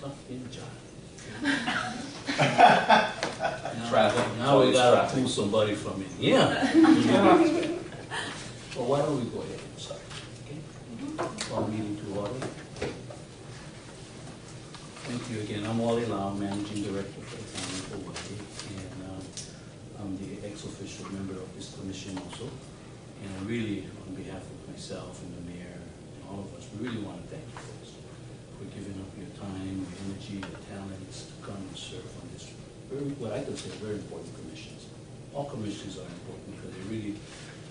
tough in John. Now we gotta pull somebody from it. Yeah. Well, why don't we go ahead and start? Okay. Call meeting to order. Thank you again. I'm Wally Lau, Managing Director for the County of Hawaii, and I'm the ex-official member of this commission also. And I really, on behalf of myself and the mayor and all of us, we really want to thank you folks for giving up your time, your energy, your talents to come and serve on this very, what I consider very important commissions. All commissions are important because they really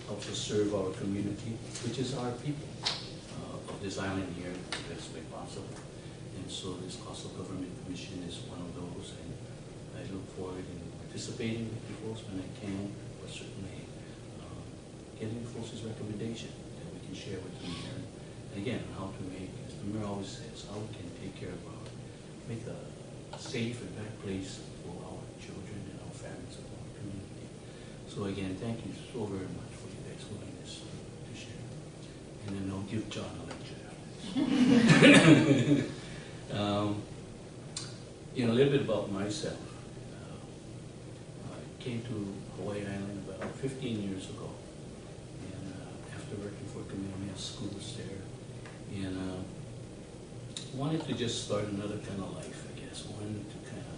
helps us serve our community, which is our people of this island here, the best way possible. And so this Coastal Government Commission is one of those, and I look forward in participating with you folks when I can, but certainly getting folks' recommendation that we can share with the mayor. And again, how to make, as the mayor always says, how we can take care of make a safe and better place for our children and our families of our community. So again, thank you so very much for your guys' willingness to share. And then I'll give John a lecture after this. You know, a little bit about myself. I came to Hawaii Island about 15 years ago, and after working for community schools there, and wanted to just start another kind of life, I guess. Wanted to kind of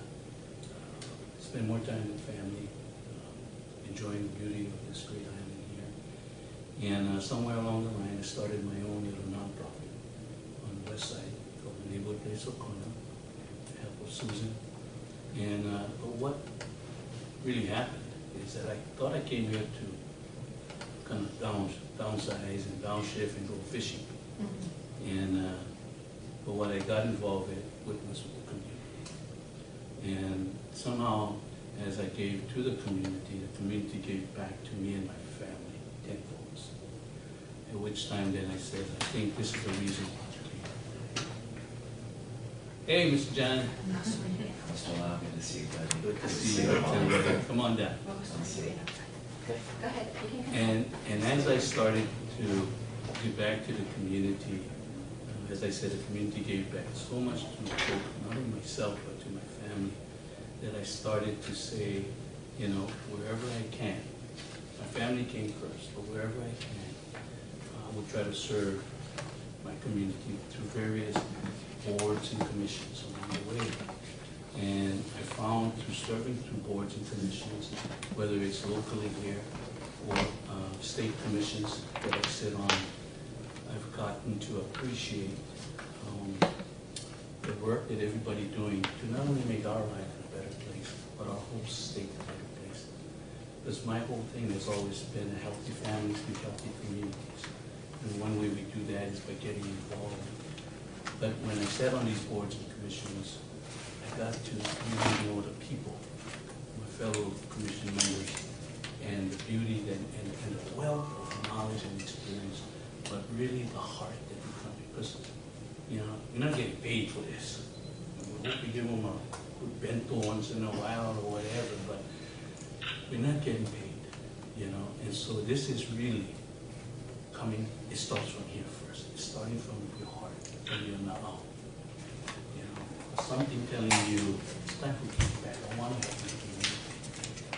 spend more time with family, enjoying the beauty of this great island here. And somewhere along the line, I started my own little nonprofit on the west side called the Neighborhood Place of Kona, with the help of Susan. And but what really happened is that I thought I came here to kind of downsize and downshift and go fishing. Mm-hmm. And but what I got involved with was with the community. And somehow, as I gave to the community gave back to me and my family tenfold. At which time then I said, I think this is the reason why we're here. Hey, Mr. John. Mr. Lau, good to see you, buddy. Good to see you. Come on down. Go ahead. And as I started to give back to the community, as I said, the community gave back so much to both, not only myself, but to my family, that I started to say, you know, wherever I can, my family came first, but wherever I can, I will try to serve my community through various boards and commissions along the way. And I found through serving through boards and commissions, whether it's locally here or state commissions that I sit on, I've gotten to appreciate the work that everybody's doing to not only make our island a better place, but our whole state a better place. Because my whole thing has always been healthy families and healthy communities. And one way we do that is by getting involved. But when I sat on these boards and commissions, I got to really know the people, my fellow commission members, and the beauty and the wealth of knowledge and experience, but really the heart that we come, because you know, we're not getting paid for this. We hope we give them a good bento once in a while or whatever, but we're not getting paid, you know. And so this is really coming, it starts from here first. It's starting from your heart, from your now. You know, something telling you, it's time for feedback, I want to help you.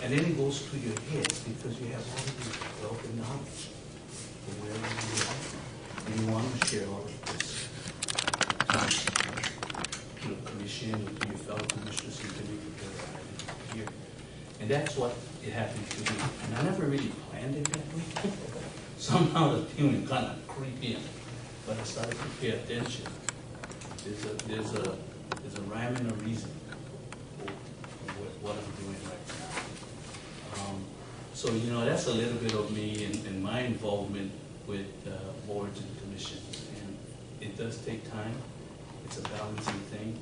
And then it goes to your head because you have all of this wealth and knowledge for wherever you are. And you want to share all of this to the commission or to your fellow commissioners and to make it better here. And that's what it happened to me. And I never really planned it that way. Somehow the feeling kind of creep in. But I started to pay attention. There's a rhyme and a reason for what I'm doing right now. So, you know, that's a little bit of me and my involvement with boards and commissions. And it does take time. It's a balancing thing.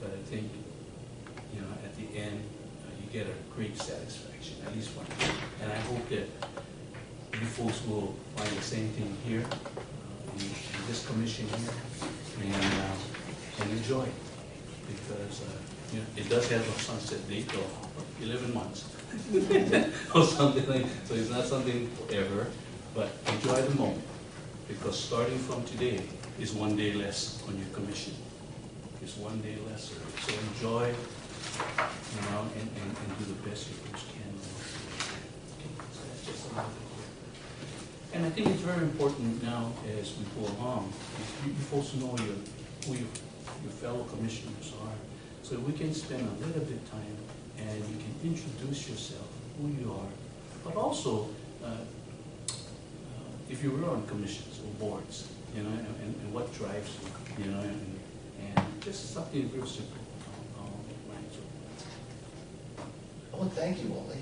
But I think, you know, at the end, you get a great satisfaction, at least one. And I hope that you folks will find the same thing here, in this commission here, and enjoy it. Because you know, it does have a sunset date of 11 months or something like that. So it's not something forever, but enjoy the moment. Because starting from today is one day less on your commission. just one day less service. So enjoy, you know, and do the best you can. Okay, so that's just a little bit here. And I think it's very important now as we go along, you folks know who your fellow commissioners are. So we can spend a little bit of time and you can introduce yourself, who you are, but also if you were on commissions or boards, you know, and what drives you, you know, and just something real simple. Right, so Oh, thank you, Wally.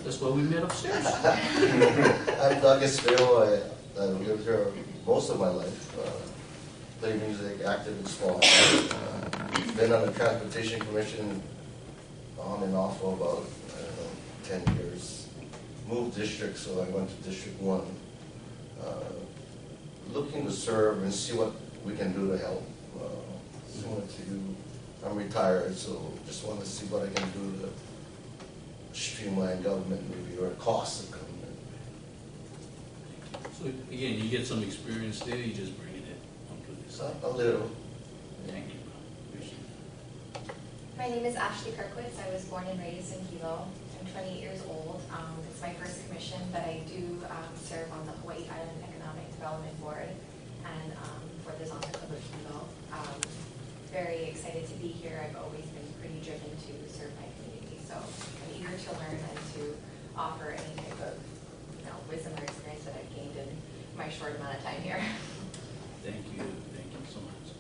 that's why we met upstairs. I'm Doug Espero. I lived here most of my life. Played music, active in sports. Been on the Transportation Commission on and off for about, I don't know, 10 years. Moved districts, so I went to District 1. Looking to serve and see what we can do to help. Similar to you, I'm retired, so just want to see what I can do to streamline government, maybe, or costs of government. So again, you get some experience there, you just bring it onto this side. A little. Thank you. Appreciate it. My name is Ashley Kirkwitz. I was born and raised in Hilo. I'm 28 years old. It's my first commission, but I do serve on the Hawaii Island Economic Development Board and for the Zonda Club of Hilo. Very excited to be here. I've always been pretty driven to serve my community, so I'm eager to learn and to offer any type of, you know, wisdom or experience that I've gained in my short amount of time here. Thank you so much.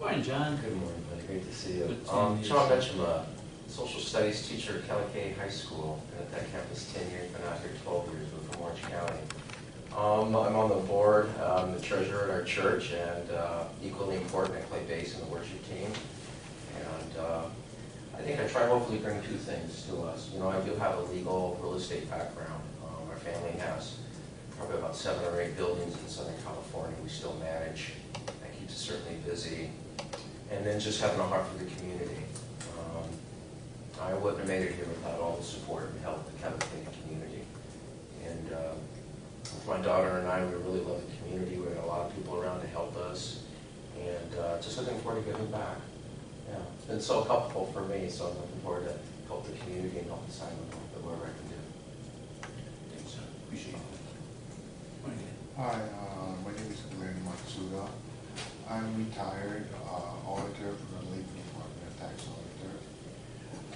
Morning, John. Good morning, buddy. Great to see you. Good seeing you. John Mitchell, social studies teacher at Kelly High School. Been at that campus 10 years, been out here 12 years, we're from Orange County. I'm on the board, the treasurer at our church, and equally important, I play bass in the worship team. And I think I try to hopefully bring two things to us. You know, I do have a legal real estate background. Our family has probably about 7 or 8 buildings in Southern California we still manage. That keeps us certainly busy. And then just having a heart for the community. I wouldn't have made it here without all the support and help that kind of thing in the community. And with my daughter and I, we really love the community. We had a lot of people around to help us. And just looking forward to giving back. Yeah, it's been so helpful for me, so I'm looking forward to help the community and help the sign whatever I can do. Thanks, sir. Appreciate it. Morning. Hi, my name is Glenn Matsuda. I'm retired auditor from the Labor Department, a tax auditor.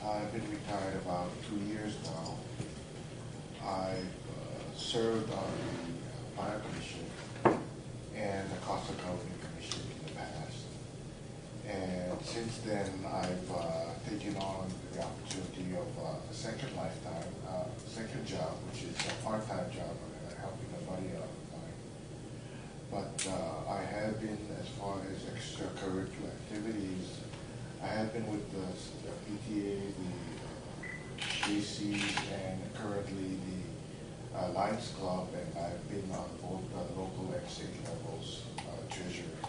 I've been retired about 2 years now. I've served on the Fire Commission and the Cost of Government Commission in the past. And since then, I've taken on the opportunity of a second job, which is a part-time job, helping a buddy out of mine. But I have been, as far as extracurricular activities, I have been with the PTA, the JCs, and currently the Lions Club, and I've been on both local and state levels treasurer.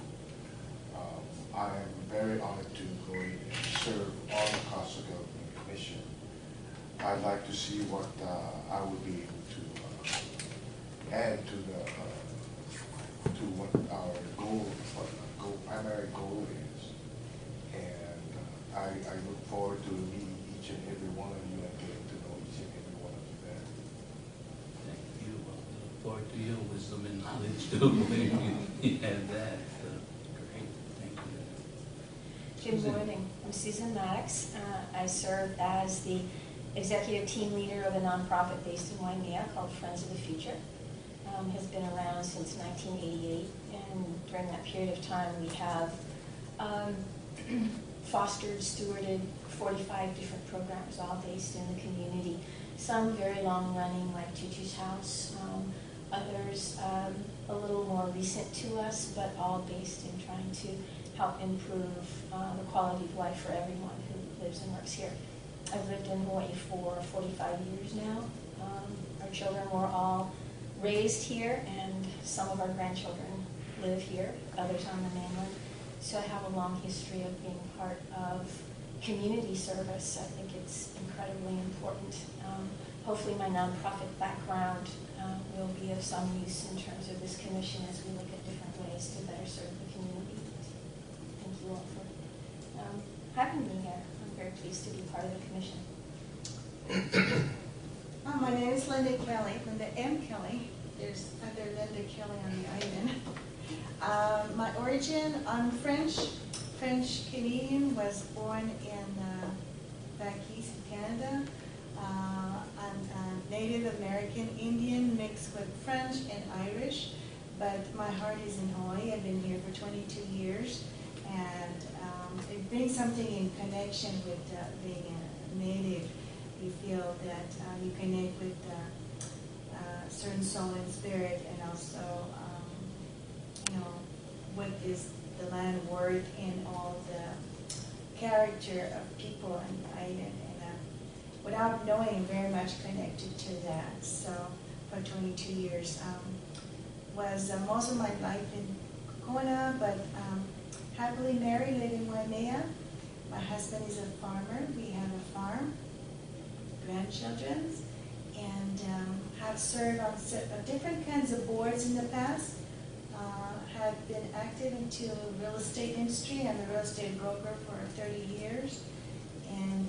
I am very honored to go in and serve on the Cost of Government Commission. I'd like to see what I would be able to add to what our primary goal is. And I look forward to meeting each and every one of you and getting to know each and every one of you better. Thank you. Well, I look forward to your wisdom and knowledge too. You have that. Great. Thank you. Good morning. I'm Susan Maddox. I serve as the executive team leader of a nonprofit based in Waimea called Friends of the Future. Has been around since 1988, and during that period of time we have fostered, stewarded 45 different programs, all based in the community. Some very long running, like Tutu's House, others a little more recent to us, but all based in trying to help improve the quality of life for everyone who lives and works here. I've lived in Hawaii for 45 years now. Our children were all raised here, and some of our grandchildren live here, others on the mainland. So I have a long history of being part of community service. I think it's incredibly important. Hopefully my nonprofit background will be of some use in terms of this commission as we look at different ways to better serve the community. Thank you. you all for having me here. I'm very pleased to be part of the commission. My name is Linda Kelly, Linda M. Kelly. There's other Linda Kelly on the island. My origin, I'm French Canadian, was born in back east in Canada. I'm a Native American Indian mixed with French and Irish, but my heart is in Hawaii. I've been here for 22 years, and it brings something in connection with being a Native. You feel that you connect with a certain soul and spirit, and also, what is the land worth and all the character of people on the island. And without knowing, very much connected to that. So for 22 years, was most of my life in Kona, but happily married, live in Waimea. My husband is a farmer. We have a farm, grandchildren, and have served on different kinds of boards in the past. Have been active into the real estate industry. I'm a real estate broker for 30 years, and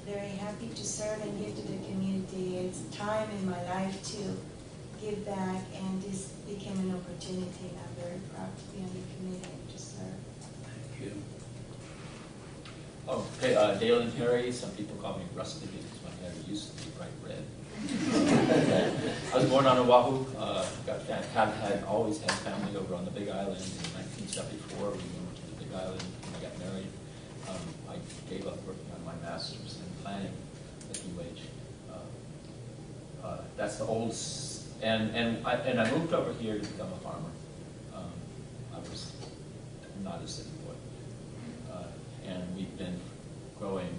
very happy to serve and give to the community. It's a time in my life to give back, and this became an opportunity, and I'm very proud to be on the committee and to serve. Thank you. Oh, okay, Dale and Terry, some people call me Rusty because my hair used to be bright red. I was born on Oahu, always had family over on the Big Island. In 1974, we moved to the Big Island and I got married. I gave up working on my master's in planning at UH. That's the old, and I moved over here to become a farmer. I was not a city boy. And we've been growing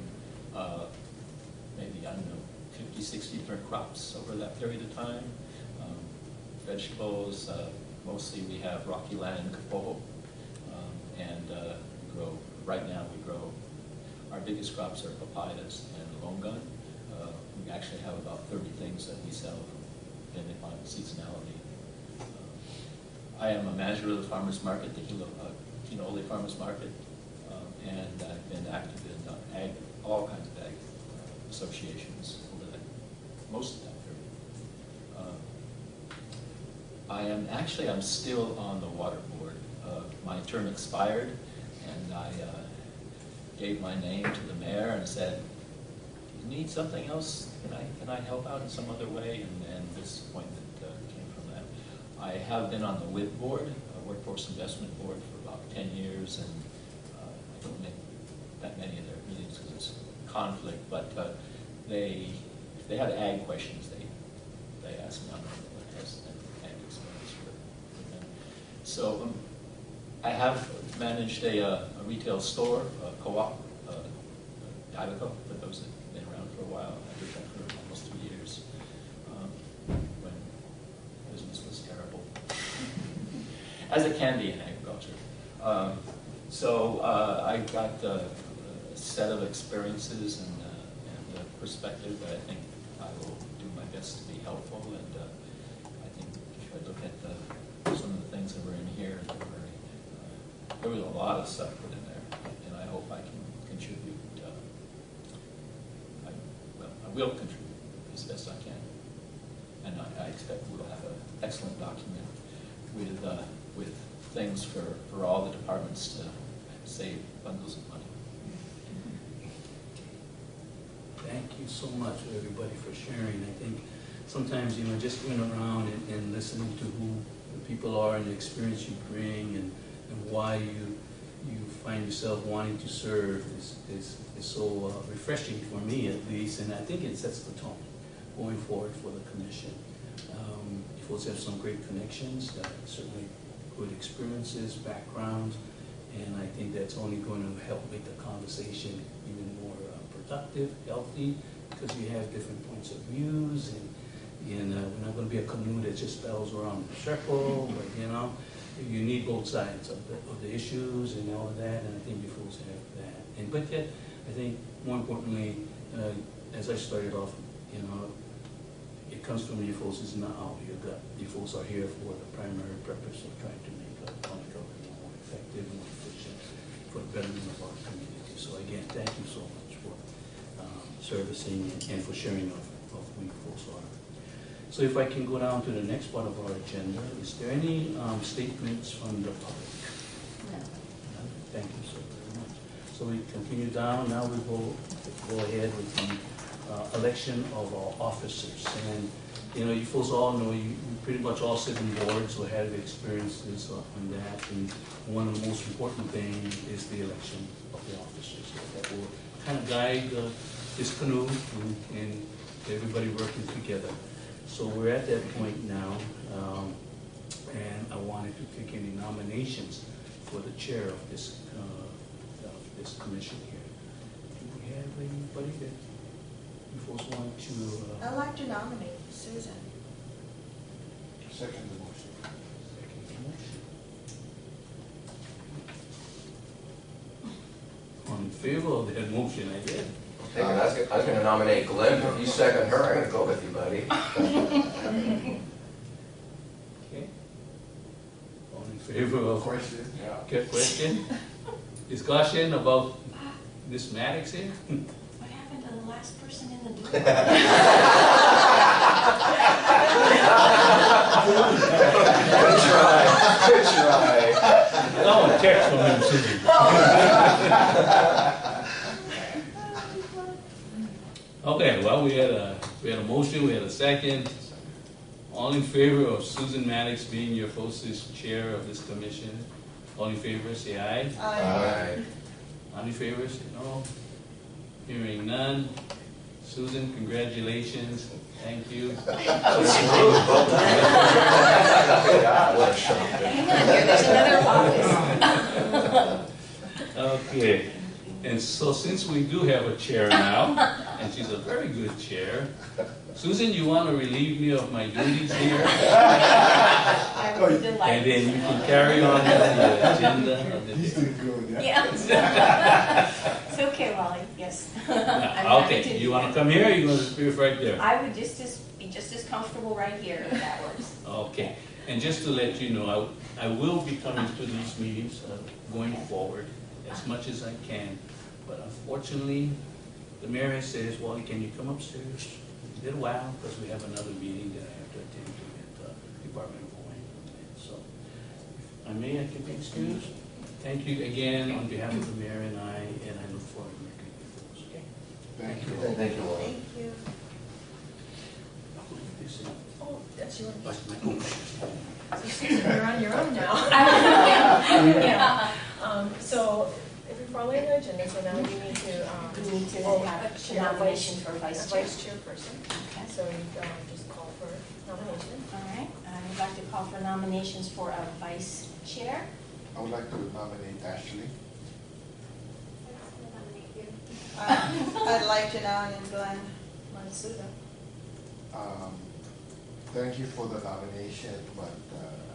maybe, I don't know, 50, 60 different crops over that period of time. Vegetables, mostly we have rocky land, kapoho, and we grow, right now we grow, our biggest crops are papayas and longan. We actually have about 30 things that we sell depending on seasonality. I am a manager of the farmers market, the Kino'ole Farmers Market. And I've been active in all kinds of ag associations over most of that period. I'm still on the water board. My term expired, and I gave my name to the mayor and said, "You need something else? Can I help out in some other way?" And this appointment came from that. I have been on the WIB board, Workforce Investment Board, for about 10 years, and don't make that many of their meetings because it's conflict, but if they have ag questions, they ask me. I'm the one that has ag experience with them. So I have managed a retail store, a co-op, Iveco, for those that have been around for a while. I did that for almost 3 years when business was terrible, as it can be in agriculture. So I got a set of experiences and perspective that I think I will do my best to be helpful. And I think if I look at some of the things that were in here, there was a lot of stuff put in there, and I hope I can contribute. I will contribute as best I can, and I expect we'll have an excellent document with things for all the departments to save bundles of money. Thank you so much, everybody, for sharing. I think sometimes, just going around and listening to who the people are and the experience you bring and why you find yourself wanting to serve is so refreshing for me, at least, and I think it sets the tone going forward for the commission. You folks have some great connections, certainly good experiences, backgrounds, and I think that's only going to help make the conversation even more productive, healthy, because you have different points of views, and we're not going to be a canoe that just spells around the circle, but you need both sides of the issues and all of that, and I think you folks have that. But yet, I think more importantly, as I started off, it comes from you folks is not out of your gut. You folks are here for the primary purpose of trying to make a County government more effective. effective and efficient for the betterment of our community. So again, thank you so much for servicing and for sharing of who you folks are. So if I can go down to the next part of our agenda, is there any statements from the public? No. None? Thank you so very much. So we continue down. Now we go ahead with the election of our officers. And you know, you folks all know you pretty much all sit in boards or have experiences on that. And one of the most important things is the election of the officers. So that will kind of guide this canoe and everybody working together. So we're at that point now, and I wanted to take any nominations for the chair of this commission here. Do we have anybody that you folks want to? I'd like to nominate Susan. Second the motion. On favor of that motion, I did. I was gonna nominate Glenn, but if you second her, I'm gonna go with you, buddy. Okay. All in favor of? Question? Yeah. Okay, question? Discussion about Miss Maddox here? What happened to the last person in the door? Good try, good try. Oh, a text from him, Susan. Okay, well, we had a motion, we had a second. All in favor of Susan Maddox being your closest chair of this commission? All in favor, say aye. Aye. All in favor, say no. Hearing none. Susan, congratulations. Thank you. What a shock. Hang on here, there's another office. Okay, and so since we do have a chair now, and she's a very good chair, Susan, you want to relieve me of my duties here? I would be And delighted. then you can carry on with the agenda of the He's day. doing good, yeah. Yeah. It's okay, Wally, yes. I'm happy to Okay, do you want that. to come here, or you want to be right there? I would be just as comfortable right here if that works. Okay, and just to let you know, I will be coming to these meetings going forward as much as I can. But unfortunately, the mayor has says, Wally, can you come upstairs a little while, because we have another meeting that I have to attend to at the Department of Homeland. So, if I may, I can be excused. Thank you again on behalf of the mayor and I look forward to working with you folks, okay? Thank you. Thank you, Wally. Thank you. I'll leave this in. Oh, that's your That's my own. So Susan, you're on your own now. Yeah. So if you're following the agenda, so now you need to, We need to have a chair, nomination for a vice chair. vice chairperson. Okay. So you just call for nomination. All right, I would like to call for nominations for a vice chair. I would like to nominate Ashley. I'd like to nominate Glenn. Matsuda. Thank you for the nomination, but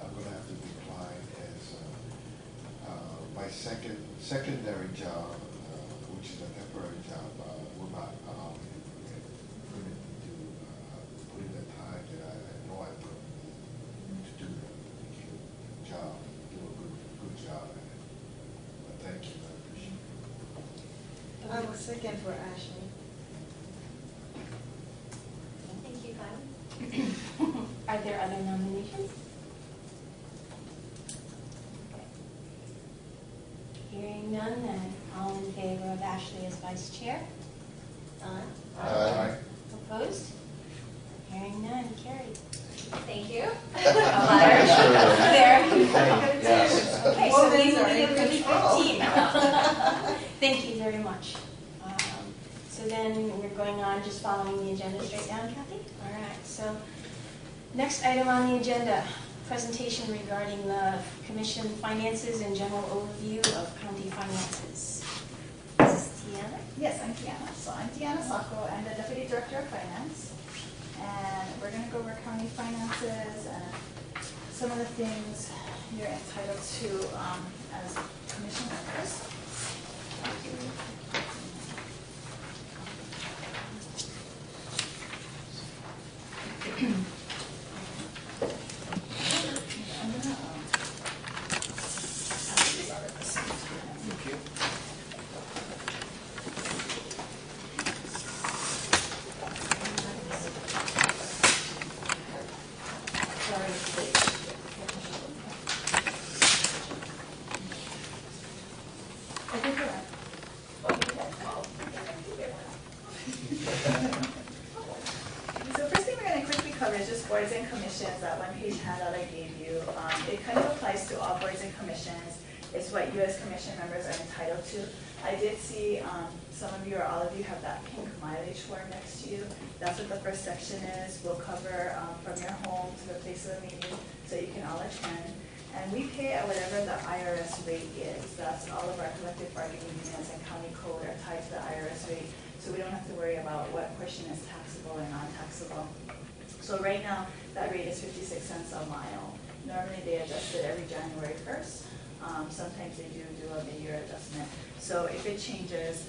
I'm gonna have to decline as my secondary job, which is a temporary job, will not allow me to put in the time that I know I put to do the job, do a good job at it. But thank you, I appreciate it. I will second for Ashley. Thank you, Glenn. Are there other nominations? Okay. Hearing none, then all in favor of Ashley as vice chair? Aye. Opposed? Hearing none, carried. Thank you. There. Yes. Okay, so we Women's will are be a in really good control. team. Thank you very much. So then we're going on, just following the agenda straight down, Kathy? All right, so next item on the agenda, presentation regarding the commission finances and general overview of county finances. This is Tiana. Yes, I'm Tiana. So I'm Tiana Sacco. I'm the Deputy Director of Finance. And we're going to go over county finances and some of the things you're entitled to as commission members. I'm gonna, sorry, I think you're right. So first thing we're going to quickly cover is just boards and commissions, that one-page handout I gave you. It kind of applies to all boards and commissions. It's what you as commission members are entitled to. I did see some of you or all of you have that pink mileage form next to you. That's what the first section is. We'll cover from your home to the place of the meeting so you can all attend. And we pay at whatever the IRS rate is. That's all of our collective bargaining units and county code are tied to the IRS rate. So we don't have to worry about what portion is taxable or non-taxable. So right now, that rate is 56 cents a mile. Normally they adjust it every January 1st. Sometimes they do a mid-year adjustment. So if it changes,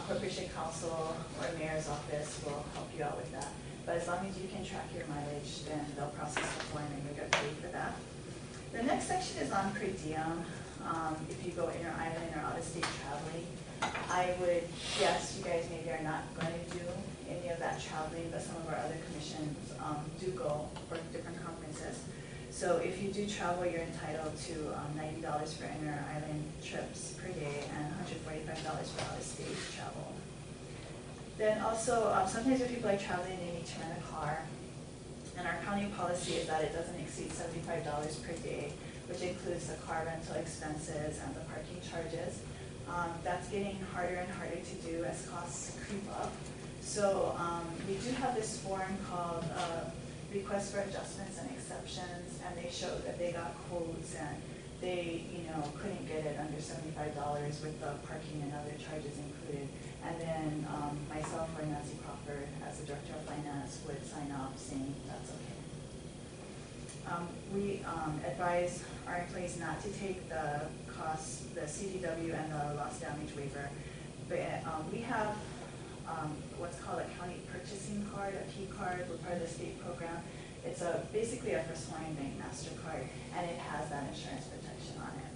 Corporation Council or Mayor's Office will help you out with that. But as long as you can track your mileage, then they'll process the form and you'll get paid for that. The next section is on per diem. If you go inter-island or out-of-state traveling, I would guess you guys maybe are not going to do any of that traveling, but some of our other commissions do go for different conferences. So if you do travel, you're entitled to $90 for inter-island trips per day and $145 for out-of-state travel. Then also, sometimes if people are traveling, they need to rent a car. And our county policy is that it doesn't exceed $75 per day, which includes the car rental expenses and the parking charges. That's getting harder and harder to do as costs creep up. So we do have this form called Request for Adjustments and Exceptions, and they showed that they got quotes and they, couldn't get it under $75 with the parking and other charges included. And then myself or Nancy Crawford, as the Director of Finance, would sign off saying that's okay. We advise our employees not to take the costs, the CDW and the loss damage waiver. But we have what's called a county purchasing card, a P card. We're part of the state program. It's basically a First Hawaiian Bank MasterCard, and it has that insurance protection on it.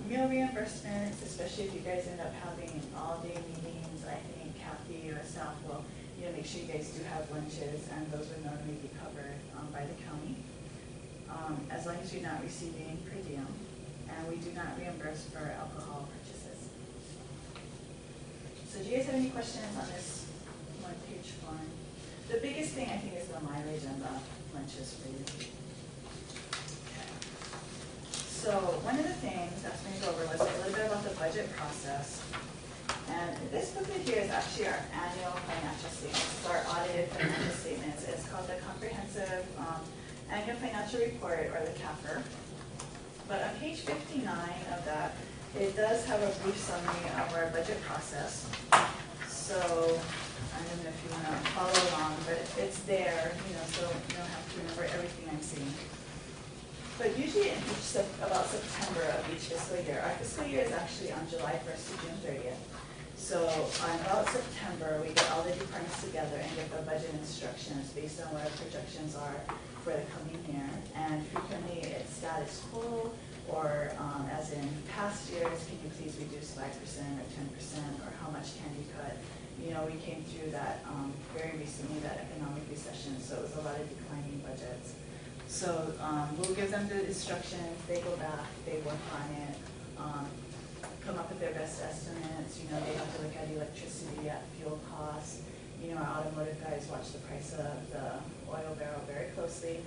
Meal reimbursements, especially if you guys end up having all-day meetings, I think Kathy or staff will make sure you guys do have lunches, and those would normally be covered by the county. As long as you're not receiving per diem, and we do not reimburse for alcohol purchases. So do you guys have any questions on this one-page form? The biggest thing I think is the mileage and the lunches for you. So one of the things that's going to go over was a little bit about the budget process. And this booklet here is actually our annual financial statements. It's our audited financial statements. It's called the Comprehensive Annual Financial Report, or the CAFR. But on page 59 of that, it does have a brief summary of our budget process. So I don't know if you want to follow along, but it's there, so you don't have to remember everything I'm saying. But usually in about September of each fiscal year, our fiscal year is actually on July 1st to June 30th. So on about September, we get all the departments together and get the budget instructions based on what our projections are for the coming year. And frequently it's status quo, or as in past years, can you please reduce 5% or 10%, or how much can you cut? We came through that very recently, that economic recession, so it was a lot of declining budgets. So we'll give them the instructions, they go back, they work on it, come up with their best estimates. They have to look at electricity, at fuel costs. Our automotive guys watch the price of the oil barrel very closely,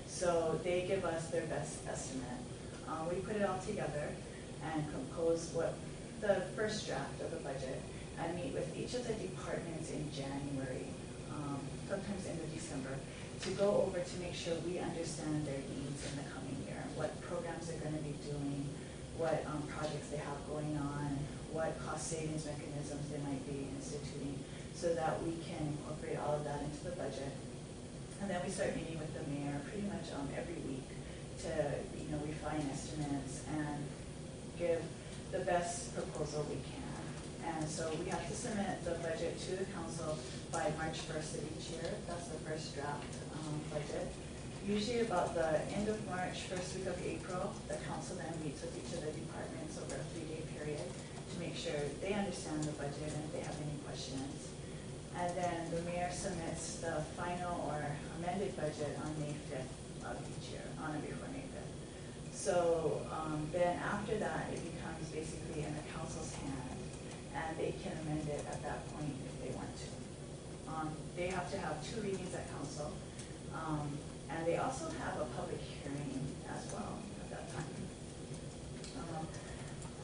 So they give us their best estimate. We put it all together and compose what the first draft of the budget, and meet with each of the departments in January, sometimes into December, to go over to make sure we understand their needs in the coming year, what programs they're going to be doing, what projects they have going on, what cost savings mechanisms they might be instituting, so that we can incorporate all of that into the budget. And then we start meeting with the mayor pretty much every week to refine estimates and give the best proposal we can. And so we have to submit the budget to the council by March 1st of each year. That's the first draft budget. Usually about the end of March, first week of April, the council then meets with each of the departments over a 3-day period to make sure they understand the budget and if they have any questions. And then the mayor submits the final, or amended budget on May 5th of each year, on or before May 5th. So then after that, it becomes basically in the council's hand, and they can amend it at that point if they want to. They have to have 2 readings at council, and they also have a public hearing as well at that time.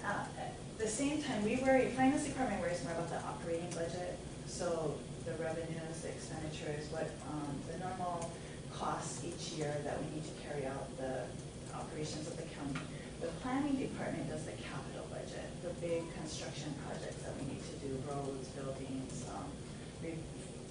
At the same time, finance department worries more about the operating budget, so the revenues, the expenditures, what the normal costs each year that we need to carry out the operations of the county. The planning department does the capital budget, the big construction projects that we need to do, roads, buildings,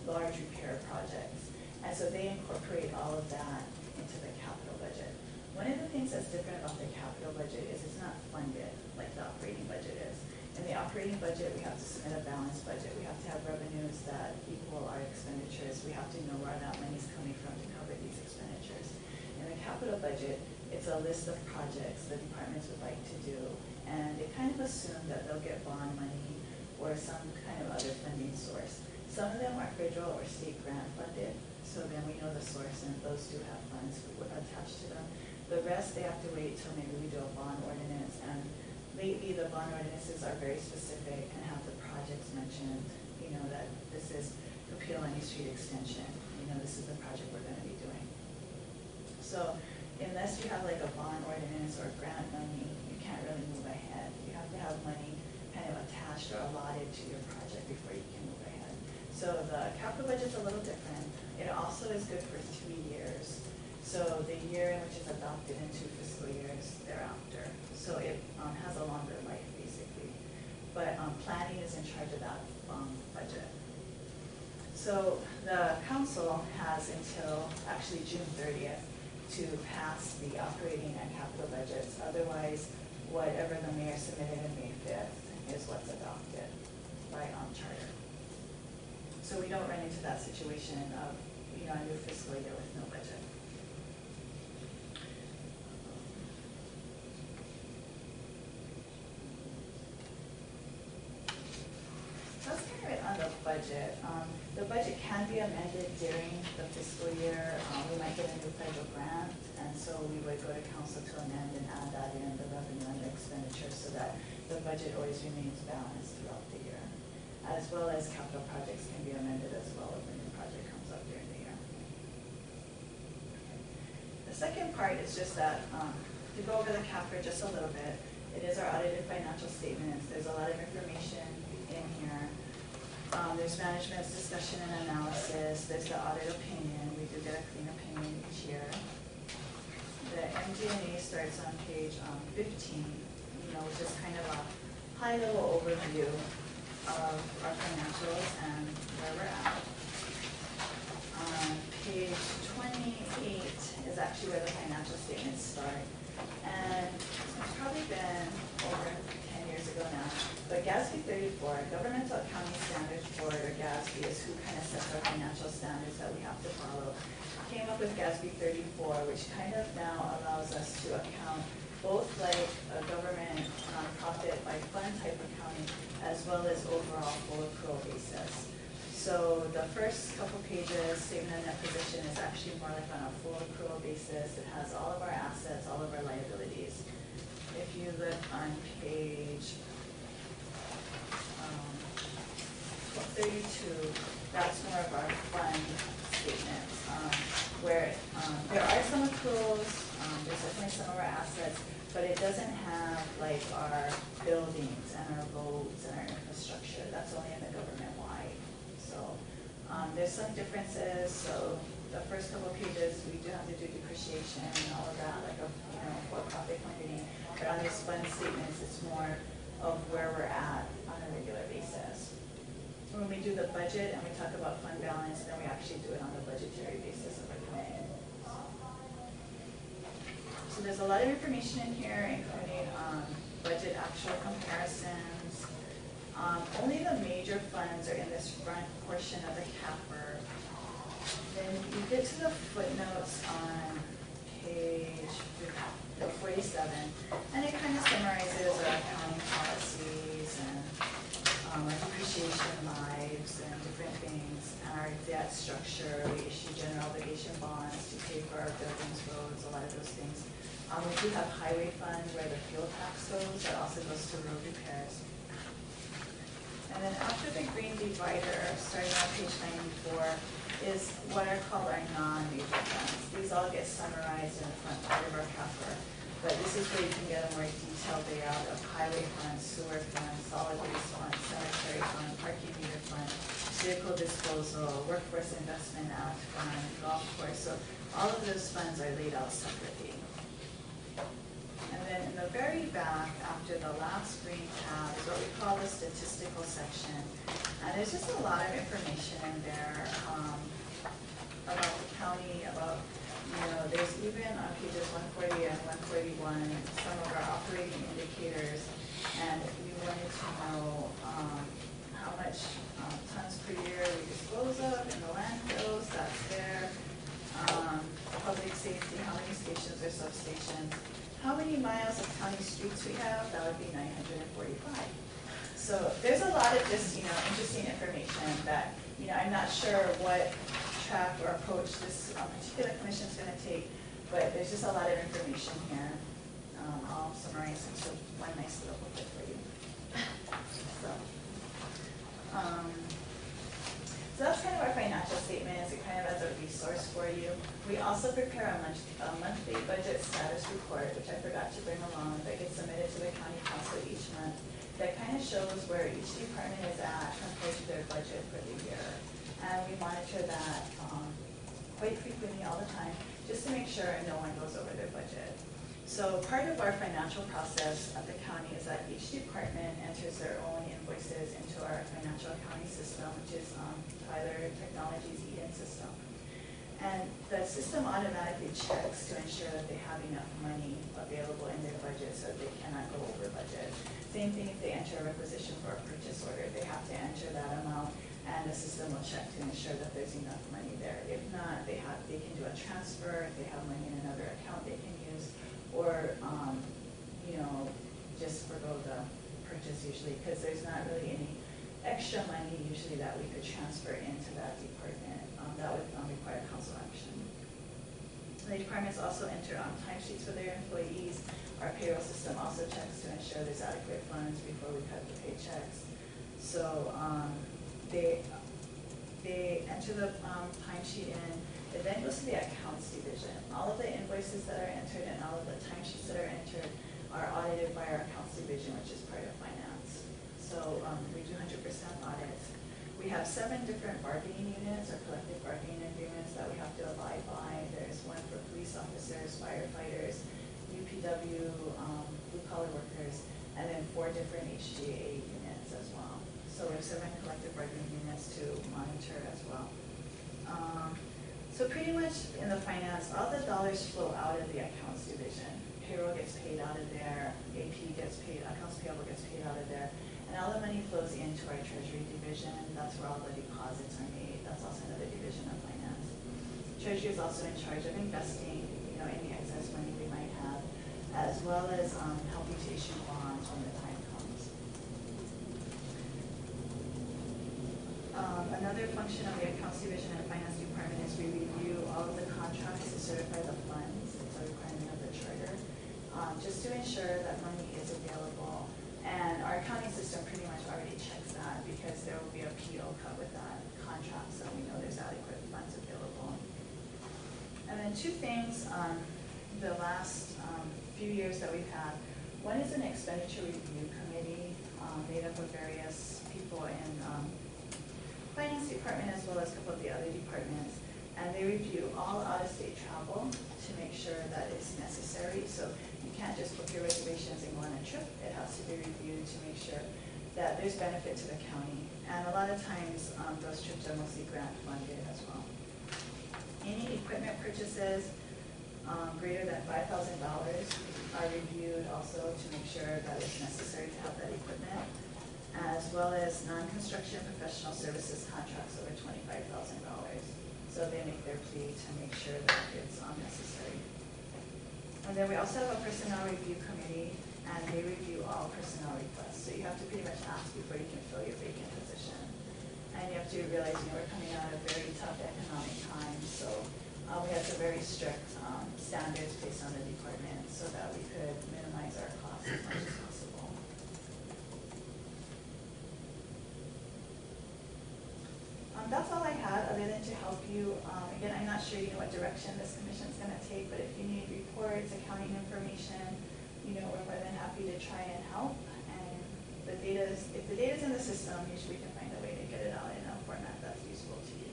large repair projects. And so they incorporate all of that into the capital budget. One of the things that's different about the capital budget is it's not funded like the operating budget is. In the operating budget, we have to submit a balanced budget. We have to have revenues that equal our expenditures. We have to know where that money is coming from to cover these expenditures. In the capital budget, it's a list of projects the departments would like to do, and they kind of assume that they'll get bond money or some kind of other funding source. Some of them are federal or state grant funded, so then we know the source, and those do have funds attached to them. The rest, they have to wait till maybe we do a bond ordinance, and lately the bond ordinances are very specific and have the projects mentioned, you know, that this is Peel-Any Street Extension, you know, this is the project we're going to be doing. So unless you have like a bond ordinance or grant money, you can't really move ahead. You have to have money kind of attached or allotted to your project before you can move ahead. So the capital budget's a little different. It also is good for 3 years. So the year in which it's adopted in 2 fiscal years thereafter. So it has a longer life basically. But planning is in charge of that budget. So the council has until actually June 30th to pass the operating and capital budgets. Otherwise, whatever the mayor submitted in May 5th is what's adopted by charter. So we don't run into that situation of, you know, a new fiscal year with no budget. That's kind of it on the budget. The budget can be amended during the fiscal year. We might get a new federal grant, and so we would go to council to amend and add that in, the revenue and the expenditure, so that the budget always remains balanced throughout the year. As well as capital projects can be amended as well if a new project comes up during the year. The second part is just that, to go over the cap for just a little bit, it is our audited financial statements. There's a lot of information in here. There's management's discussion and analysis. There's the audit opinion. We do get a clean opinion each year. The MD&A starts on page 15, you know, which is kind of a high-level overview of our financials and where we're at. Page 28 is actually where the financial statements start. And it's probably been over 10 years ago now, but GASB 34, Governmental Accounting Standards Board, or GASB, is who kind of sets our financial standards that we have to follow. Came up with GASB 34, which kind of now allows us to account both like a government nonprofit like fund type accounting, as well as overall full accrual basis. So the first couple pages, statement of net position, is actually more like on a full accrual basis. It has all of our assets, all of our liabilities. If you look on page 32, that's more of our fund statements, where there are some accruals, there's definitely some of our assets, but it doesn't have like our buildings and our roads and our infrastructure. That's only in the government-wide. So there's some differences. So the first couple of pages, we do have to do depreciation and all of that, like a for-profit company. But on these fund statements, it's more of where we're at on a regular basis. When we do the budget and we talk about fund balance, then we actually do it on the budgetary basis of accounting. So there's a lot of information in here, including budget actual comparisons. Only the major funds are in this front portion of the capper. Then you get to the footnotes on page 47, and it kind of summarizes our accounting policies and our depreciation lives and different things, and our debt structure. We issue general obligation We do have highway fund where the fuel tax goes, that also goes to road repairs. And then after the green divider, starting on page 94, is what are called our non-major funds. These all get summarized in the front part of our CAFR, but this is where you can get a more detailed layout of highway fund, sewer fund, solid waste fund, cemetery fund, parking meter fund, vehicle disposal, workforce investment act fund, golf course. So all of those funds are laid out separately. And then in the very back, after the last green tab, is what we call the statistical section. And there's just a lot of information in there about the county, about, there's even on pages 140 and 141, some of our operating indicators. And if we wanted to know how much tons per year we dispose of in the landfills, that's there. Public safety, how many stations or substations. How many miles of county streets we have? That would be 945. So there's a lot of just, interesting information that, I'm not sure what track or approach this particular commission is going to take, but there's just a lot of information here. I'll summarize into one nice little booklet for you. So that's kind of our financial statement, as kind of as a resource for you. We also prepare a monthly budget status report, which I forgot to bring along, that gets submitted to the county council each month. That kind of shows where each department is at compared to their budget for the year. And we monitor that quite frequently all the time, just to make sure no one goes over their budget. So part of our financial process at the county is that each department enters their own invoices into our financial accounting system, which is Tyler Technologies EN system. And the system automatically checks to ensure that they have enough money available in their budget so that they cannot go over budget. Same thing if they enter a requisition for a purchase order, they have to enter that amount, and the system will check to ensure that there's enough money there. If not, they can do a transfer. If they have money in another account they can use, or just forgo the purchase usually, because there's not really any extra money usually that we could transfer into that department. That would require council action. The departments also enter timesheets for their employees. Our payroll system also checks to ensure there's adequate funds before we cut the paychecks. So they enter the timesheet in. It then goes to the accounts division. All of the invoices that are entered and all of the timesheets that are entered are audited by our accounts division, which is part of finance. So we do 100% audits. We have 7 different bargaining units or collective bargaining agreements that we have to abide by. There's one for police officers, firefighters, UPW, blue-collar workers, and then 4 different HGA units as well. So we have 7 collective bargaining units to monitor as well. So pretty much in the finance, all the dollars flow out of the accounts division. Payroll gets paid out of there, AP gets paid, accounts payable gets paid out of there, and all the money flows into our treasury division. That's where all the deposits are made. That's also another division of finance. Treasury is also in charge of investing, any excess money we might have, as well as helping to issue bonds when the time comes. Another function of the accounts division and finance department is we review all of the contracts to certify the funds. It's a requirement of the charter, just to ensure that money is available. And our accounting system pretty much already checks that because there will be a PO cut with that contract, so we know there's adequate funds available. And then 2 things, the last few years that we've had. One is an expenditure review committee made up of various people in finance department as well as a couple of the other departments, and they review all out-of-state travel to make sure that it's necessary. So you can't just book your reservations and go on a trip. It has to be reviewed to make sure that there's benefit to the county. And a lot of times those trips are mostly grant funded as well. Any equipment purchases greater than $5,000 are reviewed also to make sure that it's necessary to have that equipment, as well as non-construction professional services contracts over $25,000. So they make their plea to make sure that it's necessary. And then we also have a personnel review committee, and they review all personnel requests. So you have to pretty much ask before you can fill your vacant position. And you have to realize, we're coming out of very tough economic times, so we have to a very strict standards based on the department so that we could minimize our costs as much as possible. That's all I had, other than to help you. Again, I'm not sure you know what direction this commission is going to take, but if you need reports, accounting information, you know, we're more than happy to try and help. And the data's, if the data's in the system, usually we can find a way to get it out in a format that's useful to you.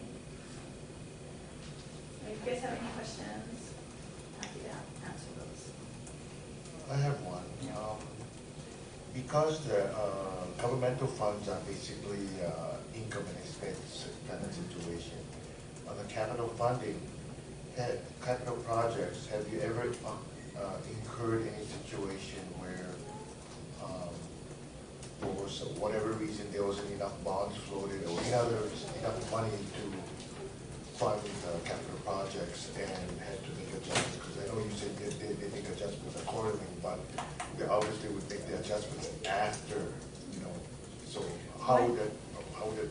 If you guys have any questions, happy to answer those. I have one. Because the governmental funds are basically income and expense kind of situation, on the capital funding, capital projects, have you ever incurred any situation where for whatever reason there wasn't enough bonds floated or enough money to fund capital projects and had to make adjustments? Because I know you said they make adjustments accordingly, but they obviously would make the adjustments after, you know. So how would that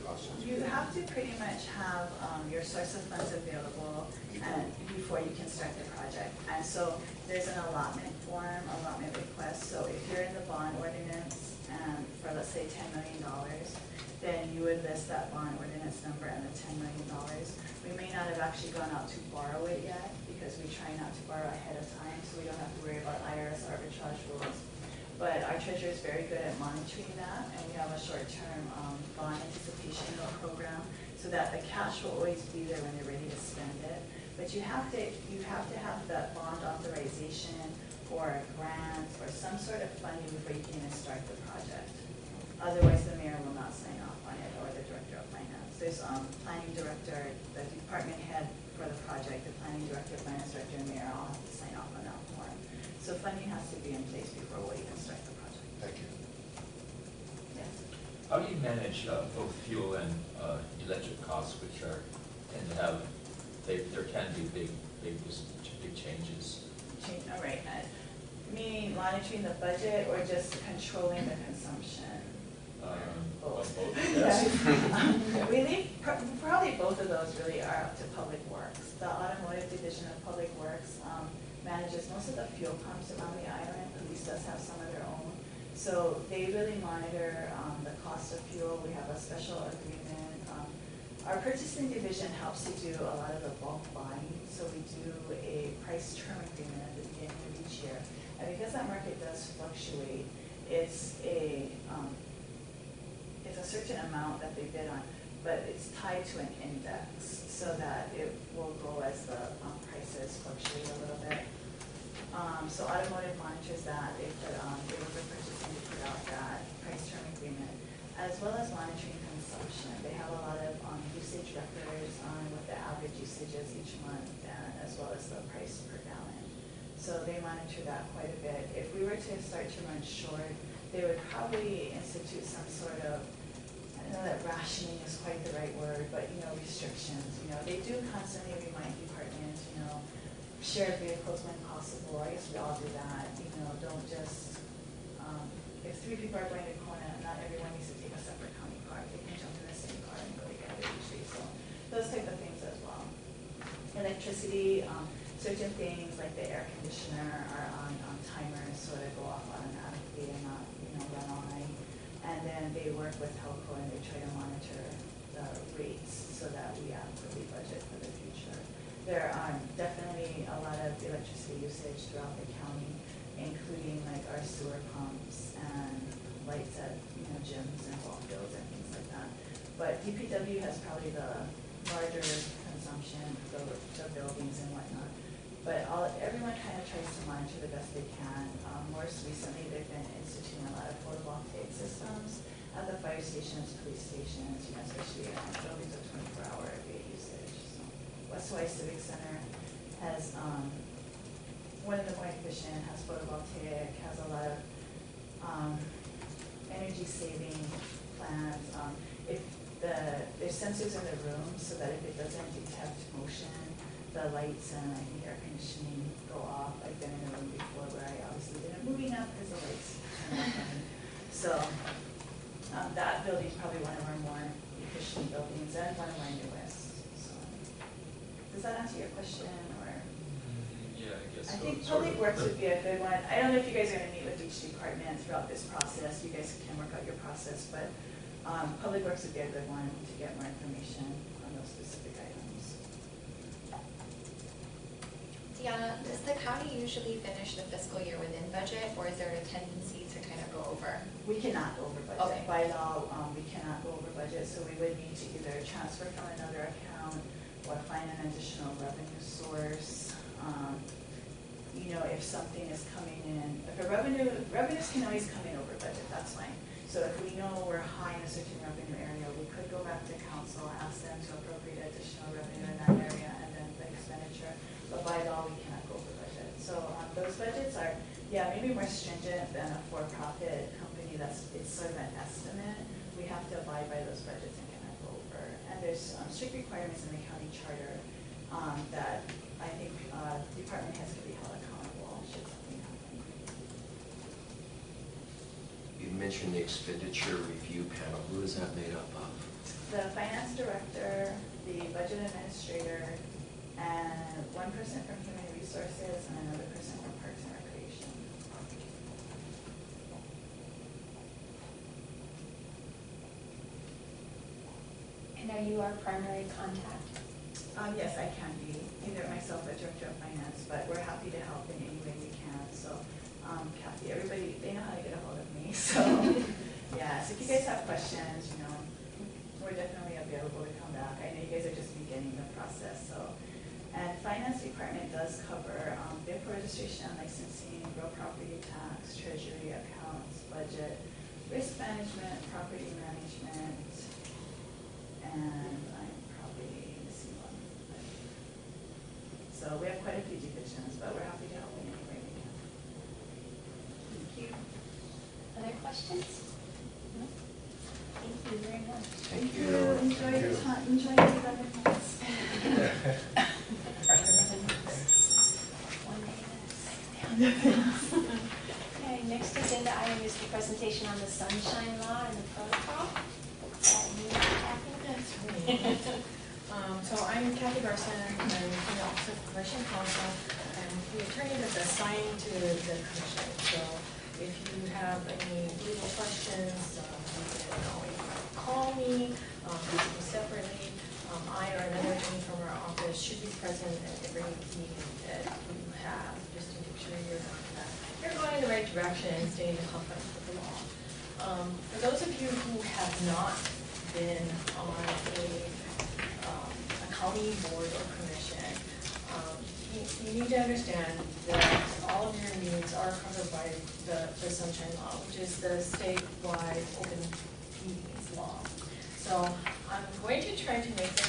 process? You have to pretty much have your source of funds available and before you can start the project. And so there's an allotment form, allotment request. So if you're in the bond ordinance and for let's say $10 million, then you would list that bond ordinance number and the $10 million. We may not have actually gone out to borrow it yet because we try not to borrow ahead of time so we don't have to worry about IRS arbitrage rules. But our treasurer is very good at monitoring that, and we have a short-term bond anticipation note program so that the cash will always be there when you're ready to spend it. But you have to have that bond authorization or a grant or some sort of funding before you can even start the project. Otherwise, the mayor will not sign off on it, or the director of finance. There's planning director, the department head for the project, the planning director, finance director, and mayor all have to sign off on that form. So funding has to be in place before we even start the project. Thank you. Yes. How do you manage both fuel and electric costs, which are tend to have there can be big changes? All right. Meaning monitoring the budget or just controlling the consumption? Both. Yes. Really, probably both of those really are up to Public Works. The automotive division of Public Works manages most of the fuel pumps around the island. Police does have some of their own. So they really monitor the cost of fuel. We have a special agreement. Our purchasing division helps to do a lot of the bulk buying. So we do a price term agreement at the beginning of each year. And because that market does fluctuate, it's a certain amount that they bid on, but it's tied to an index so that it will go as the prices fluctuate a little bit. So automotive monitors that. They were purchasing to put out that price term agreement, as well as monitoring consumption. They have a lot of usage records on what the average usage is each month, and as well as the price per gallon. So they monitor that quite a bit. If we were to start to run short, they would probably institute some sort of, I don't know that rationing is quite the right word, but restrictions. They do constantly remind departments, share vehicles when possible. I guess we all do that. Don't just, if 3 people are going to Kona, not everyone needs to take a separate county car. They can jump in the same car and go together usually. So those type of things as well. Electricity, certain things like the air conditioner are on timers, so they go off automatically and not run all night. And then they work with Helco and they try to monitor the rates so that we adequately budget for the future. There are definitely a lot of electricity usage throughout the county, including like our sewer pumps and lights at gyms and ball fields and things like that. But DPW has probably the larger consumption, the buildings and whatnot. But everyone kind of tries to monitor the best they can. Most recently, they've been instituting a lot of photovoltaic systems at the fire stations, police stations, especially buildings of 24-hour day usage. So West Hawaii Civic Center has one of the more efficient, has photovoltaic, has a lot of energy saving plans. There's sensors in the room so that if it doesn't detect motion, the lights and I think air conditioning go off. I've been in a room before where I obviously didn't move enough because the lights turned off on me. So that building is probably one of our more efficient buildings and one of our newest. So does that answer your question or? Yeah, I guess I so. think Sort public of. works would be a good one. I don't know if you guys are gonna meet with each department throughout this process. You guys can work out your process, but public works would be a good one to get more information on those specific items. Deanna, does the county usually finish the fiscal year within budget, or is there a tendency to kind of go over? We cannot go over budget. Okay. By law, we cannot go over budget, so we would need to either transfer from another account or find an additional revenue source. You know, if something is coming in, if revenues can always come in over budget, that's fine. So if we know we're high in a certain revenue area, we could go back to council, ask them to appropriate additional revenue in that area and then the expenditure. But by law, we cannot go over budget. So those budgets are, yeah, maybe more stringent than a for-profit company it's sort of an estimate. We have to abide by those budgets and cannot go over. And there's strict requirements in the county charter that I think department heads can be held accountable should something happen. You mentioned the expenditure review panel. Who is that made up of? The finance director, the budget administrator, and one person from human resources and another person from parks and recreation. And are you our primary contact? Yes, I can be, either myself or director of finance, but we're happy to help in any way we can. So Kathy, everybody, they know how to get a hold of me. So yeah, so if you guys have questions, you know, we're definitely available to come back. I know you guys are just beginning the process. So, and finance department does cover vehicle registration and licensing, real property tax, treasury, accounts, budget, risk management, property management, and I'm probably missing one. So we have quite a few divisions, but we're happy to help in any way we can. Thank you. Other questions? No? Thank you very much. Thank you. Enjoy your time. Enjoy your 11 months. One day at a time. Okay, next agenda item is the presentation on the Sunshine Law and the protocol. So I'm Kathy Garson, I'm from the Office of Commission Counsel, and the attorney that's assigned to the commission. So if you have any legal questions, you can always call me, separately. I or another attorney from our office should be present at every meeting that you have, just to make sure you're going in the right direction and staying in compliance with the law. For those of you who have not been on a county board or commission, you need to understand that all of your needs are covered by the Sunshine Law, which is the statewide open meetings law. So I'm going to try to make this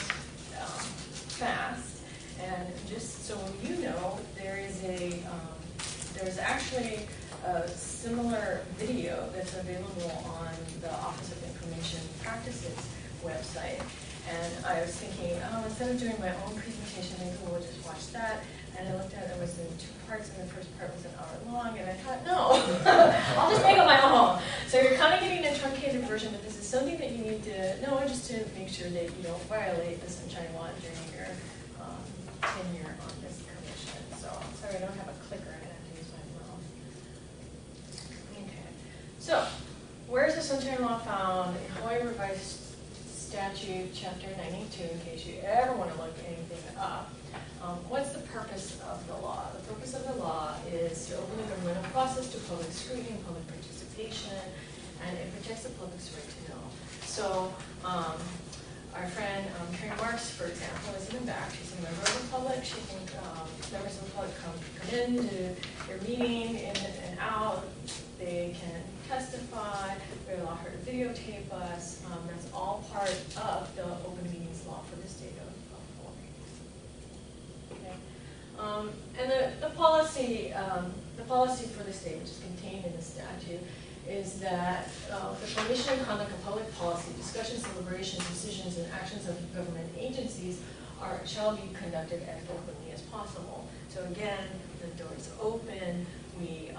fast, and just so you know, there's actually a similar video that's available on the Office of Information Practices website. And I was thinking, instead of doing my own presentation, maybe we'll just watch that. And I looked at it, was in 2 parts, and the first part was an hour long, and I thought, no, I'll just make it my own. So you're kind of getting a truncated version, but this is something that you need to know just to make sure that you don't violate the Sunshine Law during your tenure on this commission. So I'm sorry, I don't have a clicker, I have to use my mouth. Okay, so where's the Sunshine Law found? In Hawaii Revised Statute, Chapter 92, in case you ever want to look anything up. What's the purpose of the law? The purpose of the law is to open the governmental process to public scrutiny and public participation, and it protects the public's right to know. So, our friend Karen Marks, for example, is in the back. She's a member of the public. She can, members of the public come in to their meeting, in and out. They can testify. We allow her to videotape us. That's all part of the open meetings law for the state of Hawaii. Okay. And the policy for the state, which is contained in the statute, is that the formation and conduct of public policy, discussions, deliberations, decisions, and actions of government agencies shall be conducted as openly as possible. So again, the door is open. We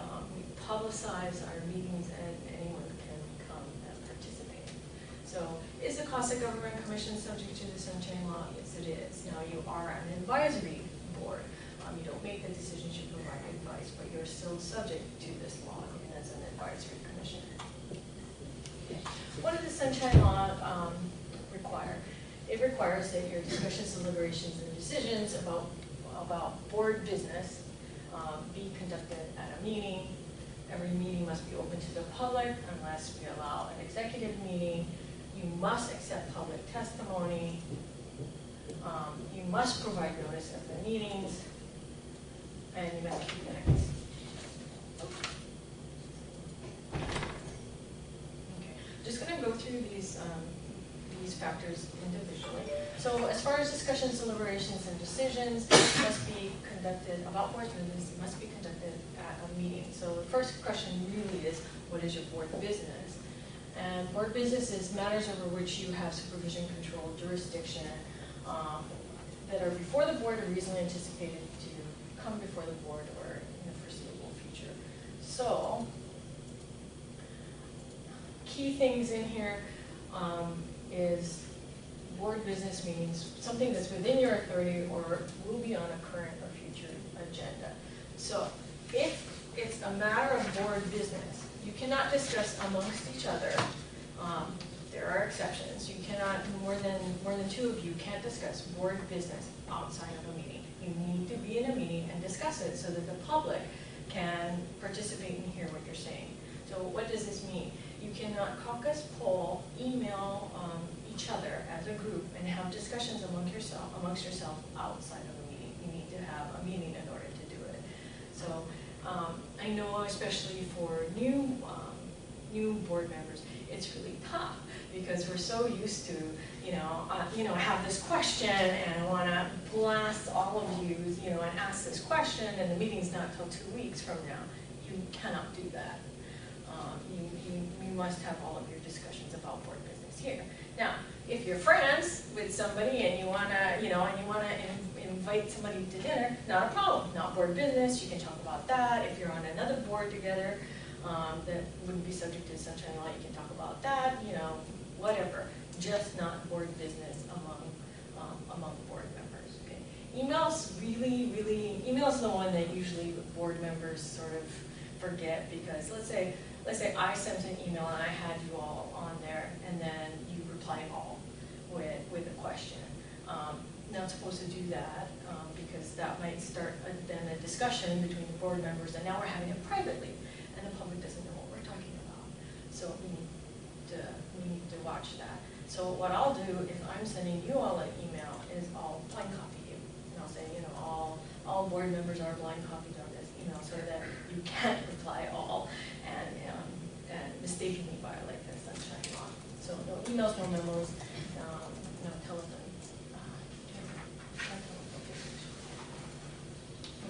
publicize our meetings, and anyone can come and participate. So, is the Costa Government Commission subject to the Sunshine Law? Yes, it is. Now, you are an advisory board. You don't make the decisions advice, but you're still subject to this law even as an advisory commission. Okay. What does the Sunshine Law require? It requires that your discussions, deliberations, and decisions about board business be conducted at a meeting. Every meeting must be open to the public unless we allow an executive meeting. You must accept public testimony. You must provide notice of the meetings, and you must keep minutes. Okay, just going to go through these factors individually. So as far as discussions, deliberations, and decisions must be conducted about board business, must be conducted at a meeting. So the first question really is, what is your board business? And board business is matters over which you have supervision, control, jurisdiction, that are before the board or reasonably anticipated to come before the board or in the foreseeable future. So, key things in here is board business means something that's within your authority or will be on a current or future agenda. So, if it's a matter of board business, you cannot discuss amongst each other. There are exceptions. You cannot, more than two of you can't discuss board business outside of a meeting. You need to be in a meeting and discuss it so that the public can participate and hear what you're saying. So what does this mean? You cannot caucus, poll, email each other as a group and have discussions amongst yourself outside of a meeting. You need to have a meeting in order to do it. So I know, especially for new board members, it's really tough because we're so used to, have this question and I want to blast all of you, and ask this question, and the meeting's not till 2 weeks from now. You cannot do that. You must have all of your discussions about board business here. Now, if you're friends with somebody and you wanna, invite somebody to dinner, not a problem. Not board business. You can talk about that. If you're on another board together that wouldn't be subject to Sunshine Law, you can talk about that. Whatever. Just not board business among board members. Okay. Emails emails the one that usually board members sort of forget, because let's say I sent an email and I had you all on there, and then you replied all with a question. Not supposed to do that because that might start then a discussion between the board members, and now we're having it privately, and the public doesn't know what we're talking about. So we need to watch that. So what I'll do if I'm sending you all an email is I'll blind copy you, and I'll say, all board members are blind copied on this email so that you can't reply all and mistakenly violate the Sunshine Law. So no emails, no memos, no telephone.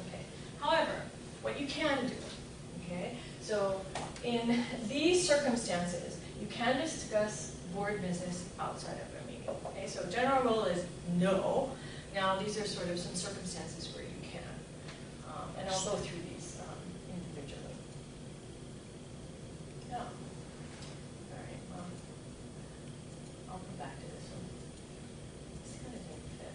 Okay. However, what you can do, okay, so in these circumstances, you can discuss board business outside of a meeting. Okay, so general rule is no. Now these are sort of some circumstances where you can, and I'll go through these individually. Yeah. All right. Well, I'll come back to this one. This kind of didn't fit.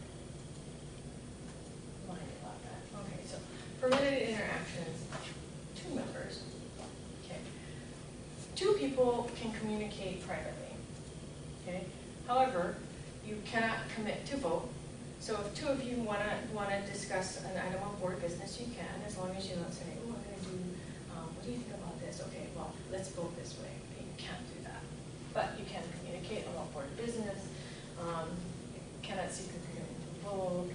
Mind about that. Okay. So permitted interactions. 2 members. Okay. 2 people can communicate privately. Okay. However, you cannot commit to vote. So if 2 of you want to discuss an item of board business, you can, as long as you don't say, oh, I'm going to do, what do you think about this? Okay, well, let's vote this way. Okay, you can't do that. But you can communicate about board business. You cannot seek agreement to vote.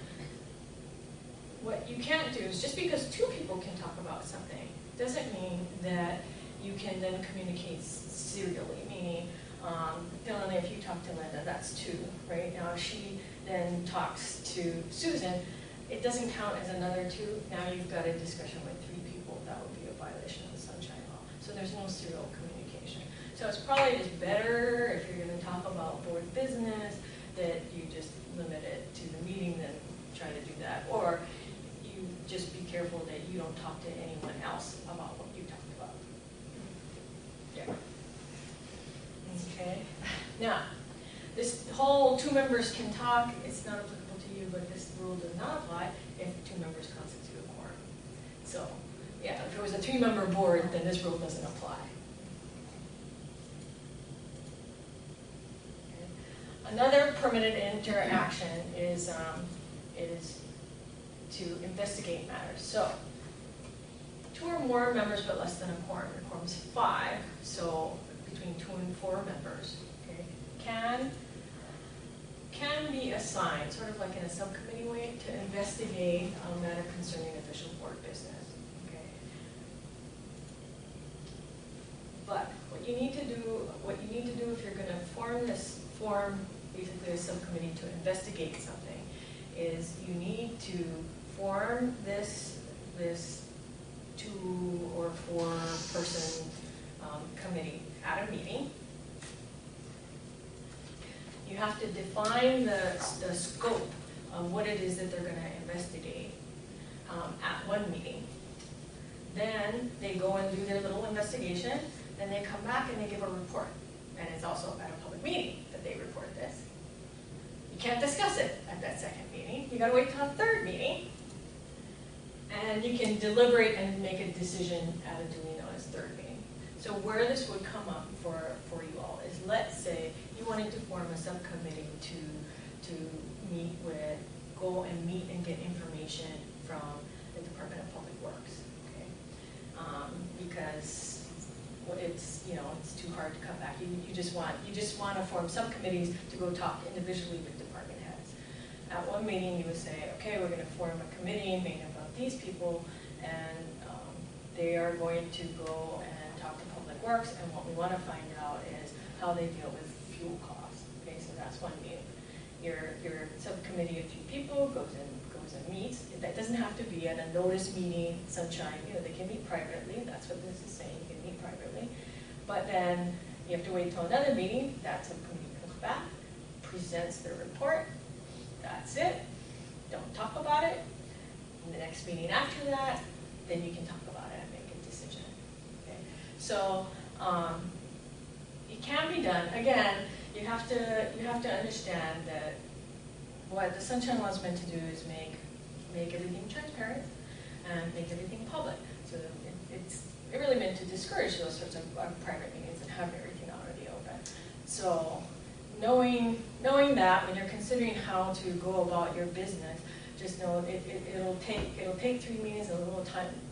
What you can't do is, just because 2 people can talk about something doesn't mean that you can then communicate serially, meaning, Dylan, if you talk to Linda, that's 2, right? Now, if she then talks to Susan, it doesn't count as another 2. Now you've got a discussion with 3 people. That would be a violation of the Sunshine Law. So there's no serial communication. So it's probably just better, if you're going to talk about board business, that you just limit it to the meeting than try to do that. Or you just be careful that you don't talk to anyone else about what you talked about. Yeah. Okay. Now, this whole 2 members can talk. It's not applicable to you, but this rule does not apply if 2 members constitute a quorum. So, yeah. a 3-member board, then this rule doesn't apply. Okay. Another permitted interaction is to investigate matters. So 2 or more members but less than a quorum. The quorum's 5, so between 2 and 4 members, okay, can be assigned, sort of like in a subcommittee way, to investigate a matter concerning official board business. Okay. But what you need to do if you're going to form basically a subcommittee to investigate something, is you need to form this 2 or 4 person committee at a meeting. You have to define the scope of what it is that they're going to investigate at one meeting. Then they go and do their little investigation, then they come back and they give a report. And it's also at a public meeting that they report this. You can't discuss it at that second meeting. You gotta wait till the 3rd meeting. And you can deliberate and make a decision at a duly noticed 3rd meeting. So where this would come up for you all is, let's say you wanted to form a subcommittee to go and meet and get information from the Department of Public Works, okay? Because it's too hard to come back. You just want to form subcommittees to go talk individually with department heads. At one meeting, you would say, okay, we're going to form a committee made up of these people, and they are going to go and talk to Public Works, and what we want to find out is how they deal with fuel costs. Okay, so that's one meeting. Your subcommittee of 3 people goes and meets. That doesn't have to be at a notice meeting, sunshine. They can meet privately. That's what this is saying. You can meet privately. But then you have to wait till another meeting. That subcommittee comes back, presents their report. That's it. Don't talk about it. In the next meeting after that, then you can talk about it and make a decision. Okay? So it can be done. Again, you have to understand that what the Sunshine Law is meant to do is make everything transparent and make everything public. So it's really meant to discourage those sorts of private meetings and have everything out in the open. So knowing that when you're considering how to go about your business, just know it'll take 3 meetings, a little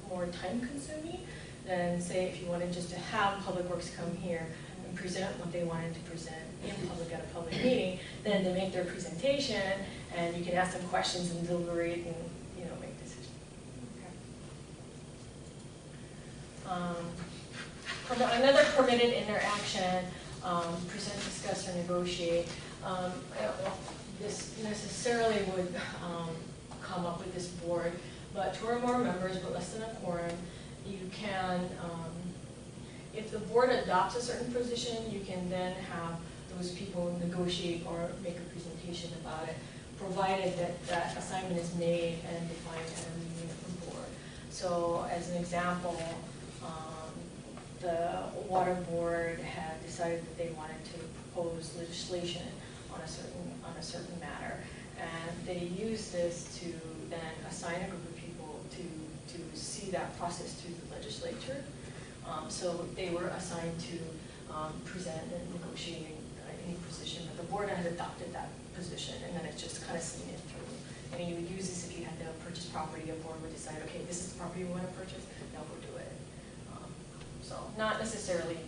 more time consuming than, say, if you wanted just to have Public Works come here and present what they wanted to present in public at a public meeting, then they make their presentation and you can ask them questions and deliberate and make decisions. Okay. Another permitted interaction, present, discuss, or negotiate. I don't know if this necessarily would come up with this board, but 2 or more members but less than a quorum, you can, if the board adopts a certain position, you can then have those people negotiate or make a presentation about it, provided that that assignment is made and defined at a meeting of the board. So as an example, the water board had decided that they wanted to propose legislation on a certain matter, and they used this to then assign a group of people to see that process through the legislature. So they were assigned to present and negotiate any position, but the board had adopted that position, and then it's just kind of seen it through. And you would use this if you had to purchase property. A board would decide, okay, this is the property we want to purchase, now go do it. So not necessarily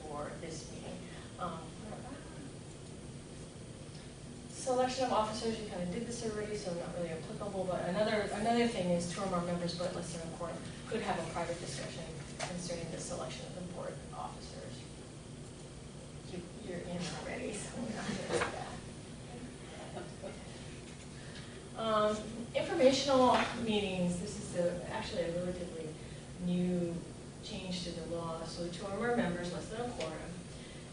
for this meeting. Selection of officers, you kind of did this already, so not really applicable, but another thing is 2 or more members but less than a quorum could have a private discussion concerning the selection of the board officers. You're in already, so we're not going to do that. Informational meetings, this is actually a relatively new change to the law. So 2 or more members, less than a quorum.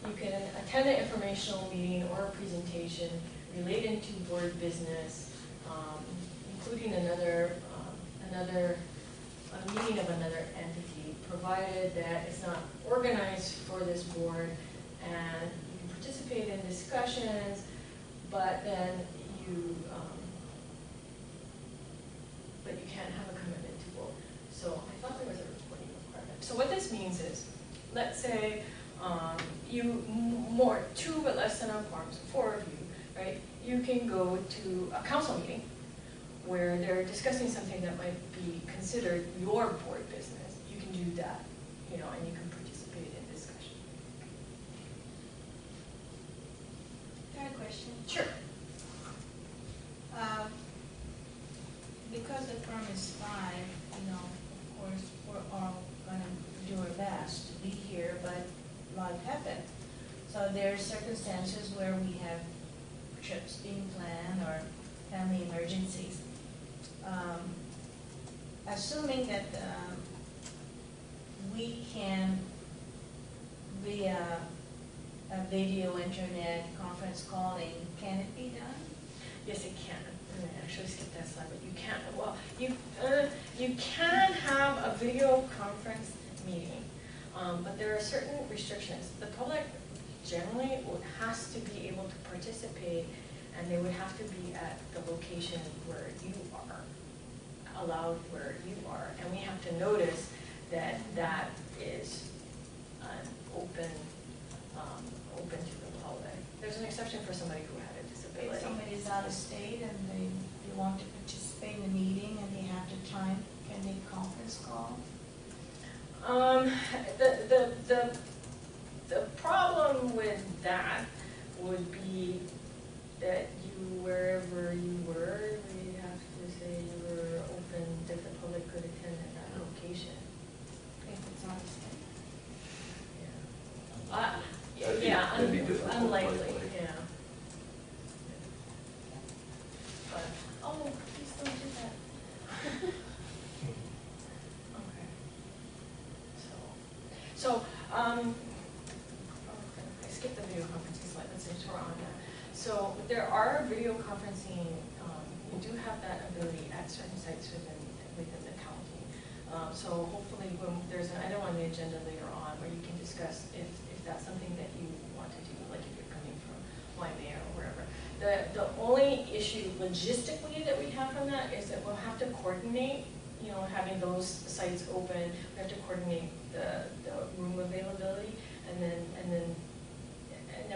You can attend an informational meeting or a presentation related to board business, including a meeting of another entity, provided that it's not organized for this board, and you can participate in discussions, but then you can't have a commitment to vote. So I thought there was a So what this means is, let's say two but less than a quorum, so 4 of you, right? You can go to a council meeting where they're discussing something that might be considered your board business. You can do that, and you can participate in discussion. I have a question. Sure. Because the quorum is 5, of course, we're all gonna do our best to be here, but life happens. So there are circumstances where we have trips being planned or family emergencies. Assuming that we can, via a video, internet, conference calling, can it be done? Yes, it can. I actually skipped that slide, but you can. Well, you can have a video conference meeting, but there are certain restrictions. The public generally has to be able to participate, and they would have to be at the location where you are, allowed where you are, and we have to notice that that is open to the public. There's an exception for somebody who had a disability. If somebody's out of state and they want to participate in the meeting and they have the time, can they conference call? The problem with that would be that wherever you were, we have to say you were open, that the public could attend at that location. If it's out of state? Yeah. That'd be difficult, Unlikely, likely. yeah. But, please don't do that. Okay. So, I skipped the video conferencing slide, let's make sure we're on that. So there are video conferencing, we do have that ability at certain sites within the county. So hopefully when there's an item on the agenda later on where you can discuss if that's something that you want to do, like if you're coming from Waimea or wherever. The only issue logistically that we have from that is that we'll have to coordinate, having those sites open, we have to coordinate the room availability, and then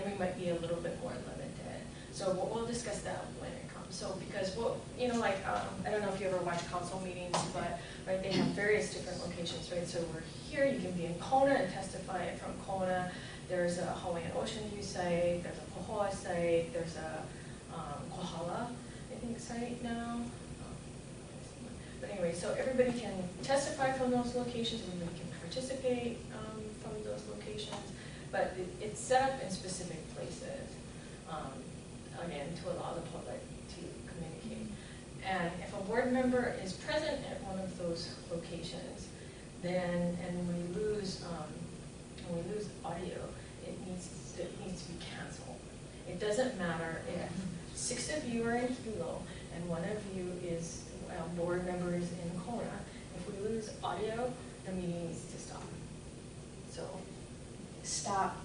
we might be a little bit more limited. So we'll discuss that when it comes. So because I don't know if you ever watch council meetings, but right, they have various different locations, right? So we're here, you can be in Kona and testify from Kona. There's a Hawaiian Ocean View site, there's a Pohoa site, there's a Kohala, I think, site now. But anyway, so everybody can testify from those locations, everybody can participate from those locations, but it's set up in specific places, again, to allow the public to communicate. And if a board member is present at one of those locations, then, and we lose audio, it needs to be canceled. It doesn't matter if 6 of you are in Hilo and 1 of you is board members in Kona. If we lose audio, the meeting needs to stop. So Stop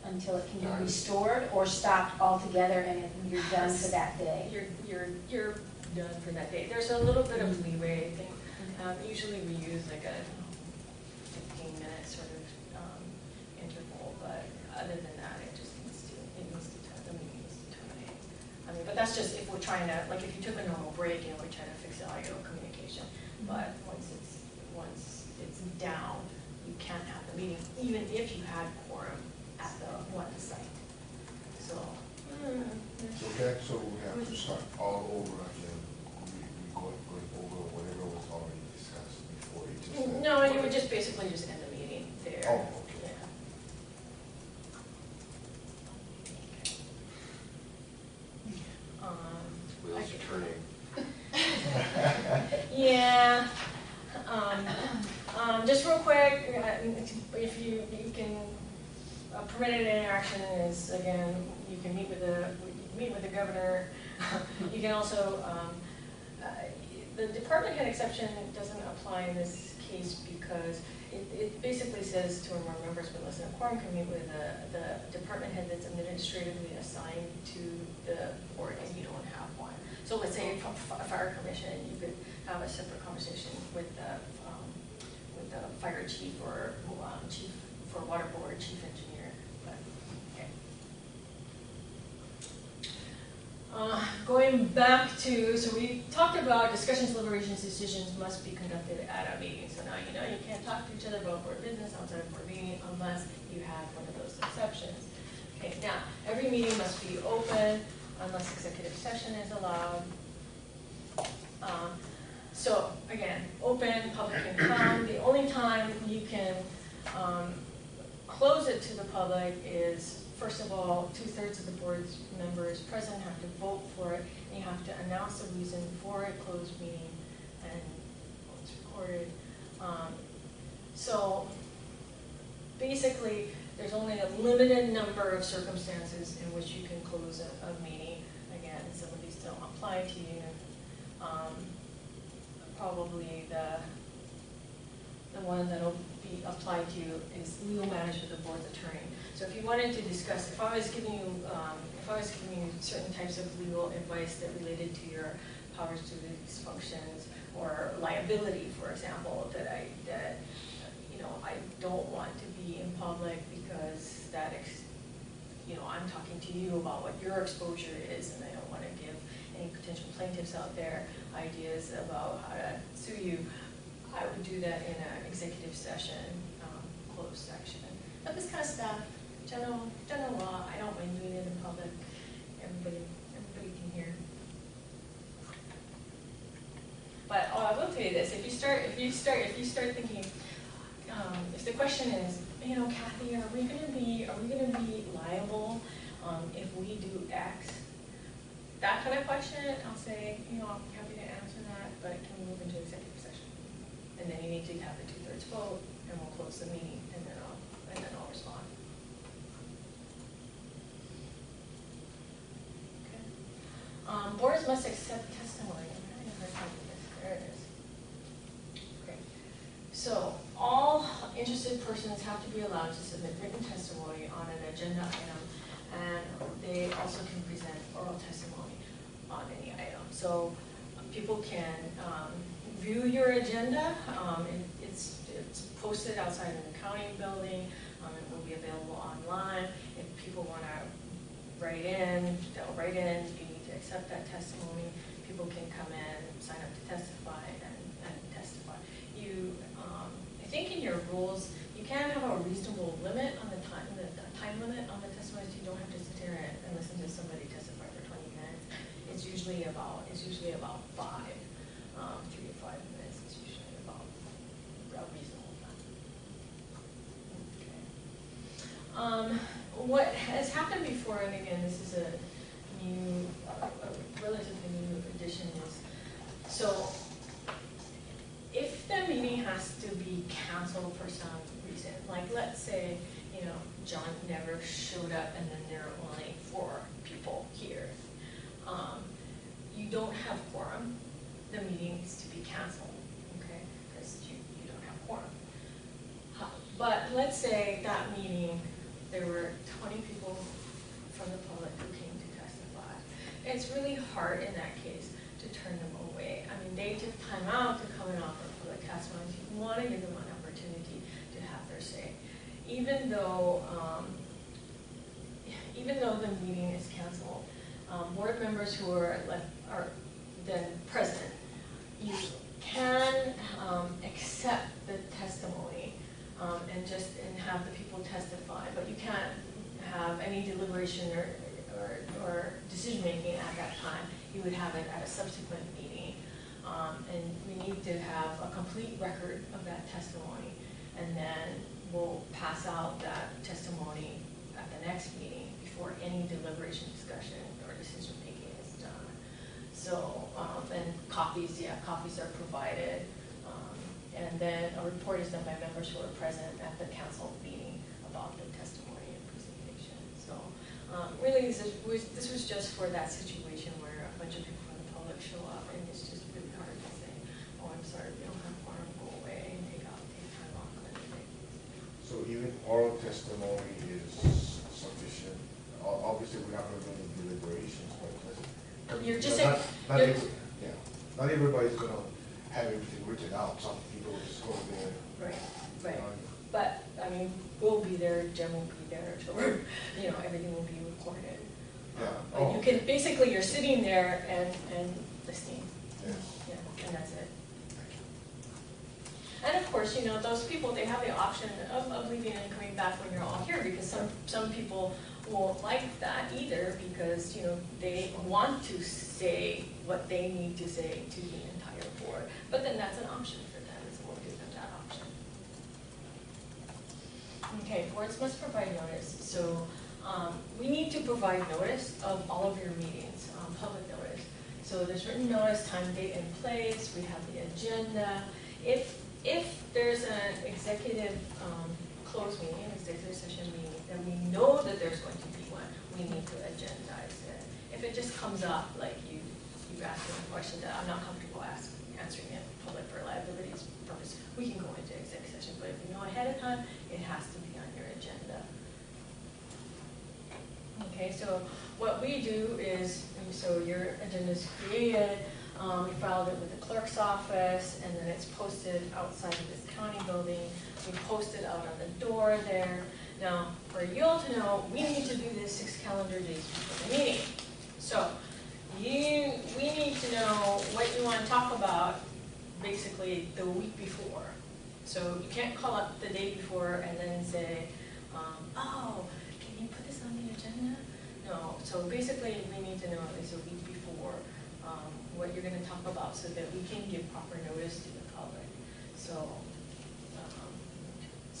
until it can be restored, or stopped altogether and you're done for that day? You're done for that day. There's a little bit of leeway, I think. Usually we use like a 15-minute sort of interval, but other than that, the meeting needs to terminate. But that's just if we're trying to, like if you took a normal break, we're trying to fix the audio communication. But once it's down, you can't have the meeting, even if you had quorum at the one site. So. So we have to start all over again, going over whatever was already discussed before it just. No, you would just basically just end the meeting there. Oh, okay. Yeah. Wheels are turning. Yeah. Just real quick, if you can, permitted interaction is, again, you can meet with the governor. You can also, the department head exception doesn't apply in this case because it basically says to our members, but listen, a quorum can meet with the department head that's administratively assigned to the board and you don't have one. So let's say from a fire commission, you could have a separate conversation with the the fire chief or chief for water board, chief engineer, but, okay. Going back to, so we talked about discussions, deliberations, decisions must be conducted at a meeting. So now you know you can't talk to each other about board business outside of board meeting unless you have one of those exceptions. Okay, now, every meeting must be open unless executive session is allowed. So again, open, public can come. The only time you can close it to the public is, first of all, 2/3 of the board's members present have to vote for it, and you have to announce the reason for a closed meeting, and it's recorded. So basically, there's only a limited number of circumstances in which you can close a meeting. Again, some of these don't apply to you. Probably the one that'll be applied to you is legal matters with the board's attorney. So if you wanted to discuss, if I was giving you certain types of legal advice that related to your powers, duties, functions, or liability, for example, that I don't want to be in public because I'm talking to you about what your exposure is, and I don't want to give any potential plaintiffs out there ideas about how to sue you. I would do that in an executive session, closed section. But this kind of stuff, general law, I don't mind doing it in public. Everybody can hear. But I will tell you this: if you start thinking, if the question is, Kathy, are we going to be liable if we do X? That kind of question, I'll say, I'm happy to answer that, but can we move into executive session? And then you need to have the 2/3 vote, and we'll close the meeting, and then I'll respond. Okay. Boards must accept testimony. I'm having a hard time with this. There it is. Okay. So all interested persons have to be allowed to submit written testimony on an agenda item, and they also can present oral testimony on any item. So people can view your agenda. It's posted outside in the county building. It will be available online. If people want to write in, they'll write in. You need to accept that testimony. People can come in, sign up to testify, and testify. I think in your rules, you can have a reasonable limit on the time limit on the testimonies. You don't have to sit there and listen to somebody testify for 20 minutes. It's usually about 3 to 5 minutes. It's usually about a reasonable time. Okay. What has happened before, and again, this is a relatively new addition, is so if the meeting has to be canceled for some reason, like let's say, John never showed up and then there are only 4 people here. You don't have quorum, the meeting needs to be canceled, okay? Because you don't have quorum. But let's say that meeting, there were 20 people from the public who came to testify. It's really hard in that case to turn them away. I mean, they took time out to come and offer public testimony. You want to give them an opportunity to have their say. Even though the meeting is canceled, board members who are then present, you can accept the testimony and have the people testify, but you can't have any deliberation or decision making at that time. You would have it at a subsequent meeting, and we need to have a complete record of that testimony, and then we'll pass out that testimony at the next meeting before any deliberation, discussion, or decision making is done. So, and copies are provided, and then a report is done by members who are present at the council meeting about the testimony and presentation. So, really, this was just for that situation where a bunch of people from the public show up, and it's just really hard to say, oh, I'm sorry, we don't have quorum, go away and take time off kind of thing. So even oral testimony is sufficient? Obviously, we're not going to do any deliberations, but You're just not everybody's going to have everything written out, some people just go there. Right, you right. know, But, I mean, we'll be there, Jen will be there, so, you know, everything will be recorded. Yeah. But Oh, you can, basically, you're sitting there and listening, Yes. yeah, and that's it. And of course, you know, those people, they have the option of leaving and coming back when you're all here, because some people won't like that either, because, you know, they want to say what they need to say to the entire board. But then that's an option for them, so we'll give them that option. Okay, boards must provide notice. So we need to provide notice of all of your meetings, public notice. So there's written notice, time, date, and place. We have the agenda. If there's an executive closed meeting, executive session meeting, then we know that there's going to be one. We need to agendize it. If it just comes up, like you asked me a question that I'm not comfortable answering it public for liabilities purpose, we can go into executive session. But if you know ahead of time, it has to be on your agenda. Okay, so what we do is, so your agenda is created, we filed it with the clerk's office, and then it's posted outside of this county building. We post it out on the door there. Now, for you all to know, we need to do this 6 calendar days before the meeting. So, we need to know what you want to talk about basically the week before. So you can't call up the day before and then say, oh, can you put this on the agenda? No, so basically we need to know at least a week before what you're going to talk about so that we can give proper notice to the public. So,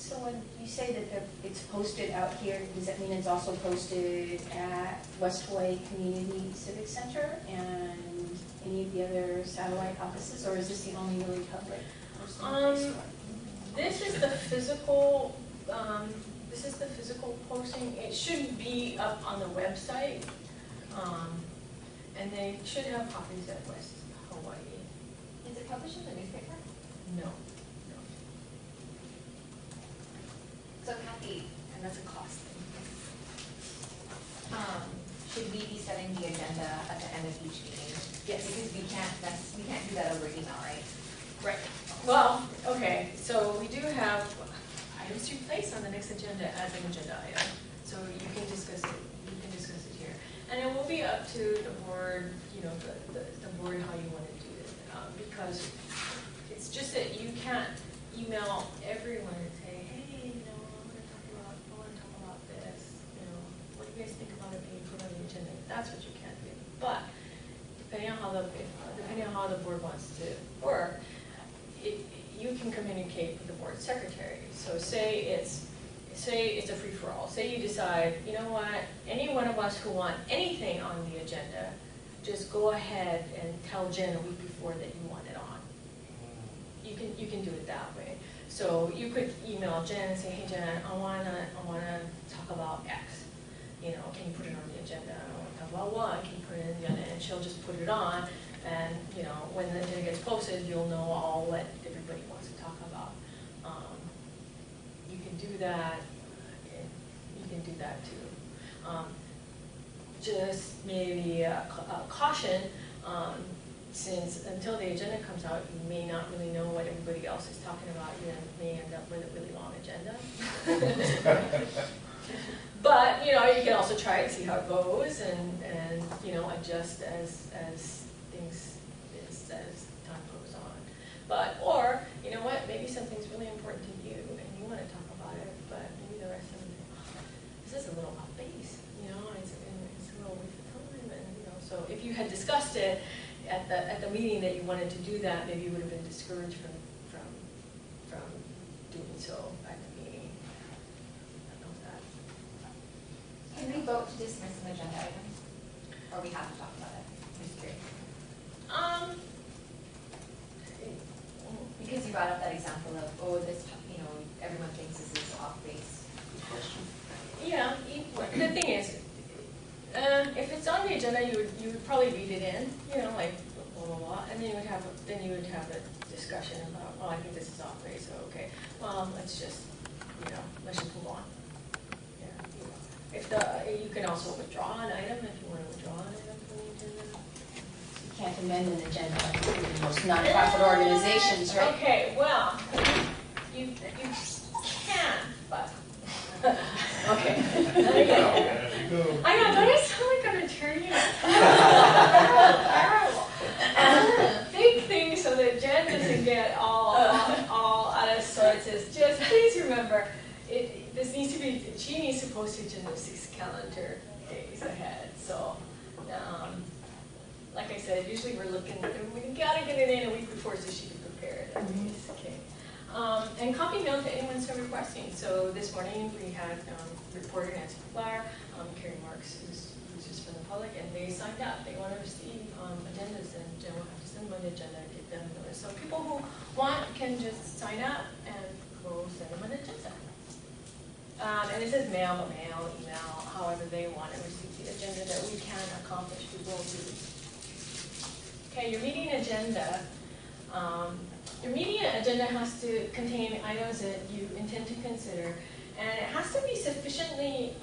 So when you say that it's posted out here, does that mean it's also posted at West Hawaii Community Civic Center and any of the other satellite offices, or is this the only really public posting? This is the physical. This is the physical posting. It should be up on the website, and they should have copies at West Hawaii. Is it published in the newspaper? No. So Kathy, and that's a cost thing. Should we be setting the agenda at the end of each meeting? Yes. Because we can't do that over email, right? Right. Well, okay, so we do have items to place on the next agenda as an agenda item. So you can discuss it. You can discuss it here, and it will be up to the board. You know, the board how you want to do it, because it's just that you can't email everyone and say, hey, you know, I want to talk about this. You know, what do you guys think about it being put on the agenda? That's what you can't do. But depending on how the board wants to work, you can communicate with the board secretary. So say it's a free-for-all. Say you decide, you know what, any one of us who want anything on the agenda, just go ahead and tell Jen a week before that you want it on. You can do it that way. So you could email Jen and say, hey Jen, I wanna talk about X. You know, can you put it on the agenda? I want to talk about Y. Can you put it on the agenda? And she'll just put it on. And you know, when the agenda gets posted, you'll know all what everybody wants to talk about. You can do that. You can do that too. Just maybe a caution. Since until the agenda comes out, you may not really know what everybody else is talking about. You may end up with a really long agenda. But you know, you can also try it, see how it goes, and you know, adjust as time goes on. But or you know what, maybe something's really important to you and you want to talk about it, but maybe the rest of them think, oh, this is a little off base. You know, it's a little waste of time, and you know, so if you had discussed it at the meeting that you wanted to do that, maybe you would have been discouraged from doing so at the meeting. I know that. Can we vote to dismiss an agenda item? Or we have to talk about it? I'm just curious. Because you brought up that example of, oh, this, you know, everyone thinks this is off base. Good question. Yeah, the thing is, if it's on the agenda, you would probably read it in, you know, like blah blah blah, and then you would have a discussion about, oh, I think this is off base, so okay, well, let's just move on. Yeah, you can also withdraw an item if you want to withdraw an item from the agenda. can't amend an agenda, including most nonprofit organizations, right? Okay, well, you can, but. Okay. There you go. I know, don't I sound like an attorney? Terrible. Big thing so that Jen doesn't get all out of sorts is just please remember, this needs to be, she needs to post her agenda 6 calendar days ahead. So, like I said, usually we're looking, we gotta get it in a week before so she can prepare it at least. Okay. And copy mail to anyone so requesting. So this morning we had reporter Nancy Flower, Carrie Marks, who's just from the public, and they signed up. They want to receive agendas, and Jen will have to send them an agenda and give them notice. So people who want can just sign up and we'll send them an agenda. And it says mail, but mail, email, however they want to receive the agenda that we can accomplish, we will do. Okay, your meeting agenda. Your meeting agenda has to contain items that you intend to consider, and it has to be sufficiently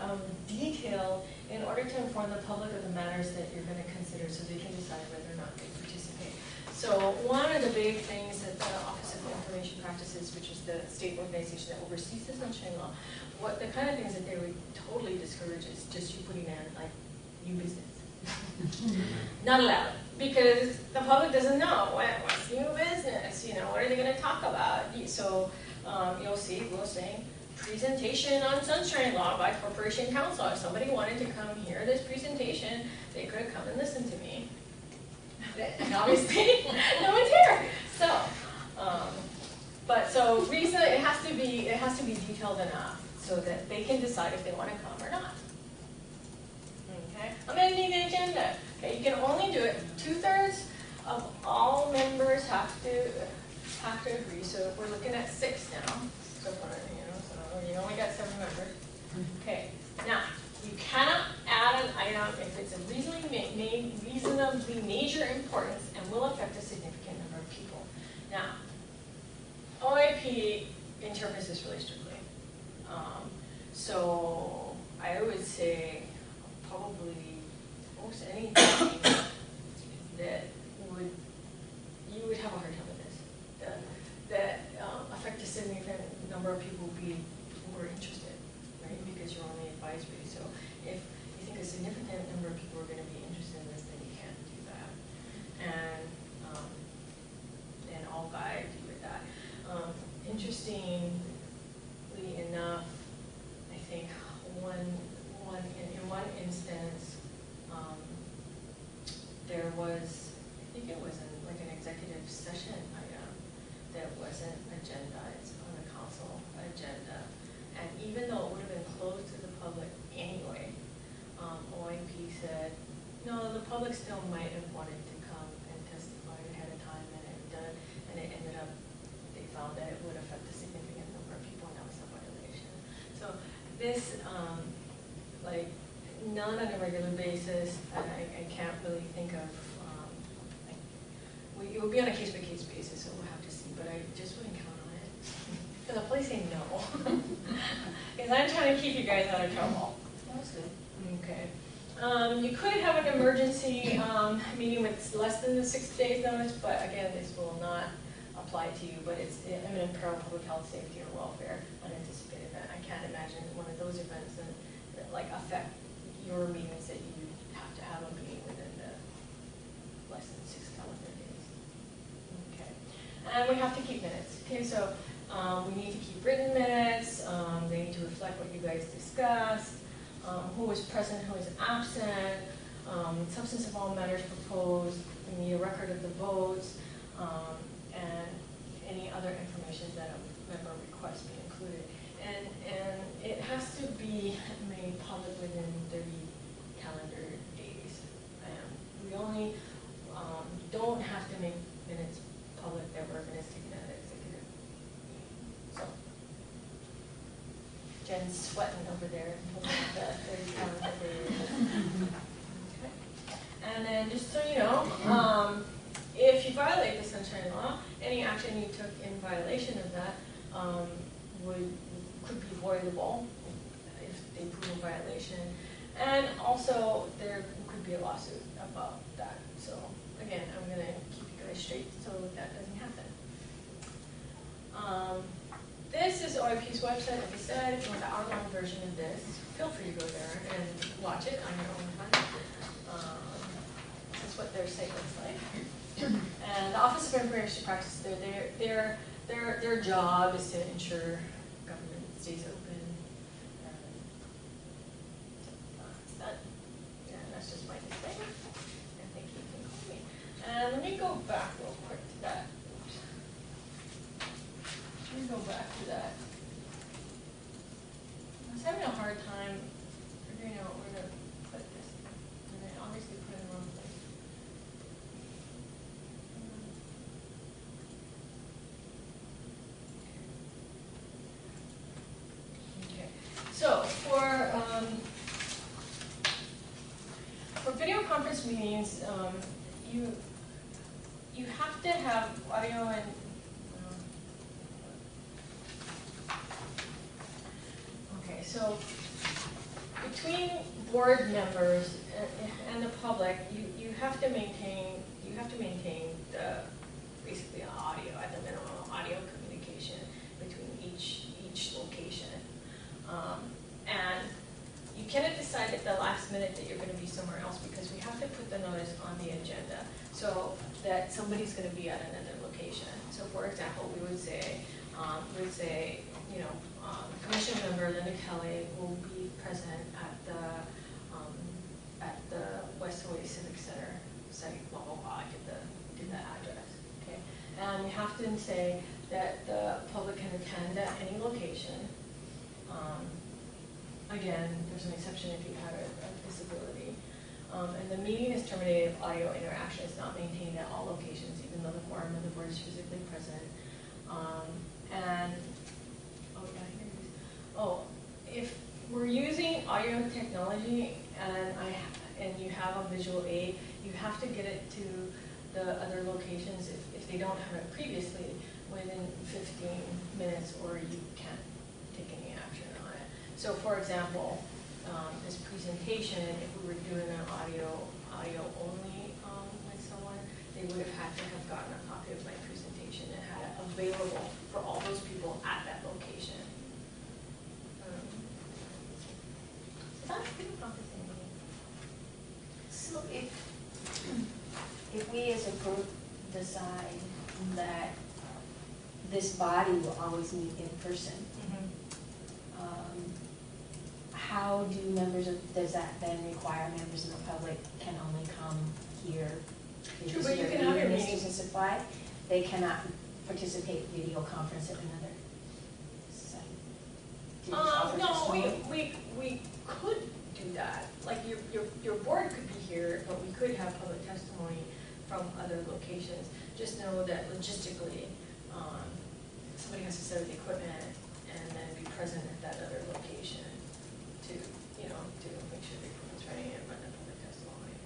detailed in order to inform the public of the matters that you're going to consider so they can decide whether or not they participate. So one of the big things that the Office of Information Practices, which is the state organization that oversees the Sunshine Law, what the kind of things that they would totally discourage is just you putting in like new business. Not allowed, because the public doesn't know what's new business, you know, what are they going to talk about? So you'll see, we'll say, presentation on Sunshine Law by Corporation Counsel. If somebody wanted to come hear this presentation, they could have come and listened to me. And obviously, no one's here. So, so reason it has to be detailed enough so that they can decide if they want to come or not. Okay, amending the agenda. Okay, you can only do it. 2/3 of all members have to agree. So we're looking at 6 now. So far, so you only got 7 members. Okay, now you cannot add an item if it's a reasonably major importance and will affect a significant number of people. Now, OIP interprets this really strictly. So I would say probably almost anything that you would have a hard time with this. That affect a significant number of people who are interested, right? Because you're only advisory. So if you think a significant number of people are going to be interested in this, then you can't do that. And I'll guide you with that. Interestingly enough, I think in one instance, there was, I think it was like an executive session item that wasn't agendized on the council agenda. And even though it would have been closed to the public anyway, OIP said, no, the public still might have wanted to come and testify ahead of time, and it ended up, they found that it would affect a significant number of people, and that was a violation. So this, like, not on a regular basis, I can't really think of, it will be on a case-by-case basis, so we'll have to see, but I just wouldn't count on it. Because I'll probably say no. Because I'm trying to keep you guys out of trouble. That's good. Okay. You could have an emergency meeting with less than the 6 days notice, but again, this will not apply to you, but it's imminent peril, public health, safety, or welfare, unanticipated event. I can't imagine one of those events that like affect your meetings that you have to have a meeting within the less than 6 calendar days. Okay. And we have to keep minutes. Okay, so we need to keep written minutes. They need to reflect what you guys discussed. Who was present, who was absent, substance of all matters proposed, we need a record of the votes, and any other information that a member requests be included. And it has to be made public within 30 calendar days. We only don't have to make minutes public that we're going to stick in an executive meeting. So. Jen's sweating over there. Okay. And then just so you know, if you violate the Sunshine Law, any action you took in violation of that could be voidable if they prove a violation. And also there could be a lawsuit about that. So again, again, I'm gonna keep you guys straight so that doesn't happen. This is OIP's website, like I said. If you want the hour-long version of this, feel free to go there and watch it on your own time. This is what their site looks like. And the Office of Information Practice, their job is to ensure government stays open. That's just my disclaimer. I think you can call me. And let me go back real quick to that. Oops. Let me go back to that. I was having a hard time figuring out where to put this. And I obviously put it in the wrong place. Okay. So for video conference meetings, you have to have audio and okay. So between board members and the public, you have to maintain the basically audio at the minimum audio communication between each location. And you cannot decide at the last minute that you're going to be somewhere else because we have to put the notice on the agenda so that somebody's going to be at another location. So for example, we would say, you know, Commission member Linda Kelly will be present at the West Hawaii Civic Center site, blah, blah, blah, give the address, okay? And we have to say that the public can attend at any location. Again, there's an exception if you have a disability. And the meeting is terminated if audio interaction is not maintained at all locations, even though the quorum of the board is physically present. If we're using audio technology and you have a visual aid, you have to get it to the other locations if they don't have it previously within 15 minutes, or you can't take any action on it. So for example, this presentation, if we were doing an audio only with someone, they would have had to have gotten a copy of my presentation and had it available for all those people at that location. Is that pretty complicated? So if we as a group decide that this body will always meet in person, how do does that then require members of the public can only come here? True, but you can have your meeting. To supply, they cannot participate video conference at another site. Do you just offer No, testimony? we could do that. Like your board could be here, but we could have public testimony from other locations. Just know that logistically, somebody has to set up the equipment and then be present at that other location to make sure the equipment's ready and run the public testimony.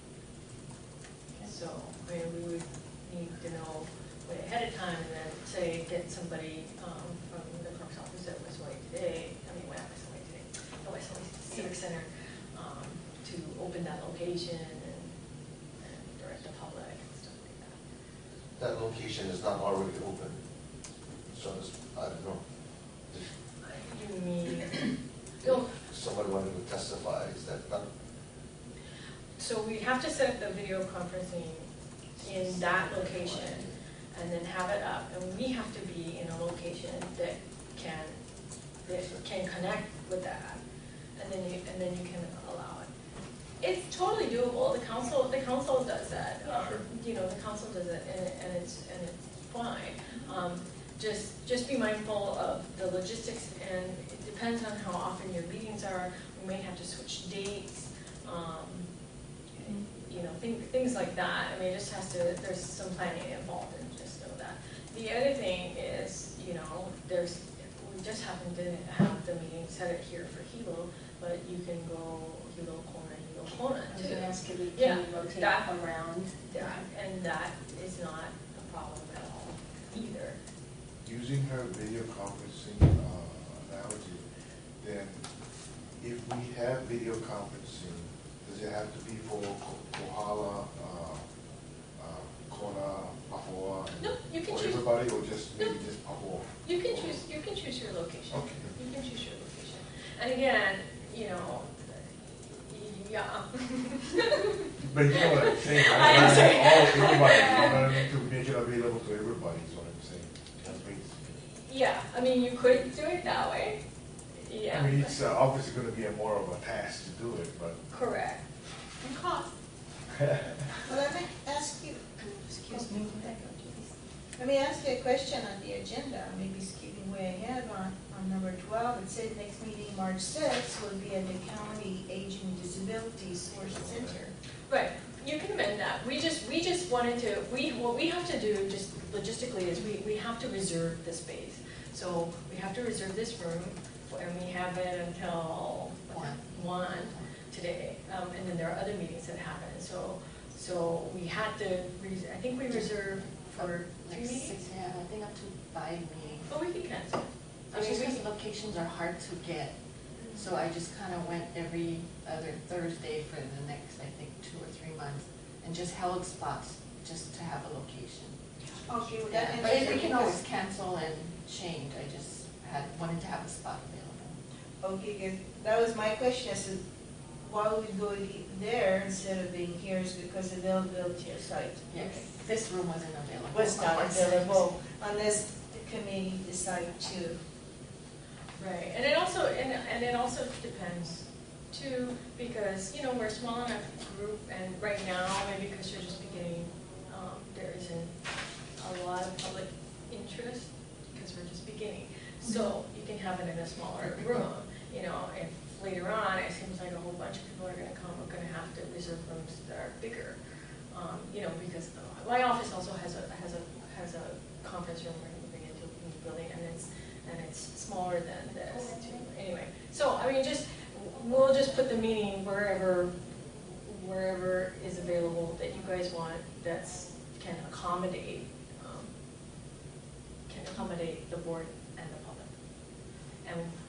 So, I mean, we would need to know way ahead of time and then say, get somebody from the clerk's office at West Hawaii today, the West Hawaii Civic Center, to open that location and direct the public and stuff like that. That location is not already open. So I don't know. You mean, Somebody wanted to testify, is that not? so we have to set up the video conferencing in that location and then have it up, and we have to be in a location that can connect with that, and then you can allow it. It's totally doable. The council does that. The council does it, and it's fine. Just be mindful of the logistics, and it depends on how often your meetings are. We may have to switch dates. Things like that. I mean, it just has to. There's some planning involved, and just know that. The other thing is, we just happen to have the meeting set it here for Hilo, but you can go Hilo Kona I was too. going to ask, can we Yeah, rotate that- around? And that is not a problem at all either. Using her video conferencing analogy, then if we have video conferencing, does it have to be for Kohala Papua? No, you can For choose. everybody, or just maybe just Papua? You can choose your location. Okay. You can choose your location. And again, you know, yeah. But you know what I'm saying, I right? am saying- Everybody, I'm gonna need to make it available to everybody, is what I'm saying. That's basically. Yeah, I mean, you could do it that way. Yeah. I mean, it's obviously gonna be more of a task to do it, but. Correct. And cost. Well, let me ask you, excuse me, let me ask you a question on the agenda, maybe skipping way ahead on number 12. It said next meeting, March 6th, will be at the County Aging Disability Source Center. Right, you can amend that. We just wanted to, what we have to do just logistically is we have to reserve the space. So we have to reserve this room, and we have it until 1 today. And then there are other meetings that happen. So we had to, I think we reserved for 3 like meetings. 6, yeah, I think up to 5 meetings. But we can cancel. I It's mean, just because locations are hard to get, so I just kind of went every other Thursday for the next, I think, 2 or 3 months, and just held spots just to have a location. Okay, well, Yeah, that but answers we your can always question. cancel and change, I just wanted to have a spot available. Okay, good. That was my question, I said, why would we go there instead of being here, is because of availability of site. Yes, this room wasn't available. Was not on 6. available unless the committee decide to. Right, and it also depends too, because, you know, we're a small enough group, and right now, maybe because you're just beginning, there isn't a lot of public interest, because we're just beginning. So you can have it in a smaller room, you know, if later on, it seems like a whole bunch of people are gonna come, we're gonna have to reserve rooms that are bigger. You know, because my office also has a conference room we're moving into a new building, and it's smaller than this too. Anyway, so I mean, we'll just put the meeting wherever is available that you guys want, can accommodate the board and the public.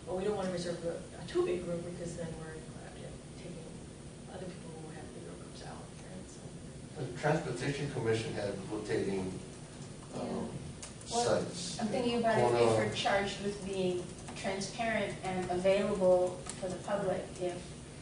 But we don't want to reserve a too big group, because then we're taking other people who have bigger groups out, right? So. The Transportation Commission had rotating Well, sites. I'm thinking about if we're charged with being transparent and available for the public, if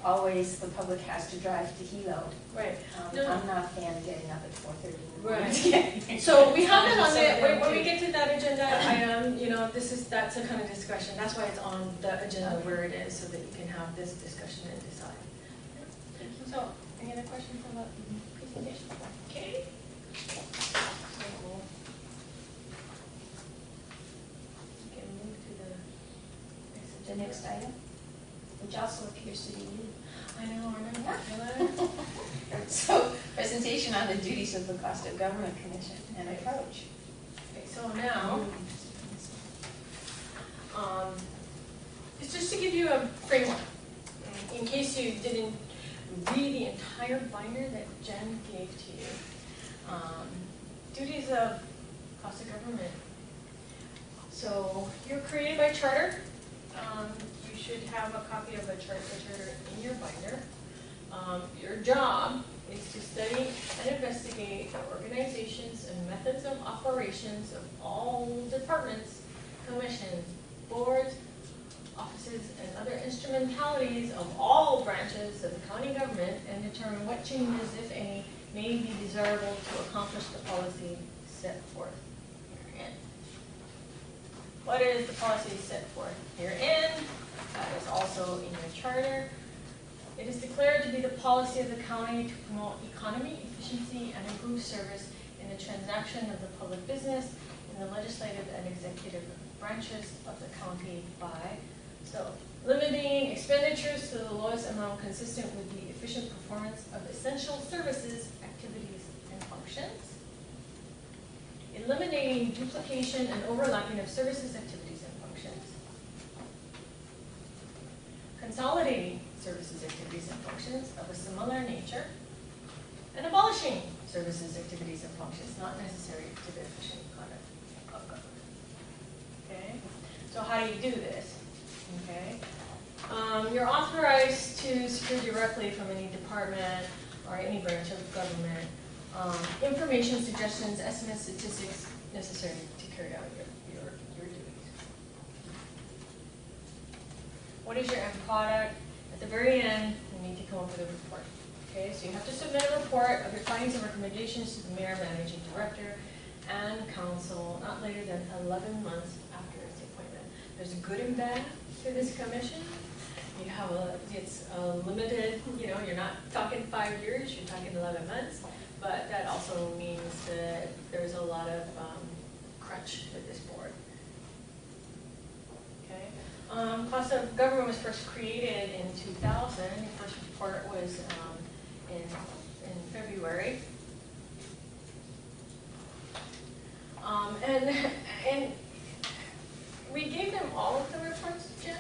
always the public has to drive to Hilo. Right. I'm not a fan of getting up at 4:30 in the morning. Right. So we have that on there, when we get to that agenda item, you know, that's a kind of discussion, that's why it's on the agenda where it is, so that you can have this discussion and decide. So, any other questions about the presentation? Okay. We can move to The next item, which also appears to be you. I know, remember? So, presentation on the duties of the Cost of Government Commission and approach. Okay, so now, it's just to give you a framework, in case you didn't read the entire binder that Jen gave to you. Duties of cost of government. So you're created by charter. You should have a copy of the charter in your binder. Your job is to study and investigate the organizations and methods of operations of all departments, commissions, boards, offices, and other instrumentalities of all branches of the county government, and determine what changes, if any, may be desirable to accomplish the policy set forth herein. What is the policy set forth herein? That is also in your charter. It is declared to be the policy of the county to promote economy, efficiency, and improve service in the transaction of the public business in the legislative and executive branches of the county by, so, limiting expenditures to the lowest amount consistent with the efficient performance of essential services, activities, and functions. Eliminating duplication and overlapping of services, activities, and functions. Consolidating services, activities, and functions of a similar nature. And abolishing services, activities, and functions not necessary to the efficient conduct of government. Okay? So how do you do this? Okay. You're authorized to secure directly from any department or any branch of government information, suggestions, estimates, statistics necessary to carry out your duties. What is your end product? At the very end, you need to come up with a report. Okay, so you have to submit a report of your findings and recommendations to the mayor, managing director, and council not later than 11 months after its appointment. There's good and bad to this commission. You have it's a limited, you're not talking 5 years, you're talking 11 months, but that also means that there's a lot of crunch with this board. Okay. Cost of government was first created in 2000. The first report was in February. And we gave them all of the reports, Jen?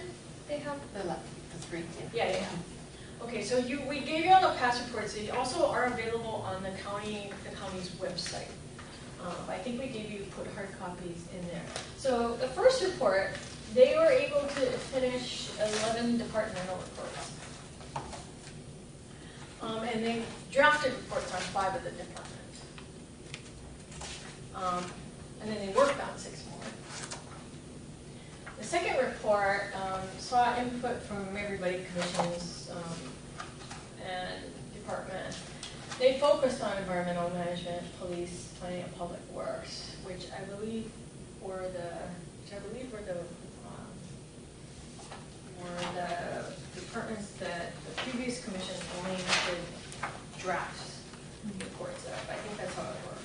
They have? The three, Yeah. Okay, so we gave you all the past reports. They also are available on the county's website. I think we gave you put hard copies in there. So the first report, they were able to finish 11 departmental reports. And they drafted reports on 5 of the departments. And then they worked on 6 more. The second report saw input from everybody, commissions and department. They focused on environmental management, police, planning, and public works, which I believe were the departments that the previous commission only did drafts reports of. I think that's how it worked.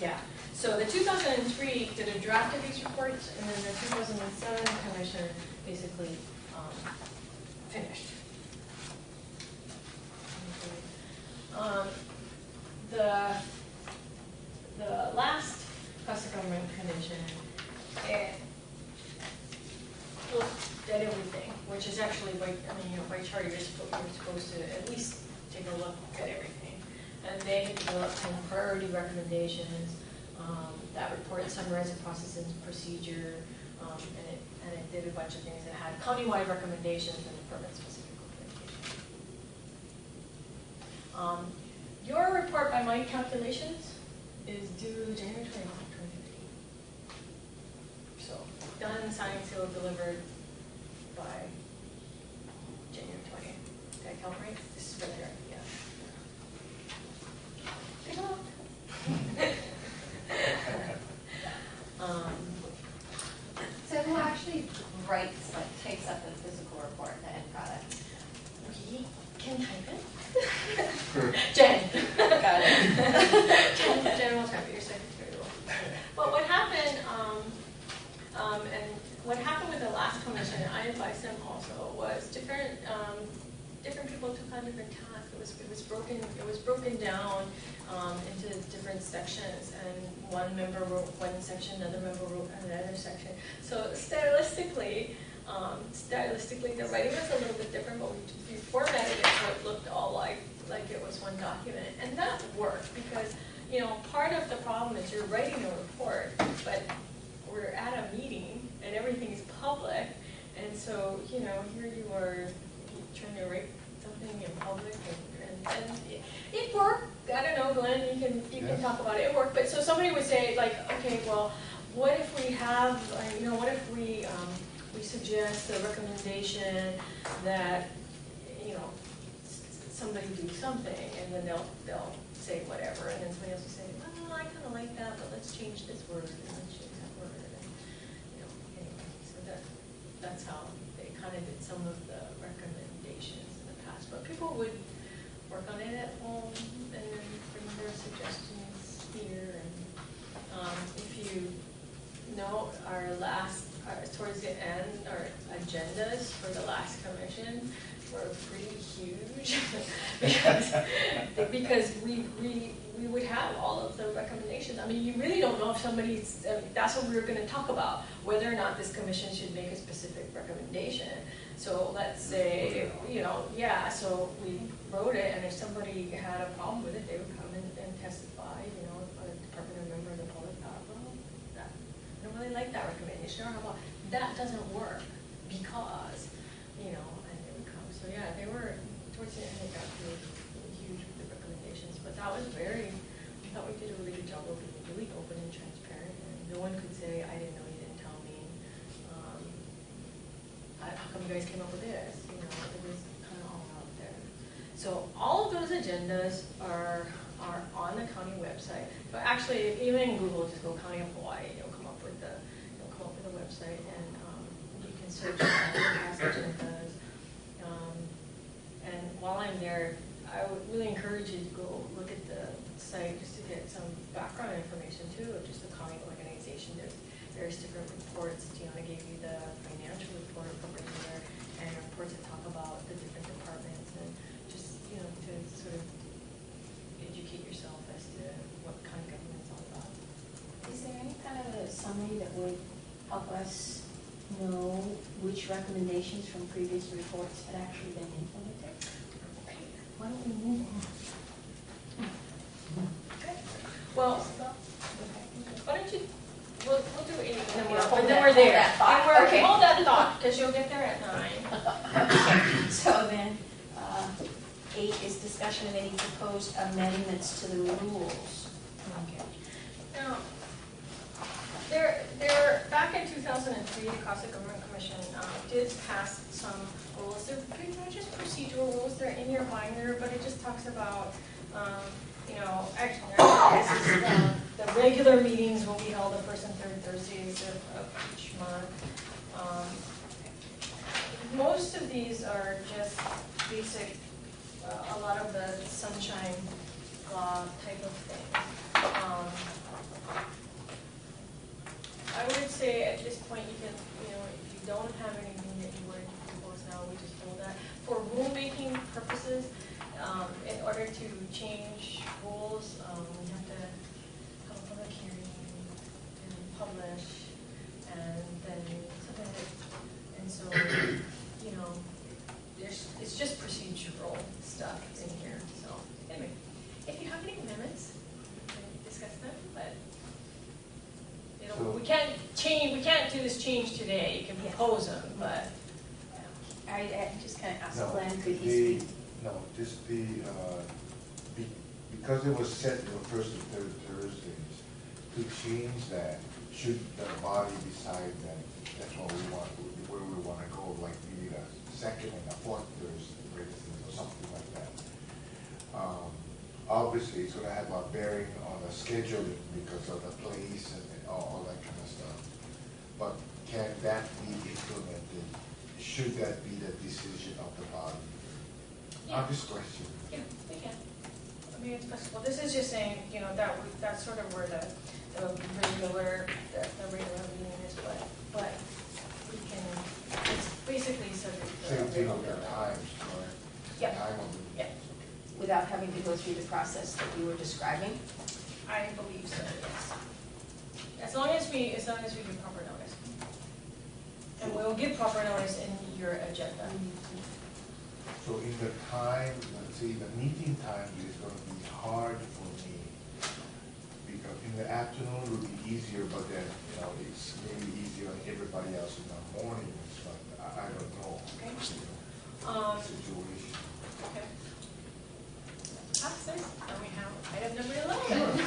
Yeah. So the 2003 did a draft of these reports, and then the 2007 commission basically finished. The last cost of government commission, it looked at everything, which is actually by charter you're supposed to at least take a look at everything. And they developed 10 priority recommendations. That report summarized the process and procedure, and it did a bunch of things. It had countywide recommendations and department-specific recommendations. Your report, by my calculations, is due January 20th, 2015. So, done, signed, sealed, delivered by January 20th. Did I count right? This is right there, yeah. Take a look. So who actually writes, types up the physical report, the end product? We can type it. Jen. Got it. Jen will type it, your secretary will. But what happened, and what happened with the last commission, I advised them also, was different people took on different tasks. It was broken down into different sections, and one member wrote one section, another member wrote another section. So stylistically, the writing was a little bit different, but we formatted it so it looked all like it was one document, and that worked because part of the problem is you're writing a report, but we're at a meeting and everything is public, and so here you are trying to write something in public, and it worked. I don't know, Glenn, you can talk about it. It worked, but so somebody would say okay, well, what if we have, what if we suggest a recommendation that somebody do something, and then they'll say whatever, and then somebody else will say, well, I kind of like that, but let's change this word, and let's change that word, and anyway, so that's how they kind of did some of the recommendations in the past. But people would work on it at home and then bring their suggestions here. And if you know, towards the end, our agendas for the last commission were pretty huge because we would have all of the recommendations. I mean, you really don't know if somebody's, that's what we were going to talk about, whether or not this commission should make a specific recommendation. So let's say, so we wrote it, and if somebody had a problem with it, they would come and testify, a department member of the public thought, well, I don't really like that recommendation, or how about that doesn't work because, and they would come. So yeah, unfortunately, it got really huge with the recommendations, but that was I thought we did a really good job of being really open and transparent, and no one could say, I didn't know, you didn't tell me. How come you guys came up with this? You know, it was kind of all out there. So all of those agendas are on the county website. But actually, even in Google, just go County of Hawaii, you'll come up with the website, and you can search for past agendas. And while I'm there, I would really encourage you to go look at the site just to get some background information too of just the county organization. There's various different reports. Tiana gave you the financial report from right there, and reports that talk about the different departments, and just, you know, to sort of educate yourself as to what county government's all about. Is there any kind of a summary that would help us know which recommendations from previous reports had actually been implemented? Okay. Why don't we move on? Okay. Well, why don't you, we'll do 8, and then we're Hold there. that thought. And we're, Okay. hold that thought, because you'll get there at 9. So then, 8 is discussion of any proposed amendments to the rules. Okay. Now, back in 2003, the Cost of Government Commission did pass some rules. They're pretty much just procedural rules. They're in your binder, but it just talks about, you know, actually, this is, the regular meetings will be held the first and third Thursdays of each month. Most of these are just basic, a lot of the sunshine law type of thing. I would say at this point, you can, you know, if you don't have anything that you would propose now, we just hold that. For rulemaking purposes, in order to change rules, we have to have a public hearing and publish, and then submit it. And so, you know, it's just procedural stuff in here. So anyway, if you have any amendments, we can discuss them, but you know, we can't do this change today. You can propose them, but I just kind of asked No, Glenn, could he speak? Because it was set to the first and third Thursdays, to change that, should the body decide that that's what we want, where we want to go, like we need a second and a fourth Thursday, for instance, or something like that. Obviously, it's going to have a bearing on the scheduling because of the place and all that kind of stuff. But can that be implemented? Should that be the decision of the body? Yeah. This question. yeah, we can. I mean, it's possible. This is just saying, you know, that's sort of where the regular meeting is, but we can, it's basically subject to. Same thing with the times, correct? Yeah. Time of the. Yeah. Without having to go through the process that you were describing? I believe so, yes. As long as we give proper notice. And we'll give proper notice in your agenda. So in the time, let's say the meeting time is going to be hard for me, because in the afternoon would be easier, but then, you know, it's maybe easier on everybody else in the mornings, but I don't know. Okay. You know, situation. Okay. Access, and we have item number 11.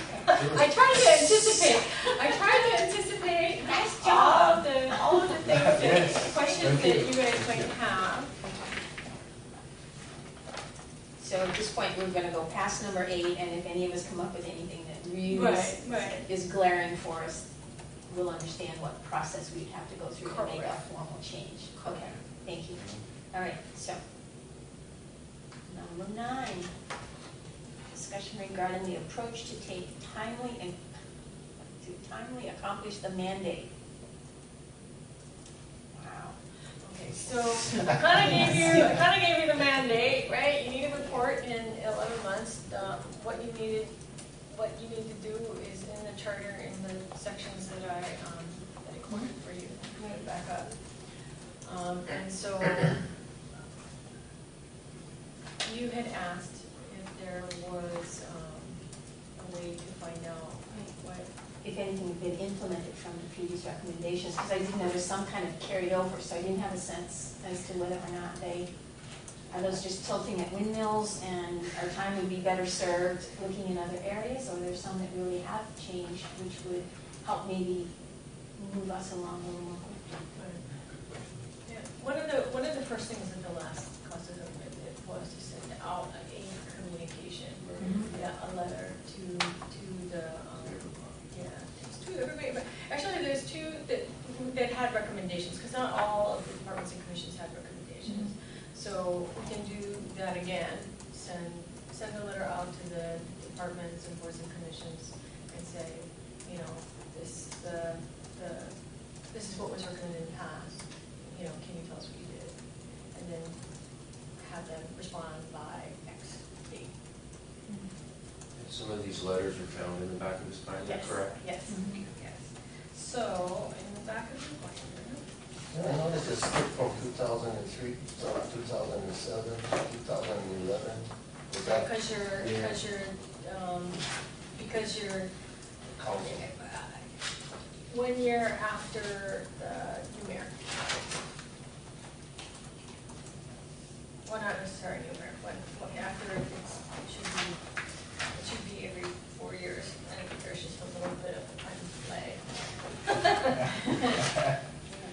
I tried to anticipate Nice all of the things, Yes. questions that you guys might have. So at this point, we're going to go past number 8, and if any of us come up with anything that really Right. is glaring for us, we'll understand what process we'd have to go through to make a Correct. formal change. Correct. Okay, thank you. All right, so number 9, discussion regarding the approach to take timely accomplish the mandate. Wow. Okay, so I kind of gave you the mandate, right? You need a report in 11 months. What you need to do is in the charter, in the sections that I quoted for you. I'm going to back up. And so you had asked if there was a way to find out what. If anything had been implemented from the previous recommendations, because I did notice some kind of carried over, so I didn't have a sense as to whether or not they are those just tilting at windmills and our time would be better served looking in other areas? Or there's some that really have changed, which would help maybe move us along a little more quickly? Yeah, one of the first things that the last cost of government did was to send out a communication, a letter to the, to everybody. But actually, there's two that had recommendations, because not all of the departments and commissions had recommendations. So we can do that again, send a letter out to the departments and boards and commissions and say, you know, this is what was recommended in the past, you know, can you tell us what you did? And then have them respond by X date. And some of these letters are found in the back of this binder, Yes, correct? yes, yes. So, in the back of the binder, Yeah, I noticed it's skipped from 2003, 2007, 2011. Was that because you're council? when you're after the new mayor. Well, not necessarily new mayor, but after it should be every 4 years. I think there's just a little bit of a time delay.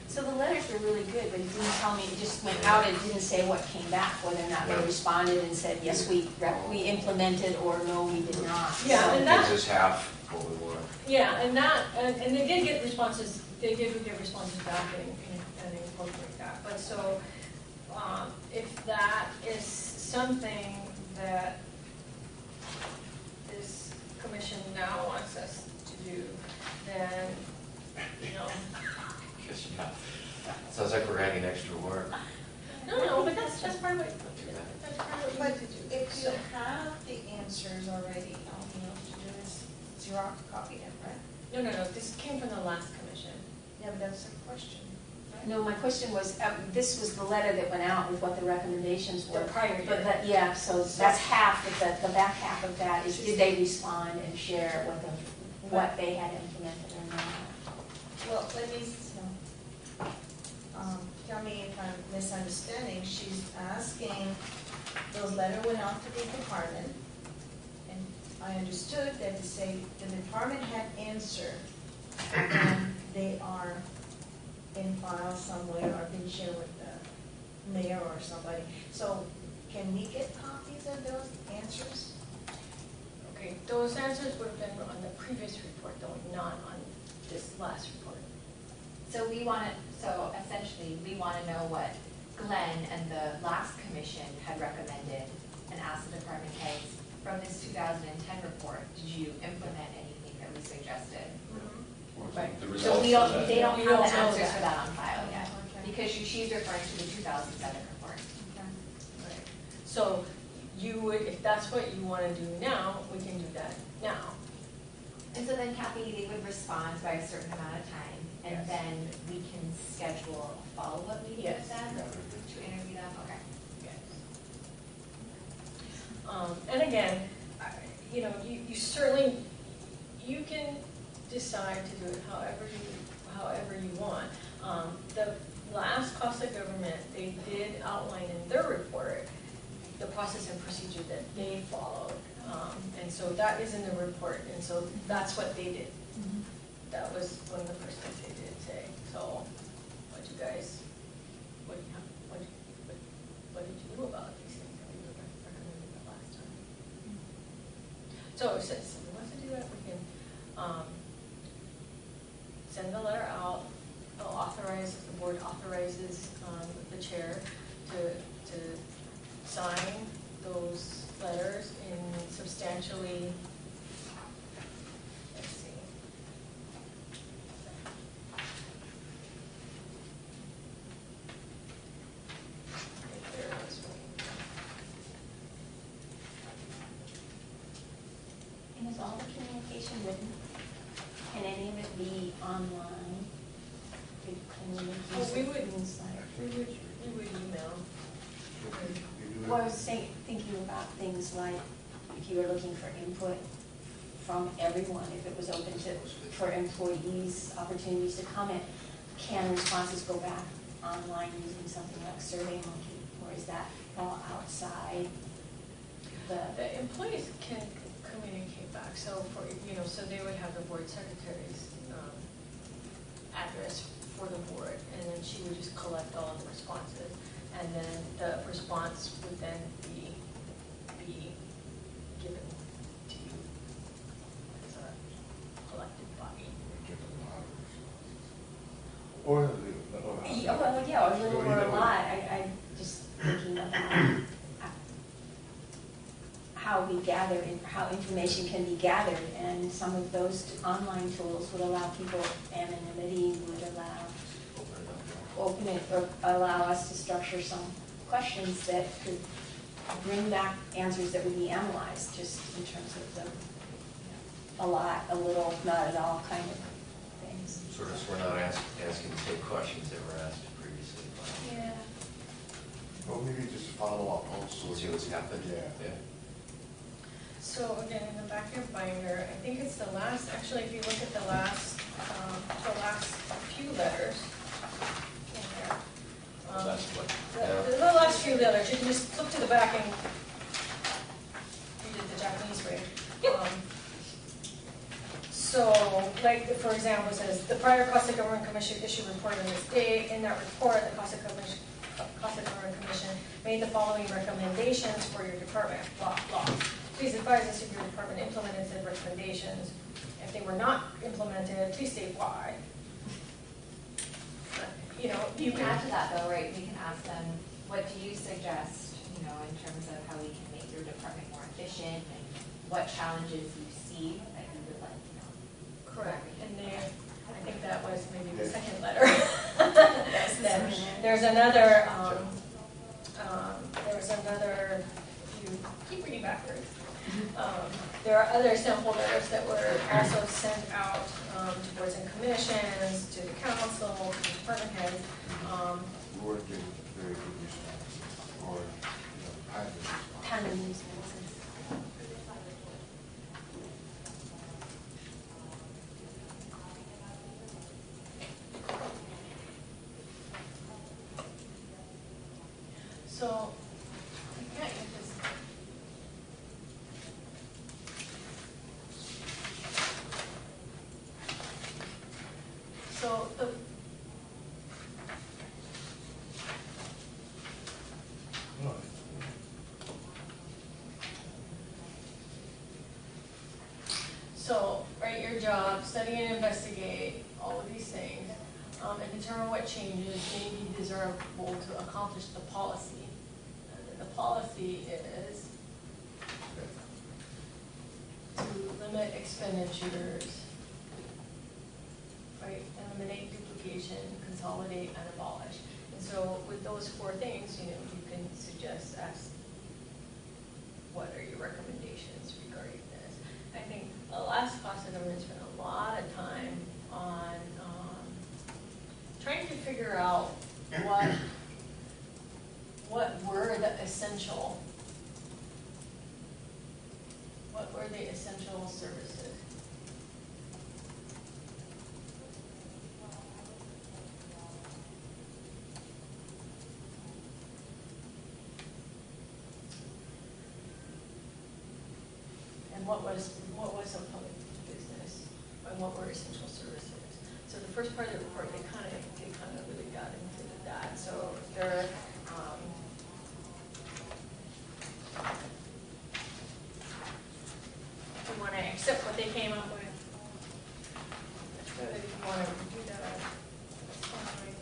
So the letters were really good, but it didn't tell me, it just went out, it didn't say what came back, whether or not they responded and said, yes, we implemented, or no, we did not. Yeah, So- and that- Gives us half what we want. Yeah, and they did get responses, they did get responses back and incorporate that. But so, if that is something that this commission now wants us to do, then, you know. Sounds like we're adding extra work. No, but that's part of what, that's part of what But you need to do. if you have the answers already, all you have to do is Xerox copy them, right? No, this came from the last commission. Yeah, but that's a question, right? No, my question was, this was the letter that went out with what the recommendations were. The prior year. But that, yeah, so that's half, but the back half of that is, did they respond and share what they had implemented or not? Well, let me, tell me if I'm misunderstanding. She's asking, those letters went out to the department, and I understood that to say the department had answered, and they are in file somewhere or been shared with the mayor or somebody. So can we get copies of those answers? Okay, those answers would have been on the previous report, though, not on this last report. So so essentially, we want to know what Glenn and the last commission had recommended and asked the department heads, from this 2010 report, did you implement anything that we suggested? Right. The So results of that. they don't We have don't the know answers that. for that on file yet. Because she's referring to the 2007 report. Right. So you would, if that's what you want to do now, we can do that now. And so then Kathy, they would respond by a certain amount of time, and Yes. then we can schedule a follow-up meeting Yes. with them to interview them? Okay. And again, you know, you certainly, you can decide to do it however you want. The last cost of government, they did outline in their report the process and procedure that they followed. And so that is in the report, and so that's what they did. That was one of the first things they did say. So what you guys, what did you do about these things that we recommended the last time? So if somebody wants to do it, we can send the letter out. They'll authorize, the board authorizes the chair to sign those letters in substantially, let's see. Right there, this one. And is all the communication written? Can any of it be online? Can we Oh, use we the would- newsletter? We would email. Well, I was thinking about things like, if you were looking for input from everyone, if it was open for employees, opportunities to comment, can responses go back online using something like SurveyMonkey, or or is that all outside the? The employees can communicate back, so for, so they would have the board secretary's address for the board, and then she would just collect all of the responses, and then the response would then be given to you as a collective body. Get a lot of responses. Yeah, well, yeah, a little or a lot. I'm just thinking about how we gather, how information can be gathered, and some of those online tools would allow people, anonymity would open it, or allow us to structure some questions that could bring back answers that would be analyzed, just in terms of the a lot, a little, not at all kind of things. Sort of, we're not asking the same questions that were asked previously. Yeah. Well, maybe just follow up also. See what's happened. Yeah. So again, in the back of your binder, I think it's the last, actually, if you look at the last few letters in there. That's what, The last few letters, you can just flip to the back and read it the Japanese way. So, like, for example, it says, the prior Costa Government Commission issued a report on this date. In that report, the Costa Government Commission made the following recommendations for your department, blah, blah. Please advise us if your department implemented said recommendations. If they were not implemented, please state why. You can add to that though, right? We can ask them, what do you suggest, in terms of how we can make your department more efficient, and what challenges you see that you would like to know. Correct. And I think that was maybe the second letter. Then there's another, you keep reading backwards. There are other sample letters that were also sent out to boards and commissions, to the council, to the department heads. We weren't getting very good responses, or timely responses. So, yeah, you just. So the. So, write your job, study and investigate all of these things, and determine what changes may be desirable to accomplish the policy. And the policy is to limit expenditures, right? Eliminate duplication, consolidate, and abolish. And so, with those four things, you can suggest, ask, what are your recommendations regarding this? I think the last class of government spent a lot of time on trying to figure out what were the essential services. And what was a public business, and what were essential services. So the first part of the report, they kind of really got into that. So there, if you want to accept what they came up with, that's good. If you want to do that, that's fine.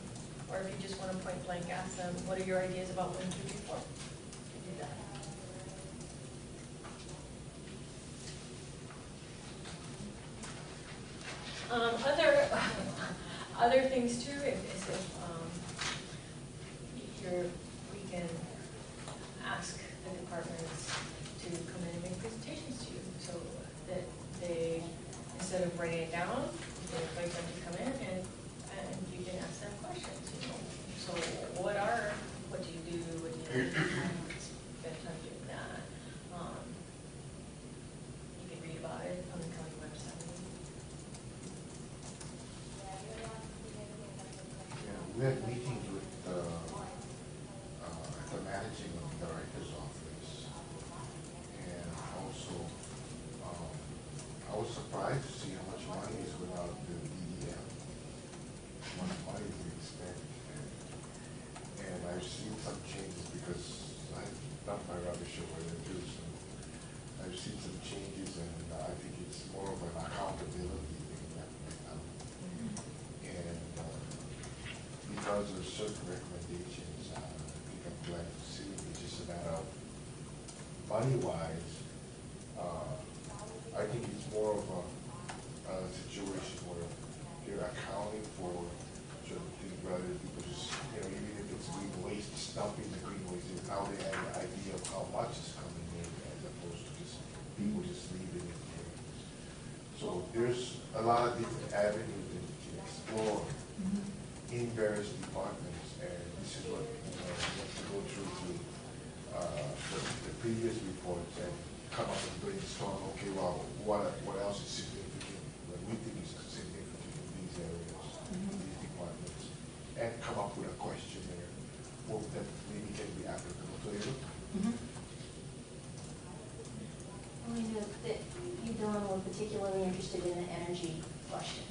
Or if you just want to point blank ask them, what are your ideas about 1, 2, 3, 4? You do that. Other things too, is if we can ask the departments to come in and make presentations to you, so that they, instead of writing it down, you can invite them to come in and you can ask them questions. So what do you do? What do you spend time doing that? You can read about it on the county website. We had meetings with the managing a director's office. And also, I was surprised to see how much money is without the EDM. How much money is being spent. And I've seen some changes because I've done my rubbish over there too. So I've seen some changes, and I think it's more of an accountability thing right now. And because of certain recommendations, I think I'm glad to see it's just a matter of money-wise. I think it's more of a situation where you're accounting for certain things rather than people just, even if it's green waste, dumping the green waste, now they have an idea of how much is coming in as opposed to just people just leaving it there. So there's a lot of different avenues that you can explore in various departments, and this is what we have to go through the previous reports and come up and brainstorm, okay, well, what else is significant, what we think is significant in these areas, these departments, and come up with a questionnaire that maybe can be applicable to you. I know that you, Don, were particularly interested in the energy question,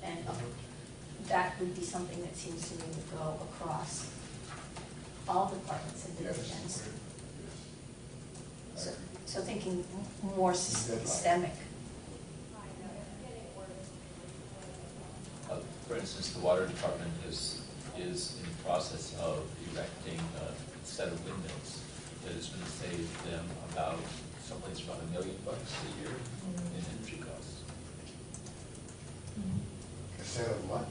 and that would be something that seems to me to go across all departments and divisions. Yes. So thinking more systemic. For instance, the water department is in the process of erecting a set of windmills that is going to save them about someplace around $1 million a year in energy costs. A set of what?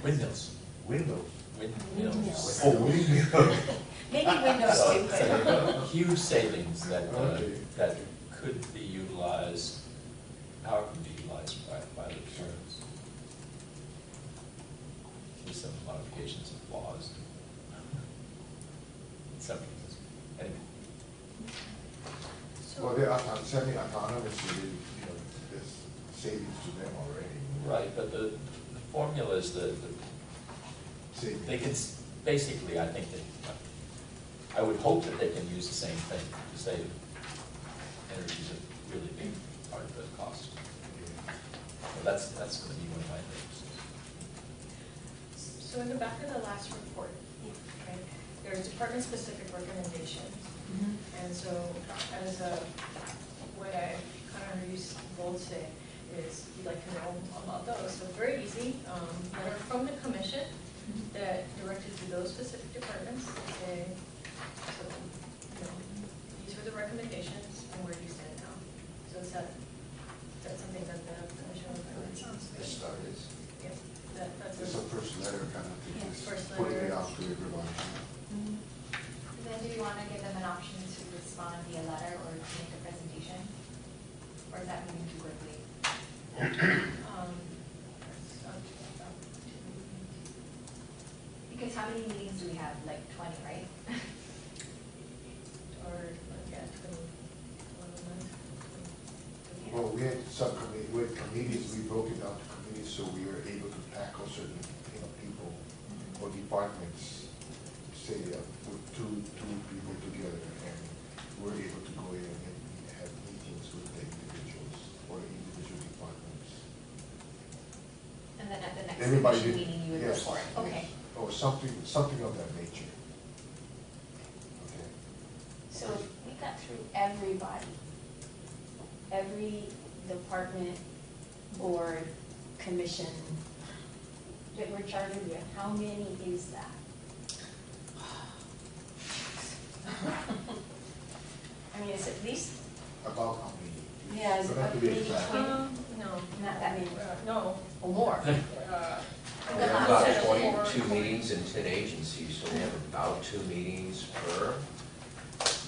Windmills. Windows. Windmills. Oh, windmills. Maybe windows too, but. So huge savings that Okay. that could be utilized, power can be utilized by the insurance. With some modifications of laws. Some cases. Anyway. Well, they're semi-autonomous, so there's savings to them already. Right, but the formula is Savings. they can, basically, I think that, I would hope that they can use the same thing to save energy is a really big part of the cost. So that's going to be one of my things. So in the back of the last report, okay, there's department-specific recommendations. And so as what I kind of heard you both say is you'd like to know about those. So very easy, letter from the commission that directed to those specific departments. Okay, so these were the recommendations, and where do you stand now? So is that something that the commission recommends? The start is. Yeah, that's It's a first letter kind of thing, Yeah, just first putting letter. it out to everyone. And then do you want to give them an option to respond via letter or to make a presentation? Or is that moving too quickly? Because how many meetings do we have? Like 20, right? Or, yeah, 21 months. Well, we had subcommittee, with committees, we broke it down to committees, so we were able to tackle certain, people or departments, say, with two people together, and we're able to go in and have meetings with the individuals or the individual departments. And then at the next Everybody commission did- meeting, you would yes, report? Okay. yes. Or something of that nature. Okay. So if we got through everybody, every department, board, commission that we're chartered with, how many is that? I mean, it's at least, About how many? Yeah, is it Don't have to about be maybe exact. 20? No. Not that many. No. or more. We have about 22 meetings and 10 agencies, so we have about 2 meetings per,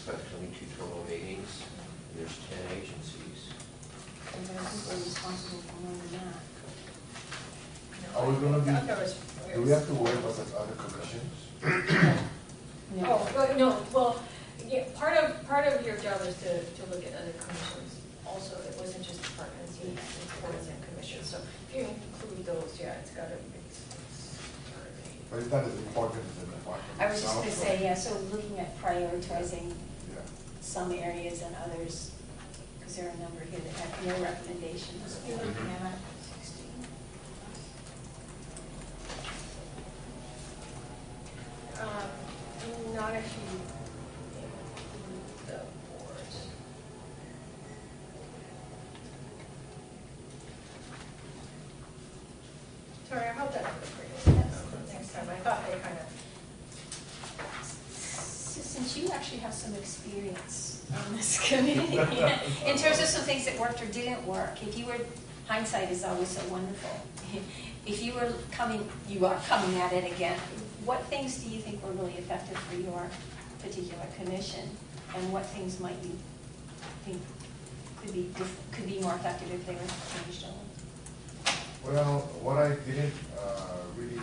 about 22 total meetings. There's 10 agencies. And I think we're responsible for more than that. Are we gonna be, There was- do we have to worry about the other commissions? No. Oh, well, no, well, yeah, part of your job is to look at other commissions. Also, it wasn't just departments, you it's boards and commissions. So if you include those, yeah, it's gotta be. But it's not as important as the department I was just itself, gonna so- say, yeah, so looking at prioritizing Yeah. some areas and others, because there are a number here that have no recommendations. You're looking at 16. Not if you include the board. Sorry, I hope that for you. Next time, I thought they kind of. So since you actually have some experience on this committee, in terms of some things that worked or didn't work, if you were, hindsight is always so wonderful. If you are coming at it again, what things do you think were really effective for your particular commission? And what things might you think could be more effective if they were changed over? Well, what I didn't really,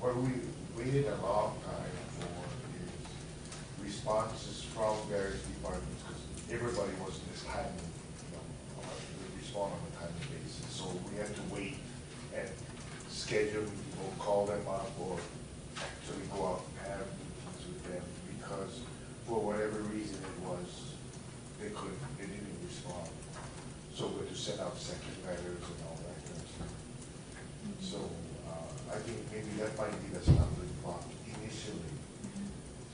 what we waited a long time for is responses from various departments, because everybody wasn't as timely, to respond on a timely basis. So we had to wait and schedule people, call them up, or actually go out and have meetings with them, because for whatever reason it was, they didn't respond. So we had to send out second letters and all that kind of stuff. So I think maybe that might be the stumbling block initially.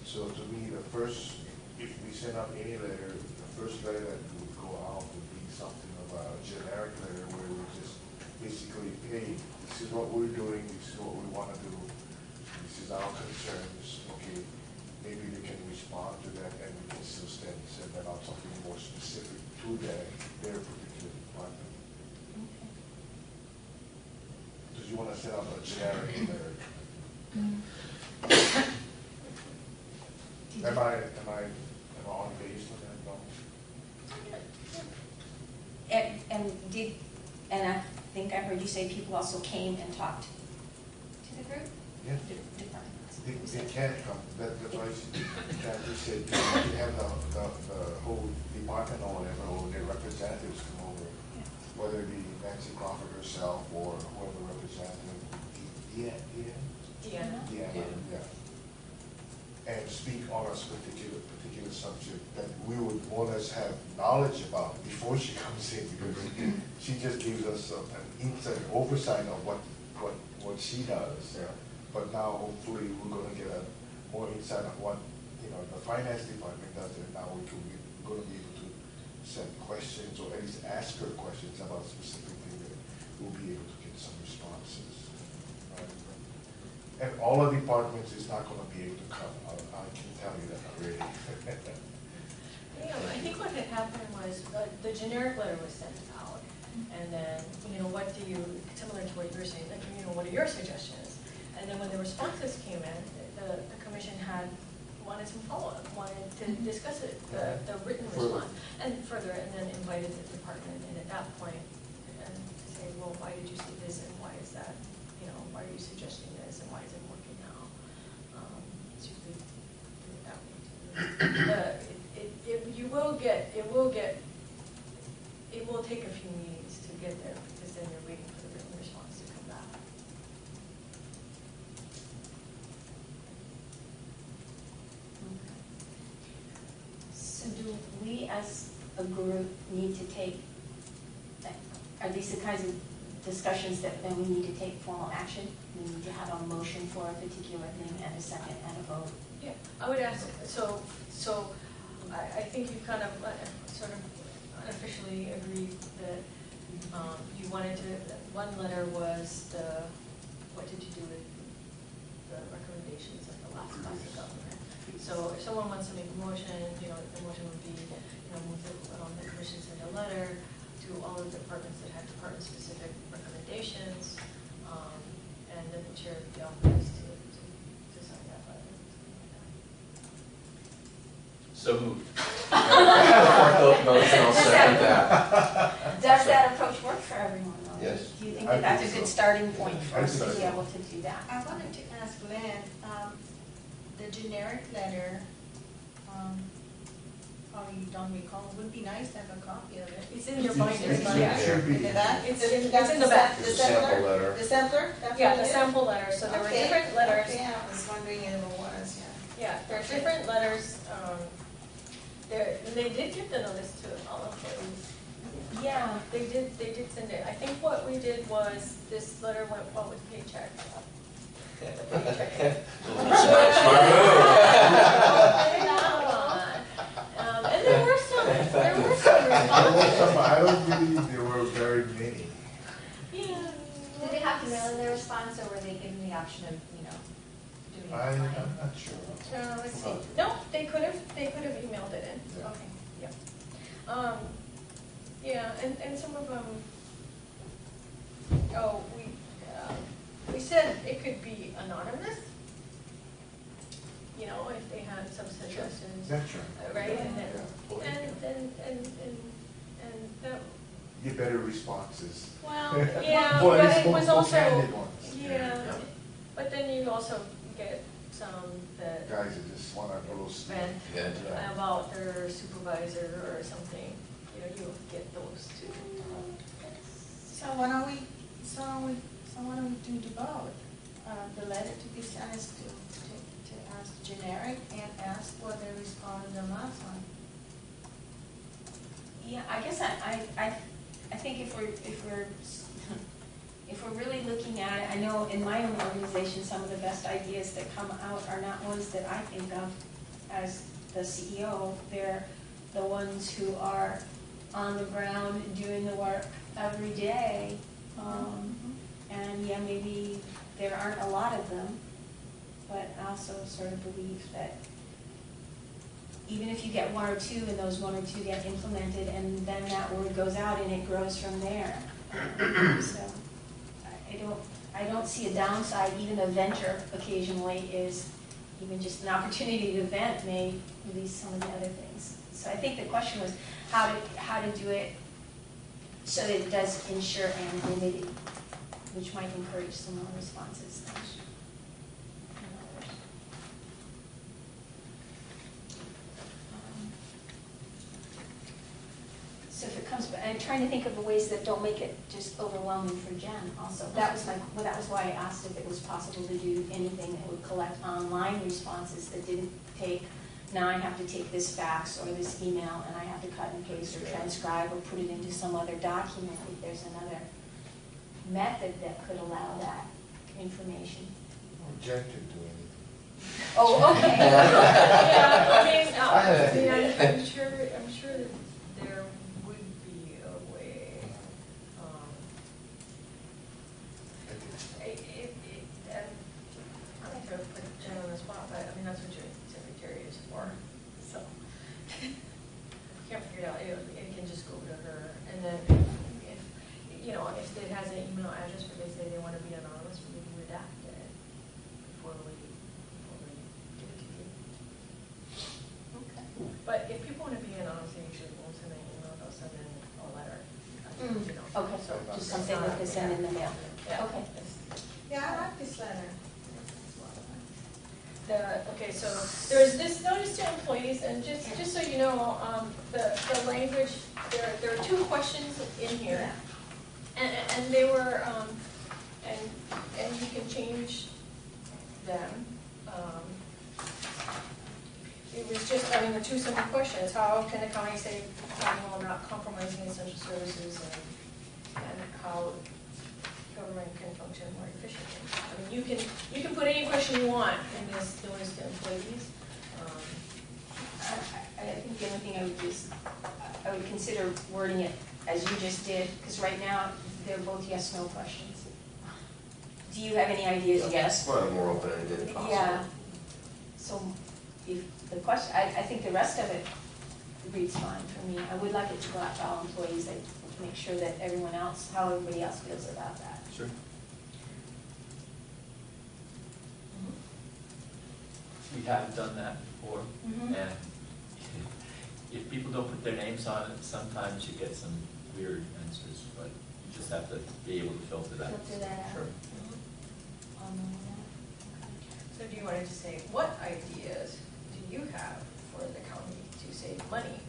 So to me, the first, if we send out any letter, the first letter that would go out would be something of a generic letter where we just basically, hey, this is what we're doing, this is what we want to do, this is our concerns, okay, maybe they can respond to that and we can still send them out something more specific to their particular department. Because you want to send out a generic letter. Am I on base with that, Bob? And I think I heard you say people also came and talked to the group? Yeah. They can't come, that's why we said, you can have the whole department or whatever, or their representatives come over, whether it be Nancy Crawford herself or whoever representative, yeah. And speak on a particular subject that we would want us have knowledge about before she comes in, because she just gives us an insight, oversight of what she does. Yeah. But now hopefully we're going to get a more insight of what the finance department does, and now we're going to be able to send questions or at least ask her questions about specific things that we'll be able to get some responses. Right? And all the departments is not going to be able to come. I can tell you that already. Yeah, I think what had happened was the generic letter was sent out, and then, what do you, similar to what you were saying, like, what are your suggestions? And then when the responses came in, the commission wanted some follow-up, wanted to discuss it, the written response, and further, and then invited the department in at that point, and say, well, why did you see this, and why is that, why are you suggesting this, and why is it working now? So you could do it that way too. It will take a few meetings to get there, because then you're waiting for the written response to come back. So do we as a group need to take, are these the kinds of discussions that then we need to take formal action? We need to have a motion for a particular thing and a second and a vote? Yeah, I would ask, so I think you kind of sort of unofficially agreed that you wanted to, one letter was what did you do with the recommendations of the last class of government? So if someone wants to make a motion, the motion would be, move the commission send a letter to all of the departments that had department-specific recommendations, and then the chair of the office to sign that letter. So moved. Motion, I'll second that. Does that approach work for everyone though? Yes. Do you think I that that's think a good so. starting point for I us to think be so. able to do that? I wanted to ask Glenn, the generic letter, probably don't recall, would be nice to have a copy of it. It's in your binder. It should be. In the back? It's in the back. The It's a sample sampler? letter. The sampler? That's Yeah, what the it is? sample letter, so there were Okay, different letters. Okay, I was wondering if it was, yeah. Yeah, there are different letters, they did give the notice to all employees. Yeah, they did send it. I think what we did was, this letter went out with paycheck. And there were some responses. I don't believe there were very many. Yeah. Did they have to mail in their response, or were they given the option of, doing it I'm online? not sure. Let's see. No, they could have emailed it in. Yeah. Okay, yeah. Yeah, and some of them, we said it could be anonymous, if they had some suggestions. That's right. Right, and then, Yeah. and that, Get better responses. well, yeah, More- but it more- was more also, candid ones. yeah, but then you also get some that Guys that just want to roast. vent Yeah. about their supervisor or something, you get those too. So why don't we do the both? The letter to be sent is to ask generic and ask for the response on the last one. Yeah, I guess I think if we're really looking at it, I know in my own organization, some of the best ideas that come out are not ones that I think of as the CEO. They're the ones who are on the ground doing the work every day. And yeah, maybe there aren't a lot of them, but I also sort of believe that even if you get one or two and those one or two get implemented and then that word goes out and it grows from there. So I don't see a downside. Even a venture occasionally is even just an opportunity to vent may release some of the other things. So I think the question was how to do it so that it does ensure anonymity, which might encourage some more responses. So if it comes, I'm trying to think of the ways that don't make it just overwhelming for Jen also. That was why I asked if it was possible to do anything that would collect online responses that didn't take, now I have to take this fax or this email and I have to cut and paste or transcribe or put it into some other document. If there's another method that could allow that information. Jen can do anything. Oh, okay. Yeah, I'm sure that there would be a way. I don't care to put Jen on the spot, but that's what your secretary is for. So, if you can't figure it out, it can just go to her. And then if it has an email address where they say they want to be anonymous, we can redact it before we give it to you. Okay. But if people want to be anonymous, they usually won't send an email, they'll send in a letter. Okay, so just something that they send in the mail. Yeah. Okay. Yeah, I like this letter. Okay, so there's this notice to employees, and just so you know, the language, there are 2 questions in here. And they were, and you can change them. It was just, there are 2 simple questions. How can the county save time while not compromising essential services, and how government can function more efficiently? You can put any question you want in this notice to employees. I think the only thing I would consider wording it as you just did, because right now they're both yes/no questions. Do you have any ideas? Yes. Well, more open-ended as possible. Yeah. So if the question, I think the rest of it reads fine for me. I would like it to go out to all employees, to make sure that everyone else, how everybody else feels about that. Sure. We haven't done that before, Mhm. and if people don't put their names on it, sometimes you get some weird answers, but you just have to be able to filter that. Filter that out. Sure. So do you want to just say, what ideas do you have for the county to save money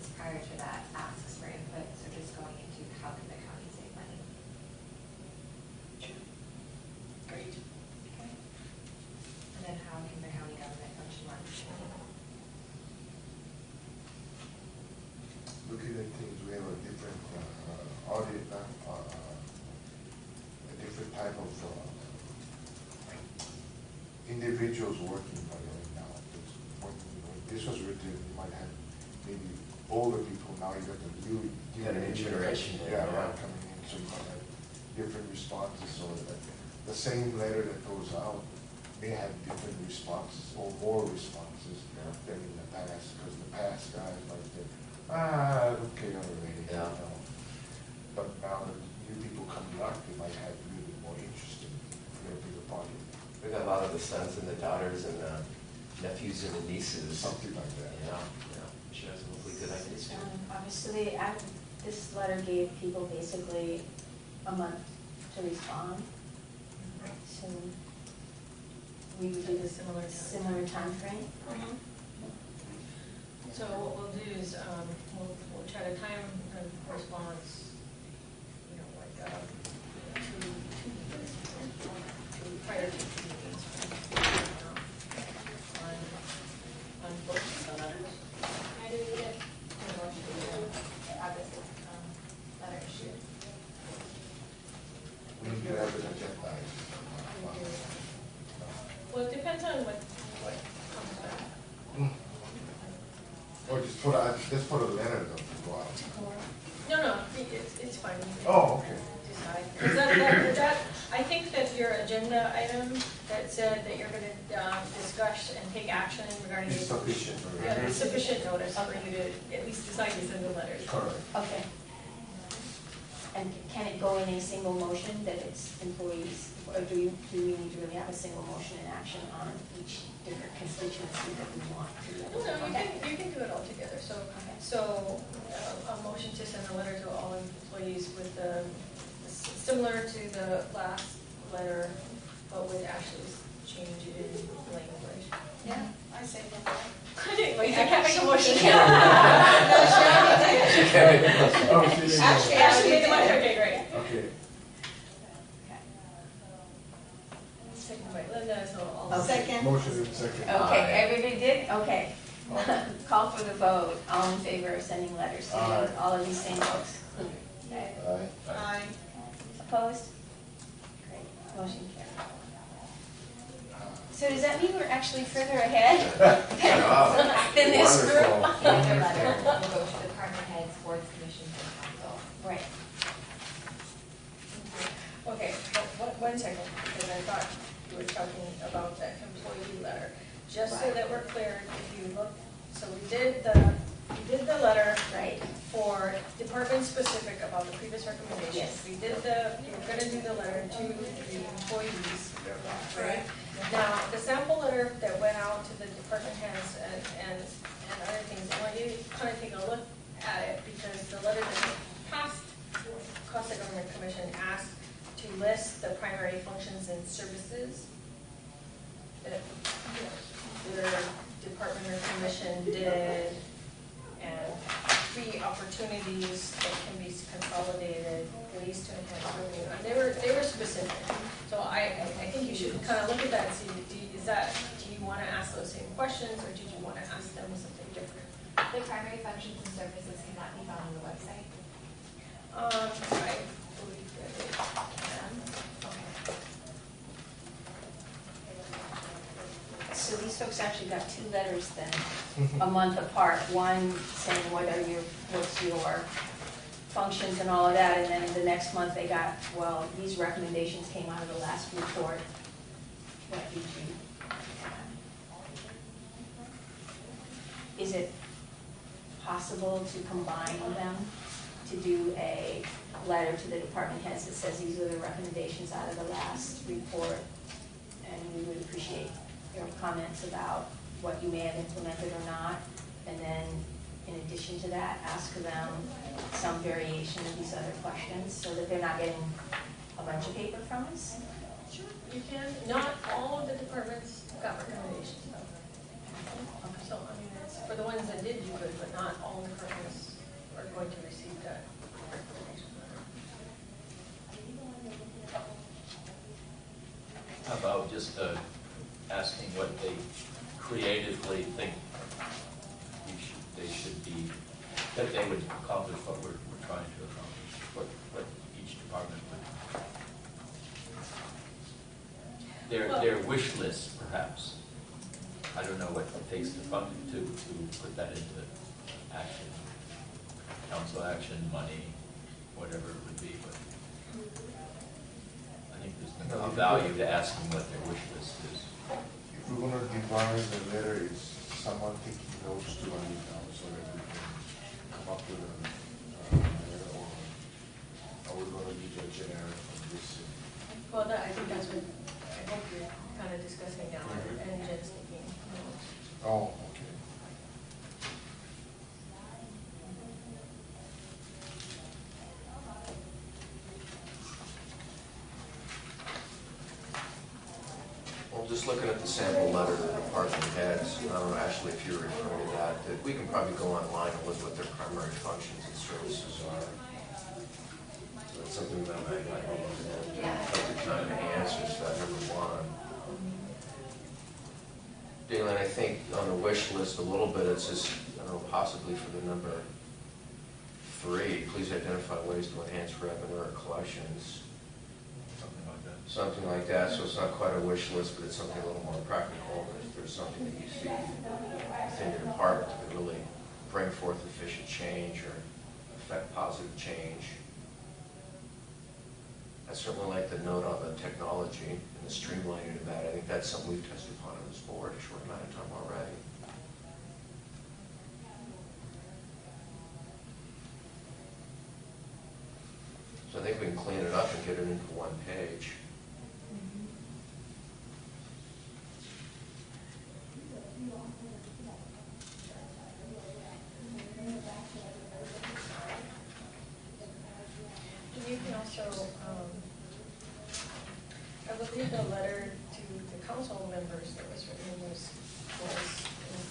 questions prior to that asks for input, so just going into how can the county save money. Great. Okay. And then how can the county government function more efficiently? Looking at things, we have a different audit, a different type of individuals working by right now. When this was written, you might have maybe older people, now you got the new Got a new generation. Yeah, right, coming in, so you might have different responses, so that the same letter that goes out may have different responses or more responses than in the past, because the past guys like that, I don't care already. Yeah. You know. But now that new people coming up, they might have a little bit more interesting for their bigger party. We got a lot of the sons and the daughters and the nephews and the nieces. Something like that. Yeah, yeah. She has hopefully good ideas too. Obviously, this letter gave people basically a month to respond. So we would do the similar time frame. So what we'll do is, we'll try to time the response, you know, like, prior to 2 meetings. On both the letters. I do need it in order to have this letter issued. We need to have it agendized. Well, it depends on what comes back. Or just put a letter though to go out. No, it's fine. Oh, okay. Decide. 'Cause that, I think that your agenda item that said that you're gonna discuss and take action regarding. It's sufficient. Yeah, it's sufficient notice for you to at least decide to send the letters. Correct. Okay. And can it go in a single motion that it's employees, or do we need to really have a single motion in action on each different constituency that we want to be able to No, contact? you can do it all together, so a motion to send a letter to all employees with the, similar to the last letter, but with Ashley's change in language. Yeah, I say that. I didn't, wait, I can't make a motion. Ashley made the motion, okay, great. Okay. Second by Linda, so all. Okay. Second. Motion in second. Okay, everybody did? Okay. Call for the vote. All in favor of sending letters to Aye. all of these same folks? Okay. Aye. Aye. Opposed? Great, motion carried. So does that mean we're actually further ahead than this group? Wonderful. Another letter will go to department heads, boards, commissions, and council. Right. Okay, one second, because I thought you were talking about that employee letter. Just so that we're clear, if you look, so we did the letter Right. for department specific about the previous recommendations. Yes. We did we're gonna do the letter to the employees, right? Now, the sample letter that went out to the department heads and other things, I want you to kind of take a look at it, because the letter that passed Cost of Government Commission asked to list the primary functions and services that their department or commission did, and 3 opportunities that can be consolidated, ways to enhance revenue. And they were specific. So I think you should kind of look at that and see, do you want to ask those same questions, or did you want to ask them something different? The primary functions and services cannot be found on the website. I believe that they can. Okay. So these folks actually got 2 letters then, a month apart. One saying what's your functions and all of that, and then the next month they got, well, these recommendations came out of the last report. What did you add? Is it possible to combine them, to do a letter to the department heads that says these are the recommendations out of the last report, and we would appreciate your comments about what you may have implemented or not, and then in addition to that, ask them some variation of these other questions so that they're not getting a bunch of paper from us? Sure, you can. Not all of the departments got recommendations though. So, I mean, it's, for the ones that did, you could, but not all the departments are going to receive that recommendation letter. How about just asking what they creatively think they should be, that they would accomplish what we're trying to accomplish, what each department would. Their wish list, perhaps. I don't know what it takes to put that into action. Council action, money, whatever it would be, but I think there's no value to asking what their wish list is. If we're gonna define the letter, is someone taking notes to write it down so that we can come up with a letter, or are we gonna be just generic on this? Well, I think that's what I hope you're kind of discussing now, and Jen's taking notes. Oh, okay. Well, just looking at the sample letter to the department heads, I don't know, Ashley, if you're referring to that, that we can probably go online and look what their primary functions and services are. So that's something that I will look at, take the time to answer, so that number one. Dalen, I think on the wish list a little bit, it's just, I don't know, possibly for the number 3, please identify ways to enhance revenue or collections. Something like that, so it's not quite a wish list, but it's something a little more practical. If there's something that you see within your department that could really bring forth efficient change or affect positive change. I certainly like the note on the technology and the streamlining of that. I think that's something we've touched upon on this board a short amount of time already. So I think we can clean it up and get it into one page. You can also, I believe the letter to the council members that was written was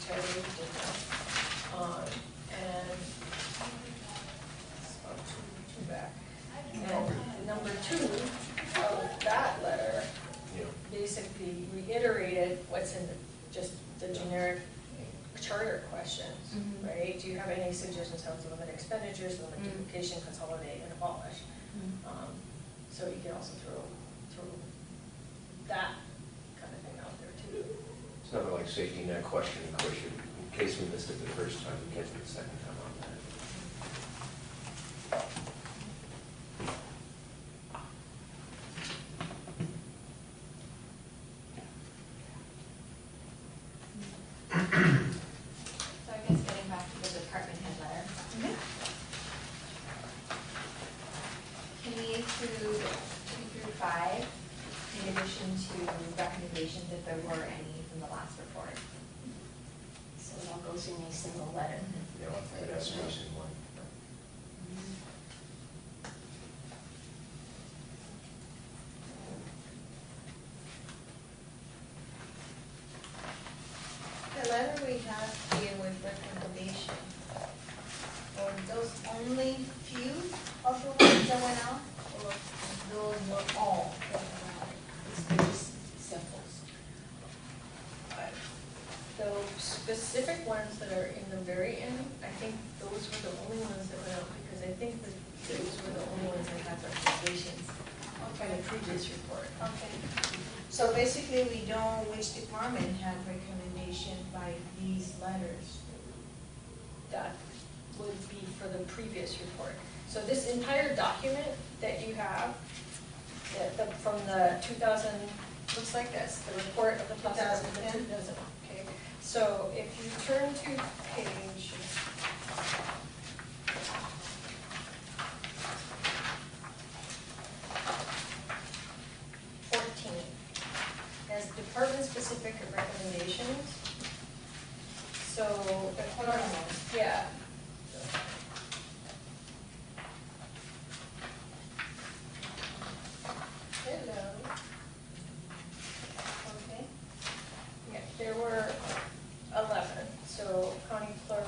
entirely different. And it's about two back. And number 2 of that letter basically reiterated what's in just the generic charter questions, right? Do you have any suggestions how to limit expenditures, limit duplication, consolidate, and abolish? So you can also throw that kind of thing out there too. It's not like safety net question, of course, in case we missed it the first time, we catch it the second time on that. So I guess getting back to the department head letter. Can we include 2 through 5 in addition to recommendations if there were any from the last report? So it all goes in a single letter. Yeah, that's space in one. The letter we have here with recommendation, or those only few of the ones that went out, or those were all that went out? It's just samples. The specific ones that are in the very end, I think those were the only ones that went out, because I think that those were the only ones that had recommendations from the previous report. Okay. So basically, we don't, which department had recommendation by these letters? That would be for the previous report. So this entire document that you have, from the 2000, looks like this, the report of the 2010. Okay. So if you turn to page 14, has department-specific recommendations. So, yeah. Hello. Okay. Yeah, there were 11, so county clerk,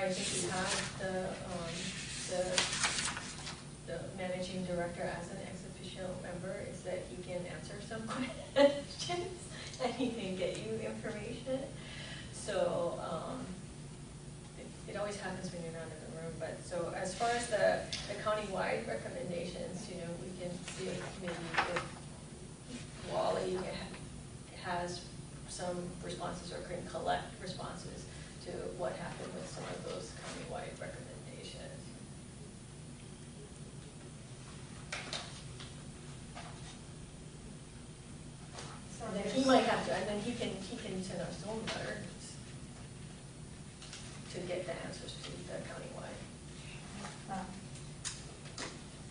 why I think we have the managing director as an ex officio member is that he can answer some questions and he can get you information. So, it always happens when you're not in the room, but so as far as the county-wide recommendations, you know, we can see if maybe if Wally has some responses or can collect responses to what happened with some of those county-wide recommendations. So And then there's, he might have to, and then he can send us his own letter to get the answers to the countywide.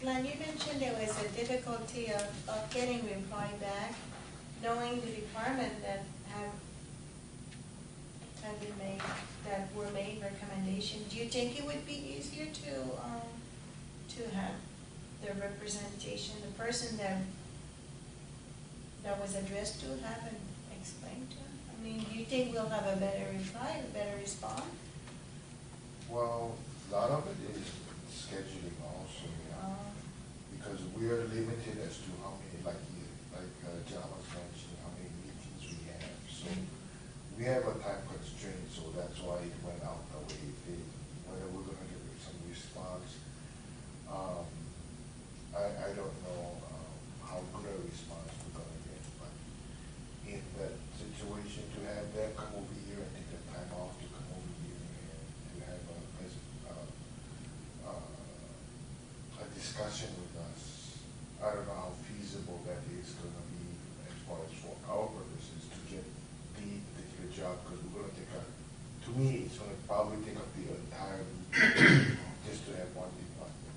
Glenn, you mentioned there was a difficulty of getting reply back, knowing the department that have been made, that were made recommendations. Do you think it would be easier to have the representation, the person that was addressed to, have and explained to? I mean, do you think we'll have a better reply, a better response? Well, a lot of it is scheduling also, yeah. Because we are limited as to how many, like John was mentioning, how many meetings we have. So we have a time constraint, so that's why it went out the way it did. Whether we're gonna get some response, I don't know how good a response we're gonna get, but in that situation, to have them come over here and take the time off to come over here and to have a discussion with us, I don't know how feasible that is gonna be as far as for our purposes to get the particular job, because we're gonna take to me, it's gonna probably take up the entire week just to have one department,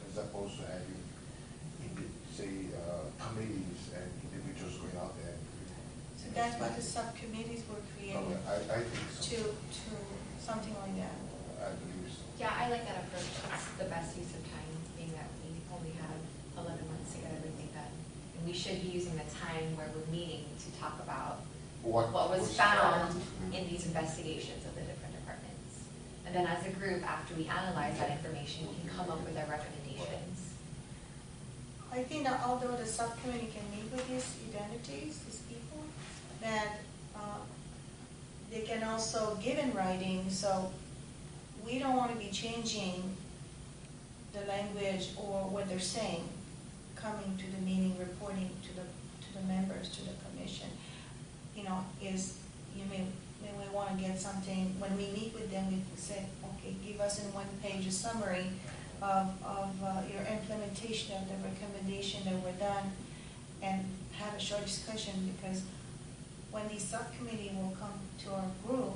as opposed to having, say, committees and individuals going out there. So that's what the subcommittees were created, I think so. to something like that. I believe so. yeah, I like that approach. It's the best use of time, being that we only have 11 months to get everything done. And we should be using the time where we're meeting to talk about what was found in these investigations of the different departments. And then as a group, after we analyze that information, we can come up with our recommendations. I think that although the subcommittee can meet with these identities, these people, that they can also give in writing, so we don't want to be changing the language or what they're saying, coming to the meeting, reporting to the members, to the commission. You know, you may want to get something, when we meet with them, we say, okay, give us in one page a summary of your implementation of the recommendation that were done, and have a short discussion, because when the subcommittee will come to our group,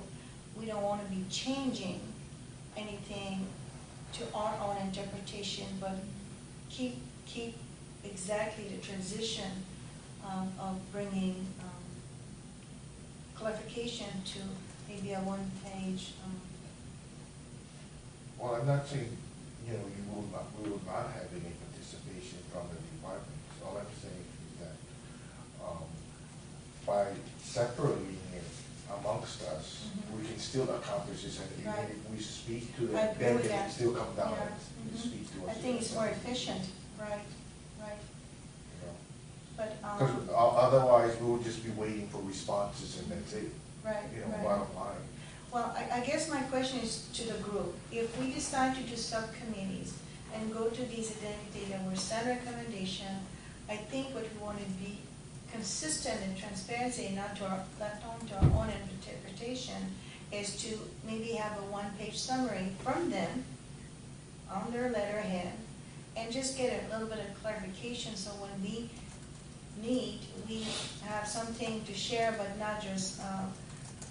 we don't want to be changing anything to our own interpretation, but keep exactly the transition of bringing clarification to maybe a one-page. Well, I'm not saying, we will not have any participation from the departments. All I'm saying is that by separating it amongst us, we can still accomplish this, and even Right. if we speak to I them, agree then with they can that. still come down Yeah. and speak to us. I think it's more efficient, right. But, Because otherwise, we will just be waiting for responses and that's it, right. bottom line. Well, I guess my question is to the group. If we decide to do subcommittees and go to these identities that were sent recommendation, I think what we want to be consistent and transparency, not left on to our own interpretation, is to maybe have a one-page summary from them on their letterhead, and just get a little bit of clarification, so when we meet, we have something to share, but not just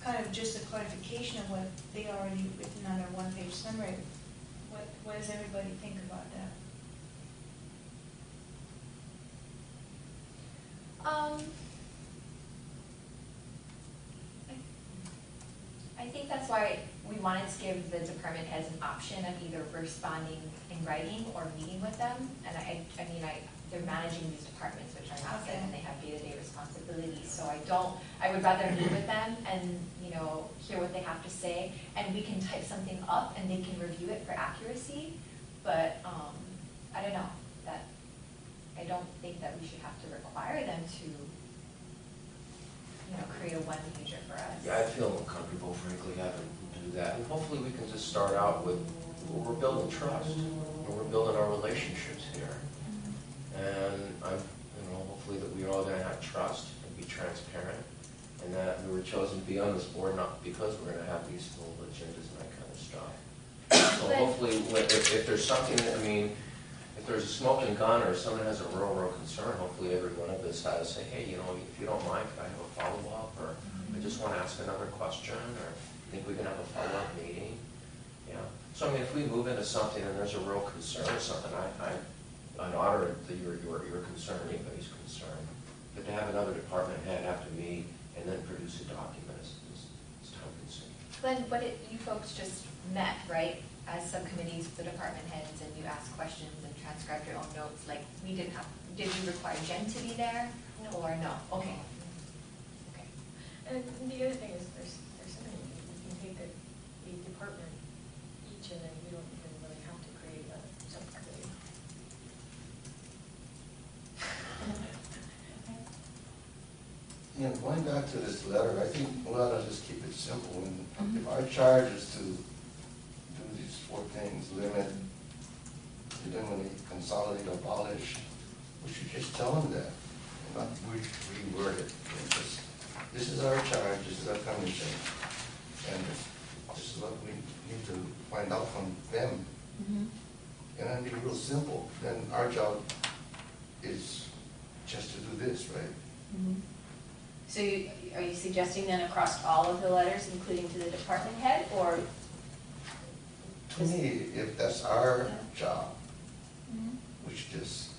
kind of just a clarification of what they already written on their one-page summary. What does everybody think about that? I think that's why we wanted to give the department heads an option of either responding in writing or meeting with them. And they're managing these departments, which are massive, Okay. and they have day-to-day responsibilities. So I would rather meet with them and, hear what they have to say, and we can type something up and they can review it for accuracy. But, I don't know, I don't think that we should have to require them to, create a one-pager for us. Yeah, I feel uncomfortable, frankly, having to do that. And hopefully we can just start out with, we're building trust, and we're building our relationships here. And hopefully that we're all gonna have trust and be transparent, and that we were chosen to be on this board not because we're gonna have these full agendas and that kind of stuff. So hopefully, if there's something, if there's a smoking gun or someone has a real concern, hopefully every one of us has to say, hey, if you don't mind, can I have a follow-up? Or I just want to ask another question, or think we can have a follow-up meeting? Yeah. So if we move into something and there's a real concern or something, I'd honor your concern, anybody's concern. But to have another department head have to meet and then produce a document is time-consuming. Glenn, you folks just met, right, as subcommittees with the department heads, and you asked questions and transcribed your own notes. Like, did you require Jen to be there? No. Or no? Okay. Okay. And the other thing is, there's so many, you can take a department each, and then you don't even really have to create a subcommittee. Going back to this letter, I think we ought to just keep it simple. And if our charge is to do these 4 things, limit, eliminate, consolidate, abolish, we should just tell them that, and not reword it. This is our charge, this is our commission, and this is what we need to find out from them. Mhm. And then be real simple. Then our job is just to do this, right? Mhm. So are you suggesting then across all of the letters, including to the department head, or? To me, if that's our Yeah. job, Mhm. we should just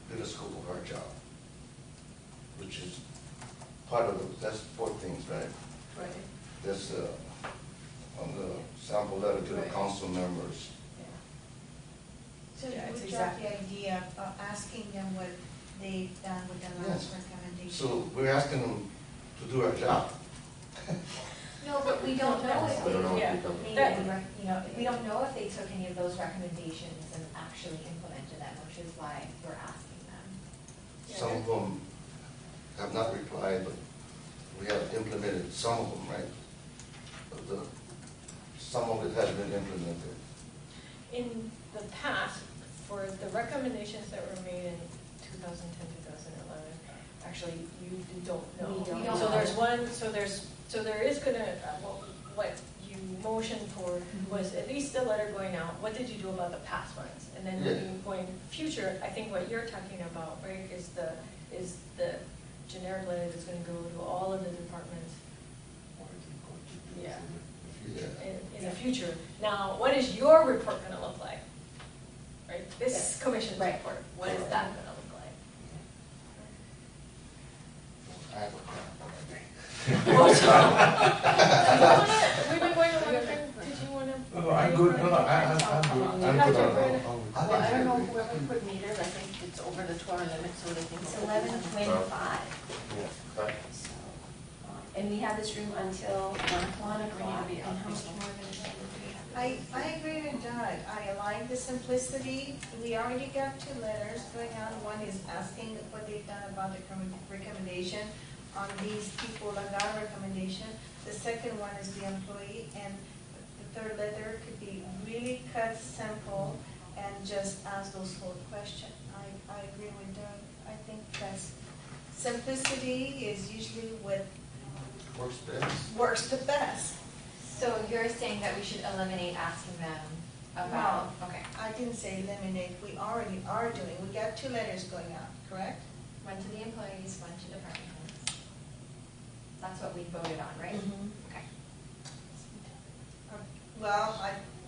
do the scope of our job, which is part of that's 4 things, right? Right. That's on the sample letter to the Right. council members. So Yeah, it's we dropped exact- the idea of asking them what they've done with the last Yes. recommendation. So we're asking them to do our job. No, but we don't know if We don't know Yeah. if we don't. we don't know if they took any of those recommendations and actually implemented them, which is why we're asking them. Some of them have not replied, but we have implemented some of them, right? But some of it has been implemented. In the past, for the recommendations that were made in 2010, 2011, actually, you don't know. We don't So know. there's one, so there is gonna, what you motioned for was at least a letter going out, what did you do about the past ones? And then Yeah. when you going future, I think what you're talking about, right, is the generic letter that's gonna go to all of the departments. Yeah. Yeah. In the future. Now, what is your report gonna look like? Right, this Yes. commission's Right. report, what is that gonna look like? I have a plan already. We've been going a long time, did you wanna? No, I'm good, no, I'm good, I'm good on. Well, I don't know whoever put meters, I think it's over the 2-hour limit, so they think. It's 11:25. Yeah. Okay. So, and we have this room until 1 o'clock. Maybe And how much outpatient. more than that? I agree with Doug. I like the simplicity. We already got 2 letters going out. One is asking what they've done about the recommendation on these people that got a recommendation. The second one is the employee, and the 3rd letter could be really cut, simple, and just ask those 4 questions. I agree with Doug. I think that's, simplicity is usually what Works best. works the best. So you're saying that we should eliminate asking them about, okay, I didn't say eliminate, we already are doing, we got 2 letters going out, correct? one to the employees, one to department heads. That's what we voted on, right? Mhm. Okay. Well,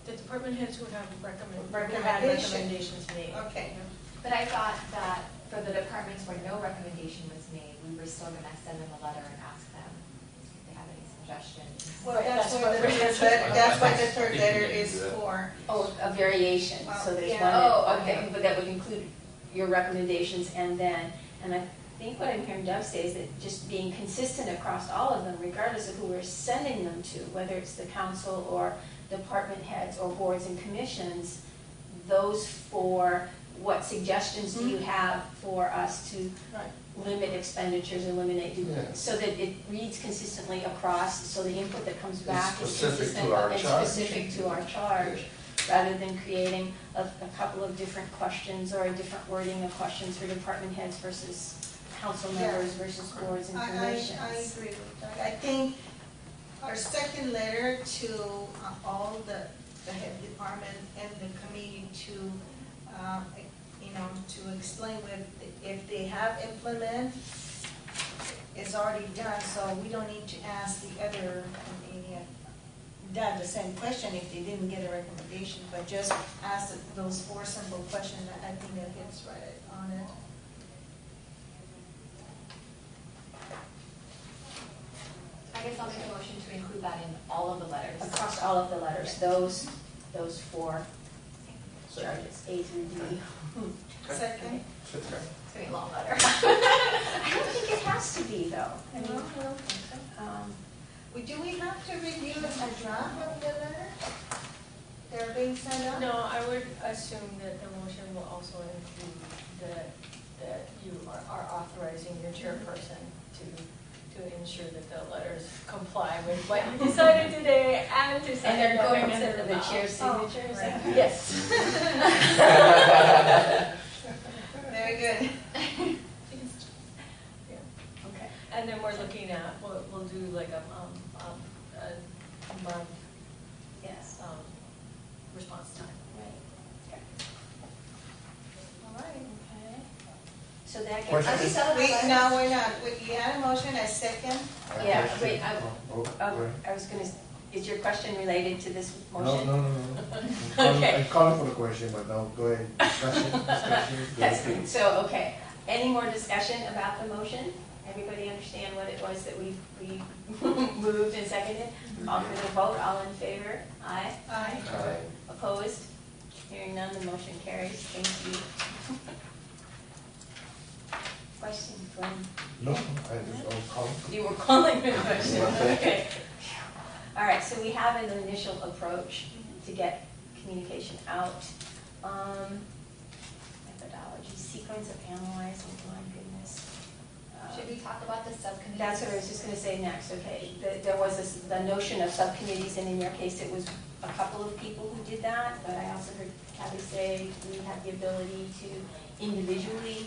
The department heads would have Recommendation. recommendations made. okay, But I thought that for the departments where no recommendation was made, we were still gonna send them a letter and ask them if they have any suggestions. well, Right, that's that's what what the we're- third letter, that's what the I 3rd think letter we need to is do that. for. Oh, a variation, so there's Yeah. one, Oh, that- okay. okay, but that would include your recommendations and then, and I think what I'm hearing Deb say is that just being consistent across all of them, regardless of who we're sending them to, whether it's the council or department heads or boards and commissions, those four, what suggestions do you have for us to limit expenditures, eliminate duplicates, so that it reads consistently across, so the input that comes back is consistent and specific to our charge, rather than creating a couple of different questions or a different wording of questions for department heads versus council members versus boards and commissions. I agree with that. I think our second letter to all the head department and the committee to, to explain if they have implemented, it's already done, so we don't need to ask the other the same question if they didn't get a recommendation, but just ask those four simple questions. I think that hits right on it. I guess I'll make a motion to include that in all of the letters. Across all of the letters, those four charges, A through D. Second. It's going to be a long letter. I don't think it has to be, though. I mean, I don't think so. Do we have to review a draft of the letter? They're being sent out? No, I would assume that the motion will also include that you are authorizing your chairperson to ensure that the letters comply with what you decided today and to send And they're going them to the chair's signature, is that correct? Yes. Very good. Okay. And then we're looking at, we'll do like a month Yes. response time. Right. Okay. All right. Okay. So that gets. Question. I just thought Wait, about- no, we're not. You had a motion, a second? Yeah, wait, Go I was gonna, is your question related to this No, motion? no. Okay. I'm calling for the question, but no, go ahead. Discussion. That's good. So, okay, any more discussion about the motion? Everybody understand what it was that we moved and seconded? All for the vote, all in favor? Aye. Aye. Opposed? Hearing none, the motion carries. Thank you. Question from, No, I was calling. you were calling the question, okay. All right, so we have an initial approach to get communication out. Methodology, sequence of analyzing, my goodness. Should we talk about the subcommittee? That's what I was just gonna say next, okay. There was the notion of subcommittees, and in your case, it was a couple of people who did that, but I also heard Kathy say we had the ability to individually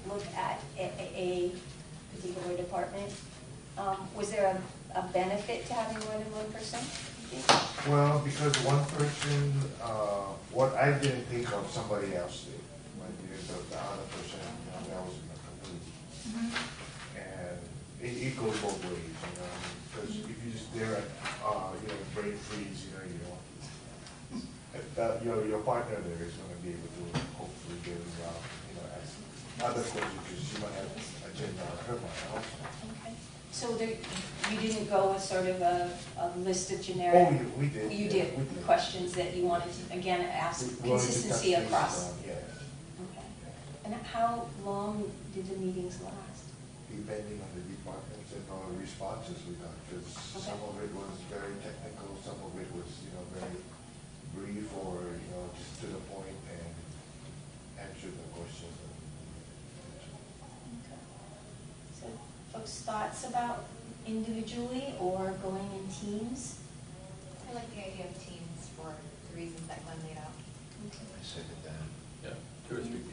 look at a particular department. Was there a benefit to having more than one person? Well, because one person, what I didn't think of, somebody else did. The other person, that was in the company. And it goes both ways, because if you just stare at, brain freeze, your partner there is going to be able to hopefully get it out, as other questions, because she might have agenda on her mind also. Okay. So you didn't go with sort of a list of generic? Oh, we did. You yeah, did, we did. questions that you wanted to, again, ask We wanted to consistency touch base across. on, yeah, Okay. And how long did the meetings last? depending on the departments and our responses we got, because some of it was very technical, some of it was, very brief or, just to the point and answer the questions. Okay. So folks' thoughts about individually or going in teams? I like the idea of teams for the reasons that Glenn laid out. I second that. Yeah, 2 or 3 people.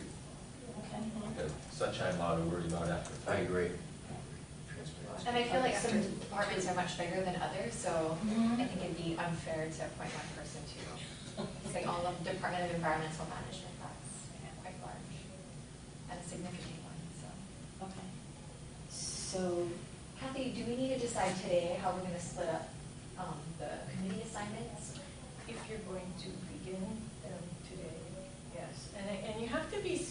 Okay. Okay, sunshine law to worry about after. I agree. And I feel like some departments are much bigger than others, so I think it'd be unfair to appoint one person to, say, all of Department of Environmental Management. That's quite large and a significant one, so. Okay. So, Kathy, do we need to decide today how we're going to split up the committee assignments? If you're going to begin them today, yes. And you have to be,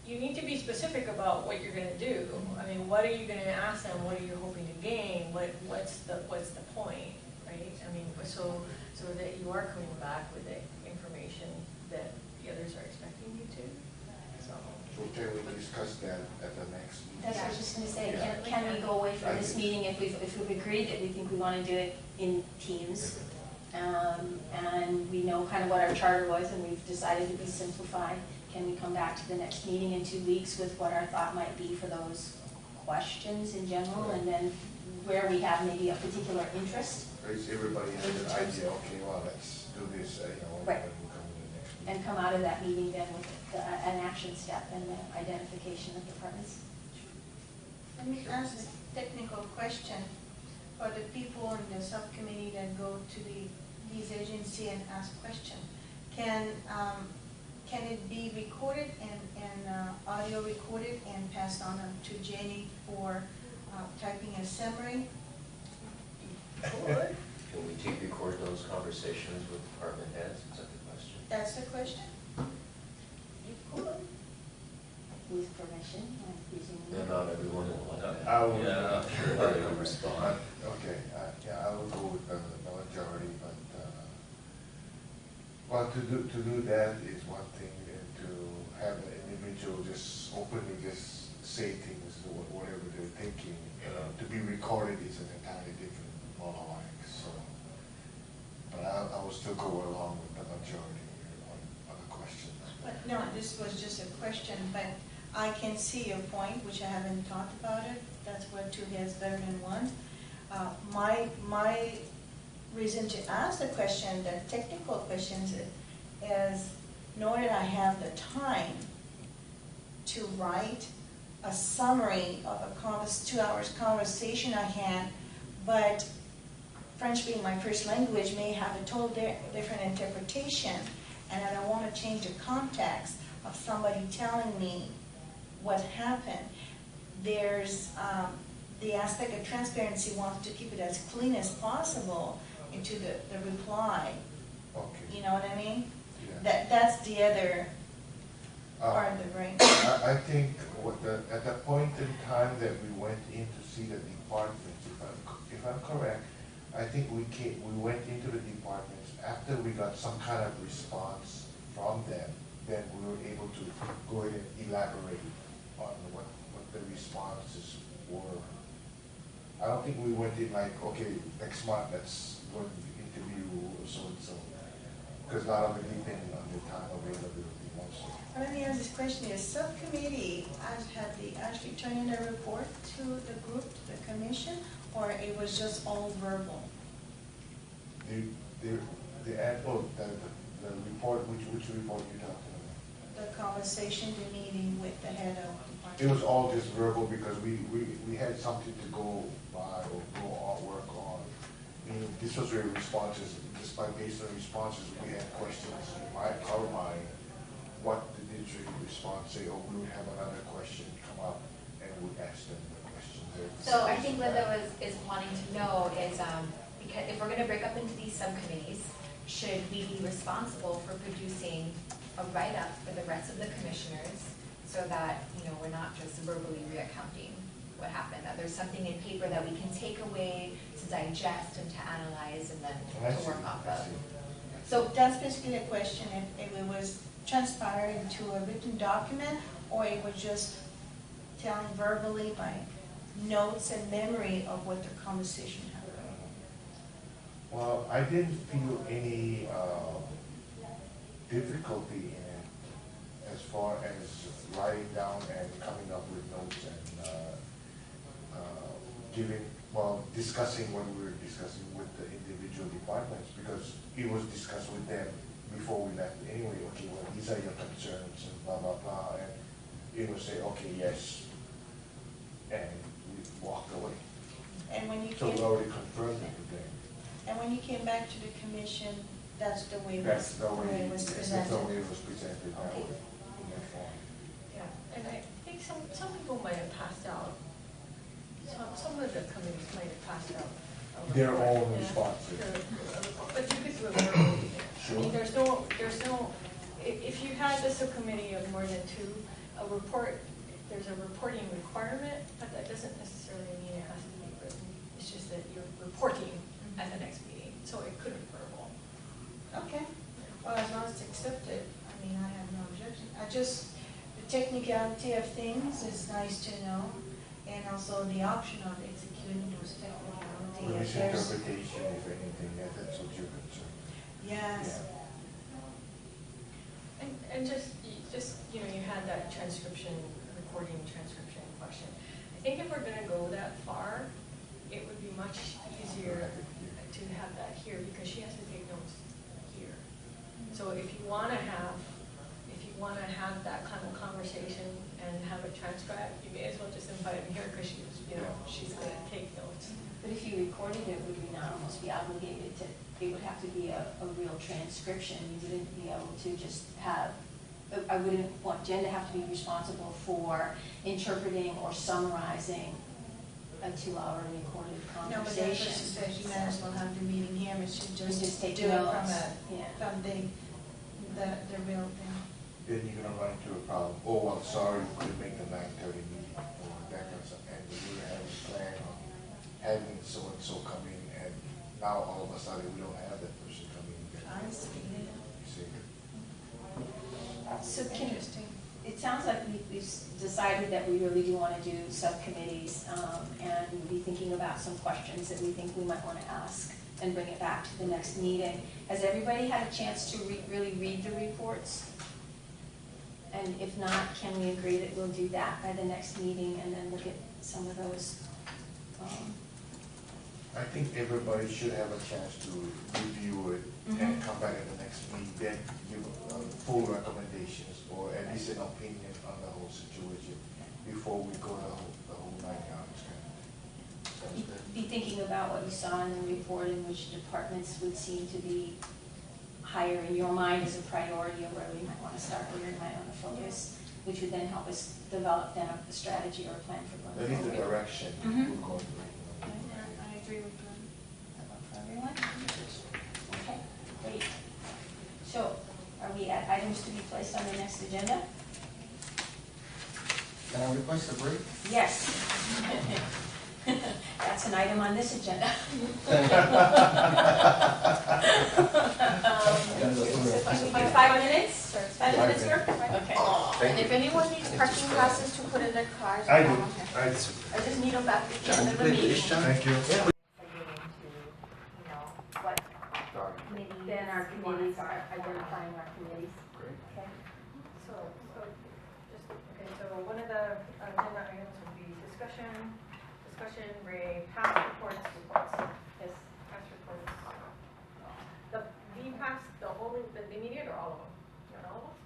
you need to be specific about what you're going to do. I mean, what are you going to ask them? What are you hoping to gain? What's the point, right? I mean, so that you are coming back with the information that the others are expecting you to, so. So can we discuss that at the next meeting? That's what I was just gonna say, Yeah. can we go away from this meeting if we've agreed that we think we wanna do it in teams? And we know kind of what our charter was and we've decided to be simplified. Can we come back to the next meeting in 2 weeks with what our thought might be for those questions in general? And then where we have maybe a particular interest? Is everybody has In an terms idea, of- okay, well, let's do this, when Right. we come to the next meeting. And come out of that meeting then with an action step and the identification of departments? Let me ask a technical question for the people in the subcommittee that go to these agencies and ask questions. Can it be recorded and audio recorded and passed on to Jenny for typing a summary? Can we record those conversations with department heads? Is that the question? That's the question? You could. With permission, I'm presuming. No, not everyone will like that. I will, Yeah, I'm sure How they they will would respond. okay, yeah, I will go with the majority, but, well, to do that is one thing, and to have an individual just openly just say things, whatever they're thinking, to be recorded is an entirely different monologue, so. But I will still go along with the majority on the question. But no, this was just a question, but I can see your point, which I haven't talked about it. That's where two heads better than one. My reason to ask the question, the technical questions, is knowing that I have the time to write a summary of a 2 hours conversation I had, but French being my first language may have a total different interpretation, and I don't want to change the context of somebody telling me what happened. There's the aspect of transparency, wants to keep it as clean as possible into the reply. Okay. You know what I mean? Yeah. That's the other part of the brain. I think at the point in time that we went in to see the departments, if I'm correct, I think we went into the departments after we got some kind of response from them, then we were able to go ahead and elaborate on what the responses were. I don't think we went in like, okay, next month let's go and interview so and so, because a lot of it depended on the time availability also. Let me ask this question, is subcommittee, have they actually turned in a report to the group, to the commission, or it was just all verbal? The report, which report you talking about? The conversation, the meeting with the head of It department? was all just verbal because we had something to go by or go on, work on. Meaning this was your responses, just by based on responses, we had questions in our mind. What did the response say, or we would have another question come up and we'd ask them the question. So I think Linda is wanting to know is, because if we're gonna break up into these subcommittees, should we be responsible for producing a write-up for the rest of the commissioners so that, we're not just verbally reaccounting what happened, that there's something in paper that we can take away to digest and to analyze and then to work off of. So that's basically the question, if it was transpired into a written document, or it was just telling verbally by notes and memory of what the conversation happened. Well, I didn't feel any difficulty in it as far as writing down and coming up with notes and discussing what we were discussing with the individual departments, because it was discussed with them before we left anyway. Okay, well, these are your concerns and blah, blah, blah, and it would say, okay, yes, and we walked away. And when you So we came, already confirmed it with them. and when you came back to the commission, that's the way That's the way it was that's presented? the way it was presented, that Okay. way, in that form. Yeah, and I think some people might have passed out, some of the committees might have passed out. Their own Yeah. responses. But you could do it verbally. I Sure. mean, there's no, if you had a subcommittee of more than two, there's a reporting requirement, but that doesn't necessarily mean it has to be written. It's just that you're reporting at the next meeting, so it could be verbal. Okay, well, as long as it's accepted, I mean, I have no objection. I just, the technicality of things is nice to know, and also the option of executing those technicalities. Or If there's- misinterpretation, if anything, that's what you're concerned. Yes. And just, you know, you had that recording transcription question. I think if we're gonna go that far, it would be much easier to have that here, because she has to take notes here. So if you wanna have that kind of conversation and have it transcribed, you may as well just invite him here, because she's gonna take notes. But if you recorded it, would we not almost be obligated to, it would have to be a real transcription? You wouldn't be able to just have, I wouldn't want Jen to have to be responsible for interpreting or summarizing a 2-hour recorded No, but that's what she conversation. said, she might as well have the meeting here, and she We just take do it from notes. Yeah. from the real thing. Then you're gonna run into a problem. Oh, I'm sorry, we couldn't make the 9:30 meeting, or that kind of stuff. And we were having a plan on having so-and-so come in, and now all of a sudden, we don't have that person coming in. I see. You see? So can, Interesting. it sounds like we've decided that we really do want to do subcommittees, and we'll be thinking about some questions that we think we might want to ask and bring it back to the next meeting. Has everybody had a chance to really read the reports? And if not, can we agree that we'll do that by the next meeting and then look at some of those? I think everybody should have a chance to review it and come back at the next meeting, then give full recommendations, or at least an opinion on the whole situation before we go the whole 9 hours. Be thinking about what you saw in the report and which departments would seem to be higher in your mind as a priority, or where we might want to start, where we might want to focus, which would then help us develop then a strategy or a plan for That going is the forward. direction Mhm. we're going to. I agree with that. That work for everyone? Okay, great. So, are we at items to be placed on the next agenda? Can I request a break? Yes. That's an item on this agenda. Like 5 minutes? 5 minutes work? Okay. And if anyone needs parking glasses to put in their cars. I do. I just need them back at the end of the Play meeting. this, John? Thank you. What committee, then our committees are identifying our committees. Great. Okay. So one of the agenda items would be discussion, Ray, past reports. Yes, past reports. The past, the immediate, or all of them? Not all of them?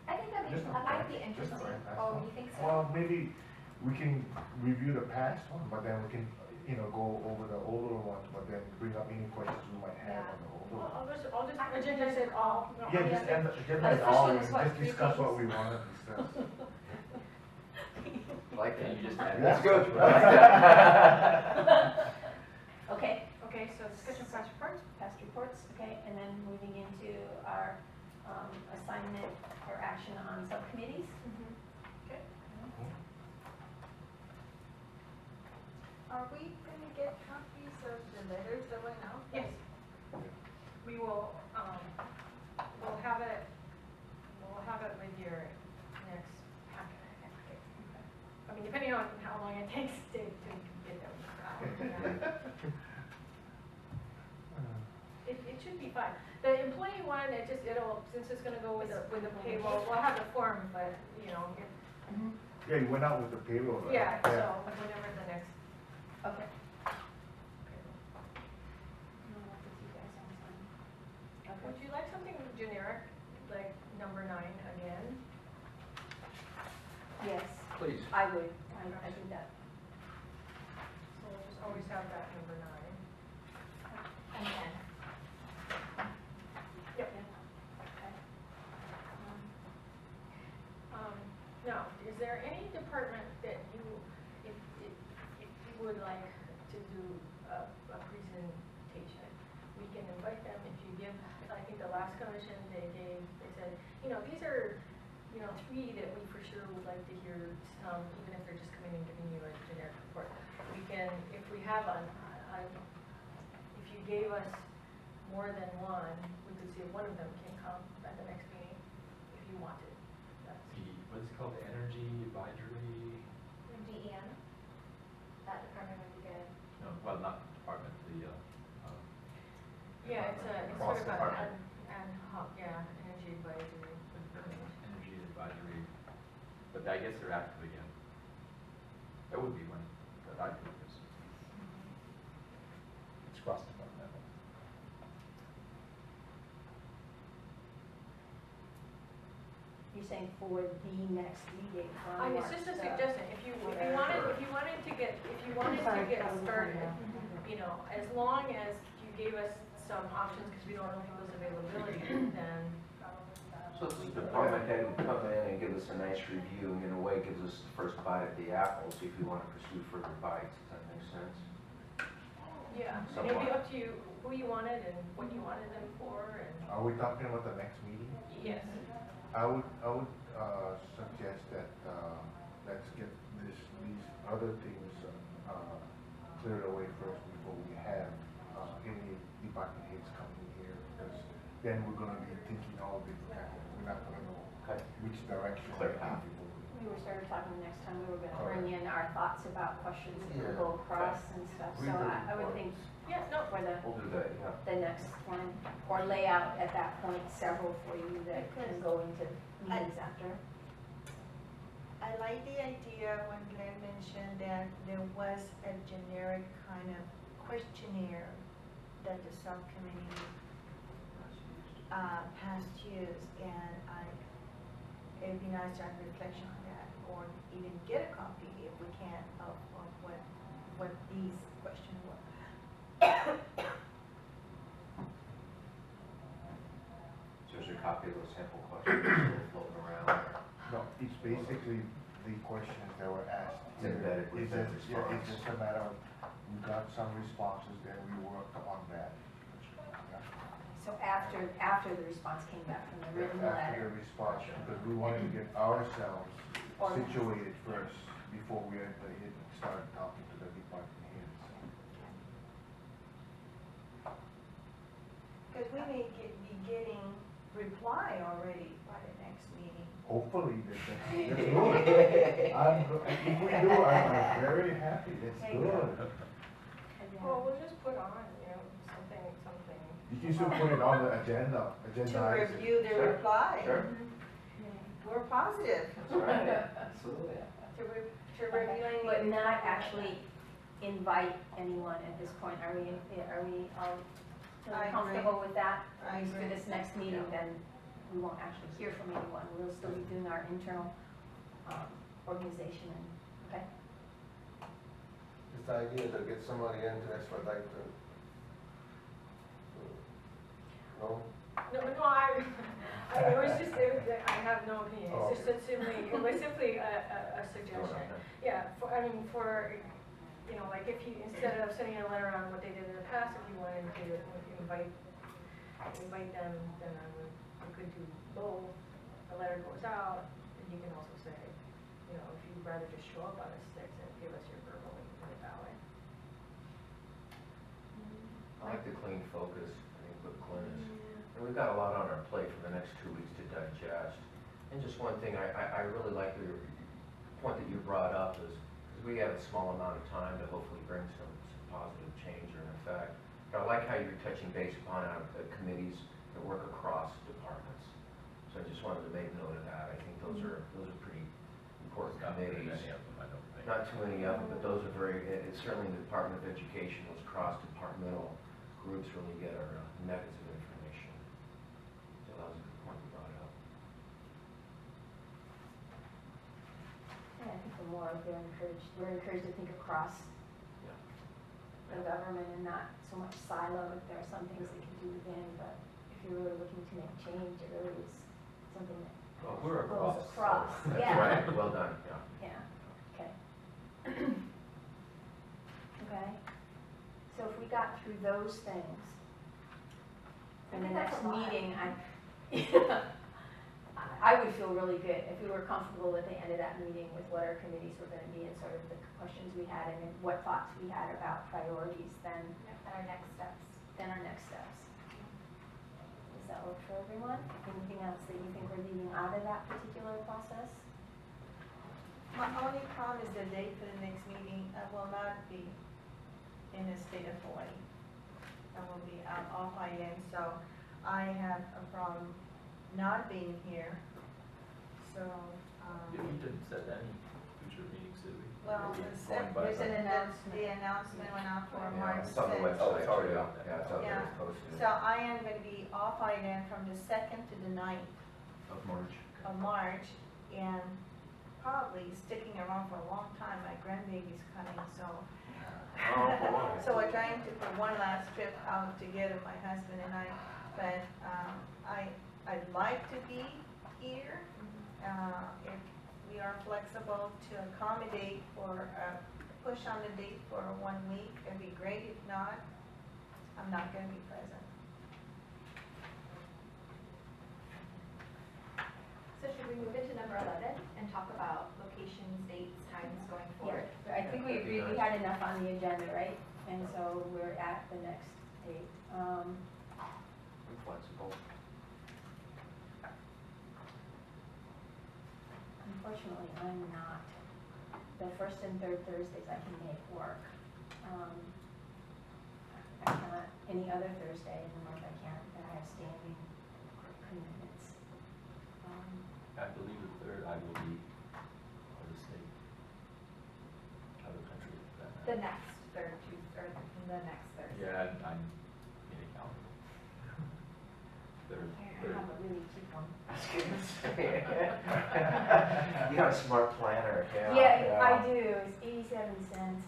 I think that Just might be Just interesting. Fran, that's Oh, all. you think so? Well, maybe we can review the past one, but then we can, go over the older one, but then bring up any questions we might have on the older one. I'll just agenda it all. No, Yeah, just end, just like first all, one and is what, just 3 discuss what pages? we want to discuss. Like that, you just added. That's good. Okay, Okay, so discussion past reports. past reports, okay, and then moving into our assignment or action on subcommittees. Okay. Are we gonna get copies of the letters that went out? Yes. We will, we'll have it with your next packet. I mean, depending on how long it takes Dave to get them out. It should be fine. The employee one, since it's gonna go with the payroll, we'll have the form, but, Yeah, you went out with the payroll, right? yeah, so whenever the next Okay. payroll. Would you like something generic, like number 9 again? Yes, Please. I would, I do that. So we'll just always have that number 9. And then, Yep. Okay. Now, is there any department that if you would like to do a presentation, we can invite them. If you give, I think the last commission they said, these are, 3 that we for sure would like to hear, even if they're just coming and giving you a generic report. We can, if we have if you gave us more than one, we could see if one of them can come at the next meeting. wanted. That's, What's it called, the Energy Advisory? DEM, that department would be good. No, well, not department, the, yeah, it's Cross sort of department. an hoc, yeah, energy advisory. Energy Advisory, but I guess they're active again. That would be one that I think is. It's cross-departmental. You're saying for the next meeting on I mean, March it's just a the- suggestion, if you wanted to get started, you know, as long as you gave us some options, because we don't know people's availability, then. So this is the department head would come in and give us a nice review, and in a way gives us the first bite at the apple, see if we want to pursue further bites. Does that make sense? Yeah, and Somewhat. it'd be up to you who you wanted and what you wanted them for, and, Are we talking about the next meeting? yes. I would suggest that, let's get these other things, cleared away first before we have, any department heads coming here, because then we're gonna be thinking all different, we're not gonna know Okay. which direction. Clear we're path. going. We were started talking the next time, we were gonna Correct. bring in our thoughts about questions that Yeah. will go across and stuff, so Read the I would think Yeah, no, for We'll do that, yeah. the next one, or lay out at that point several for you that can go into meetings after. I like the idea when Glenn mentioned that there was a generic kind of questionnaire that the subcommittee has used, and it'd be nice to have reflection on that, or even get a copy if we can of what these questions were. So there's a copy of those sample questions still floating around there. No, it's basically the questions that were asked. It's embedded with It's that just- Yeah, it's response. just a matter of, we got some responses, then we worked on that. Yeah. So after the response came back from the written After the letter. response, because we wanted to get ourselves Organized. situated first before we enter it and start talking to the department heads. Because we may be getting reply already by the next meeting. Hopefully, that's good. If we do, I'm very happy, that's There you go. good. well, we'll just put on, you know, something. You can still put it on the agenda, To agendize it. review the Sure, reply. Sure, We're positive. that's right, absolutely. To review But not actually invite anyone at this point. Are we all I agree. comfortable with that? I At least agree. for this next meeting, then we won't actually hear from anyone. We'll still be doing our internal organization and, okay? It's the idea to get somebody in to expedite the, no? No, it was just, I have no opinion, Oh, it's just it was simply a suggestion. Yeah, for, you know, like if you, instead of sending a letter on what they did in the past, if you wanted to invite them, then we could do both. The letter goes out, and you can also say, you know, if you'd rather just show up on the 6th and give us your verbal, we can put it that way. I like the clean focus, I think what Glenn is. And we've got a lot on our plate for the next 2 weeks to digest. And just one thing, I really like your point that you brought up is, because we have a small amount of time to hopefully bring some positive change or an effect. But I like how you're touching base upon the committees that work across departments. So I just wanted to make note of that. I think those are pretty important Not very committees. many of them, I don't think. Not too many of them, but those are very, it's certainly in the Department of Education, those cross-departmental groups really get our nuggets of information. So that was a good point you brought up. Yeah, I think we're encouraged to think across Yeah. the government and not so much siloed. There are some things they can do within, but if you're really looking to make change, it really is something that Well, We're goes across. across. That's Yeah. right, well done, yeah. Yeah, okay. Okay, so if we got through those things, in the I think that's next a lot. meeting, I would feel really good if we were comfortable at the end of that meeting with what our committees were gonna be and sort of the questions we had and then what thoughts we had about priorities, then And our next steps. our next steps. that work for everyone? Anything else that you think we're leaving out of that particular process? My only problem is the date for the next meeting. I will not be in the state of Hawaii. I will be out off island, so I have a problem not being here. So, Yeah, we didn't set any future meetings, did we? well, Or we there's going by an something? announcement, the announcement went out for Yeah, March it's on the 6th. website. Oh, it's already too. out there. Yeah, it's out there, Yeah. it's posted. So I am going to be off island from the 2nd to the 9th Of March. of March, and probably sticking around for a long time. My grandbaby's coming, so. Oh, boy. So we're trying to put one last trip out together, my husband and I, but I'd like to be here. If we are flexible to accommodate or push on the date for 1 week, it'd be great. If not, I'm not going to be present. So should we move into number 11 and talk about locations, dates, times going Yeah, forward? I think we agreed we had enough on the agenda, right? And so we're at the next date. I'm flexible. Unfortunately, I'm not. The first and third Thursdays I can make work. I cannot, any other Thursday in the month I can't, but I have standing commitments. I believe the third I will be out of state, out of country. for that The matter. next third Tuesday, or the next Thursday. Yeah, I'm in account. Third, I third. have a really cheap one. I was gonna say. You got a smart planner, yeah. Yeah, I do. It's 87 cents.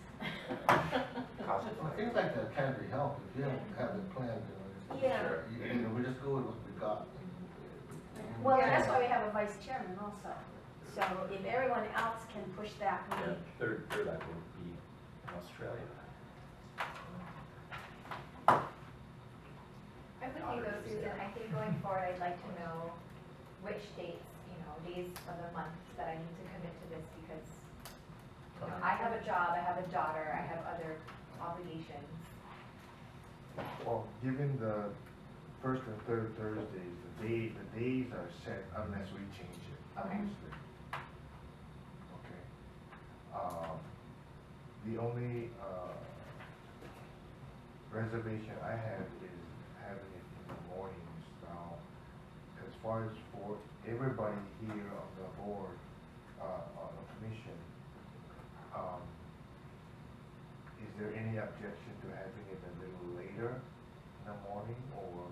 Cost of Well, things like that can be helped if you don't have it planned. Yeah. Sure. We just go with what we got. Well, that's why we have a vice chairman also. So if everyone else can push that Yeah, week. third I will be in Australia. I'm with you though, Susan. I think going forward, I'd like to know which dates, days of the month that I need to commit to this because I have a job, I have a daughter, I have other obligations. Well, given the first and third Thursdays, the days are set unless we change it. Okay. obviously. Okay. The only reservation I have is having it in the mornings now. As far as for everybody here on the board, on the commission, is there any objection to having it a little later in the morning, or?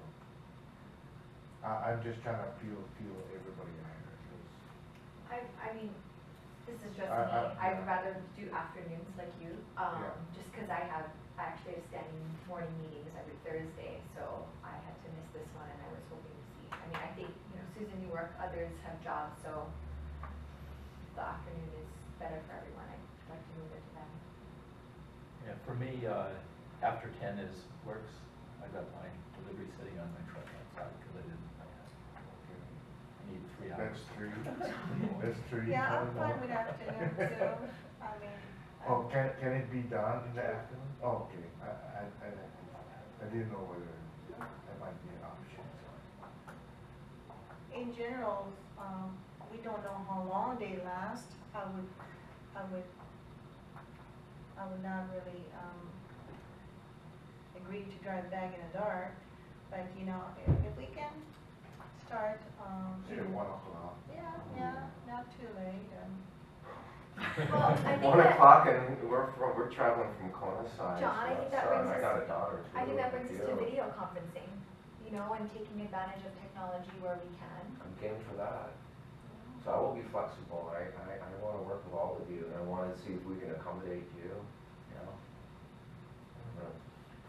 I'm just trying to feel everybody out here. I mean, this is just me. I I'd rather do afternoons like you, Yeah. just because I actually have standing morning meetings every Thursday, so I had to miss this one and I was hoping to see. I mean, I think, Susan, you work, others have jobs, so the afternoon is better for everyone. I'd like to move it to them. Yeah, for me, after 10 works. I got my delivery sitting on my truck outside because I need 3 hours. That's three. That's three. Yeah, I I'm don't fine know. with afternoon too. I mean. Oh, can it be done in the afternoon? Oh, okay. I didn't know whether that might be an option. In general, we don't know how long they last. I would not really agree to drive back in the dark, but if we can start, Say at 1 o'clock. yeah, not too late. Well, I think 1 that- o'clock and we're traveling from Kona side. John, I think that so brings I us- got a daughter too. I think that brings us to Yeah. video conferencing, and taking advantage of technology where we can. I'm game for that. So I will be flexible. I want to work with all of you, and I want to see if we can accommodate you.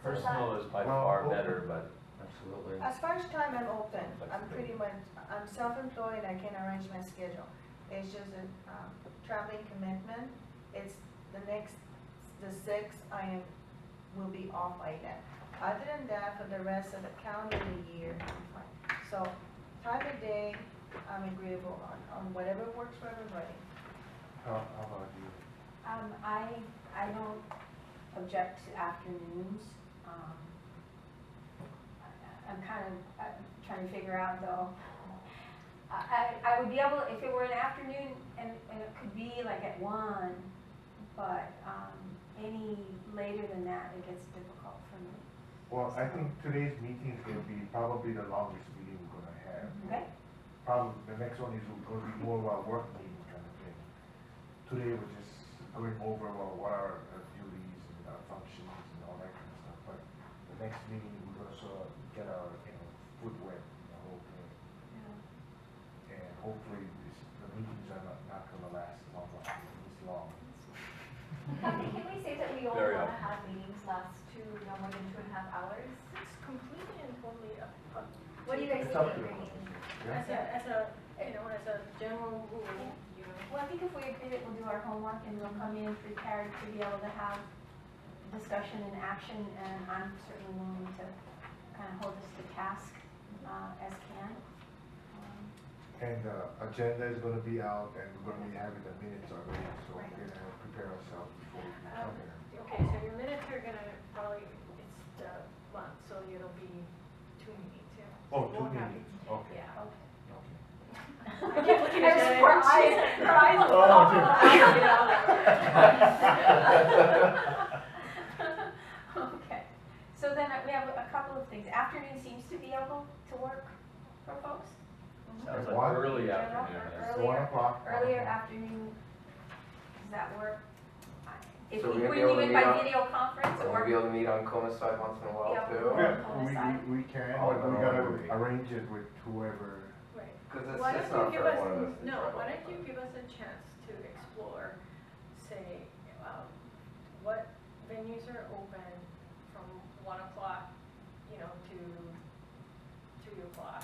Personal is by Well, far well- better, but Absolutely. As far as time, I'm open. I'm Flexibility. pretty much, I'm self-employed, I can arrange my schedule. It's just a traveling commitment. It's the 6th, will be off by then. Other than that, for the rest of the calendar year, I'm fine. So, time of day, I'm agreeable on whatever works for everybody. How about you? I don't object to afternoons. I'm kind of trying to figure out though. I would be able, if it were an afternoon and it could be like at 1, but any later than that, it gets difficult for me. Well, I think today's meeting is gonna be probably the longest meeting we're gonna have. Okay? Probably, the next one is gonna be more of our work meeting kind of thing. Today we're just going over what our duties and our functions and all that kind of stuff, but the next meeting, we're gonna sort of get our, foot wet in the whole thing. And hopefully, the meetings are not gonna last this long. Can we say that we all Very want to often. have meetings last no more than 2.5 hours? It's completely and totally up. What do you guys It's up to think? them. As a general rule, you know. Well, I think if we agree that we'll do our homework and we'll come in prepared to be able to have discussion and action, and I'm certainly willing to kind of hold us to task as can. And the agenda is gonna be out, and we're gonna be having the minutes already, so we're gonna prepare ourselves before we come here. Okay, so your minutes are gonna probably, it's the month, so it'll be 2 meetings, yeah. Oh, So 2 we'll have- meetings, okay. Yeah. Okay. I keep looking at There's Jenny. her eyes. Her eyes are Oh, popping out. Okay, so then we have a couple of things. Afternoon seems to be able to work for folks. Sounds At like one? early General, afternoon, yes. earlier- 1 o'clock. Earlier afternoon, does that work? If So we we're gonna bring be able you to in meet by on- video conference Are we or? gonna be able to meet on Kona side once in a while Yeah. too? Yeah, we can, Oh, but we no, gotta we- arrange it with whoever. Right. Because Why it's don't not you give for us, one of us to no, drive why all don't the you time. give us a chance to explore, say, what venues are open from 1 o'clock, to 2 o'clock,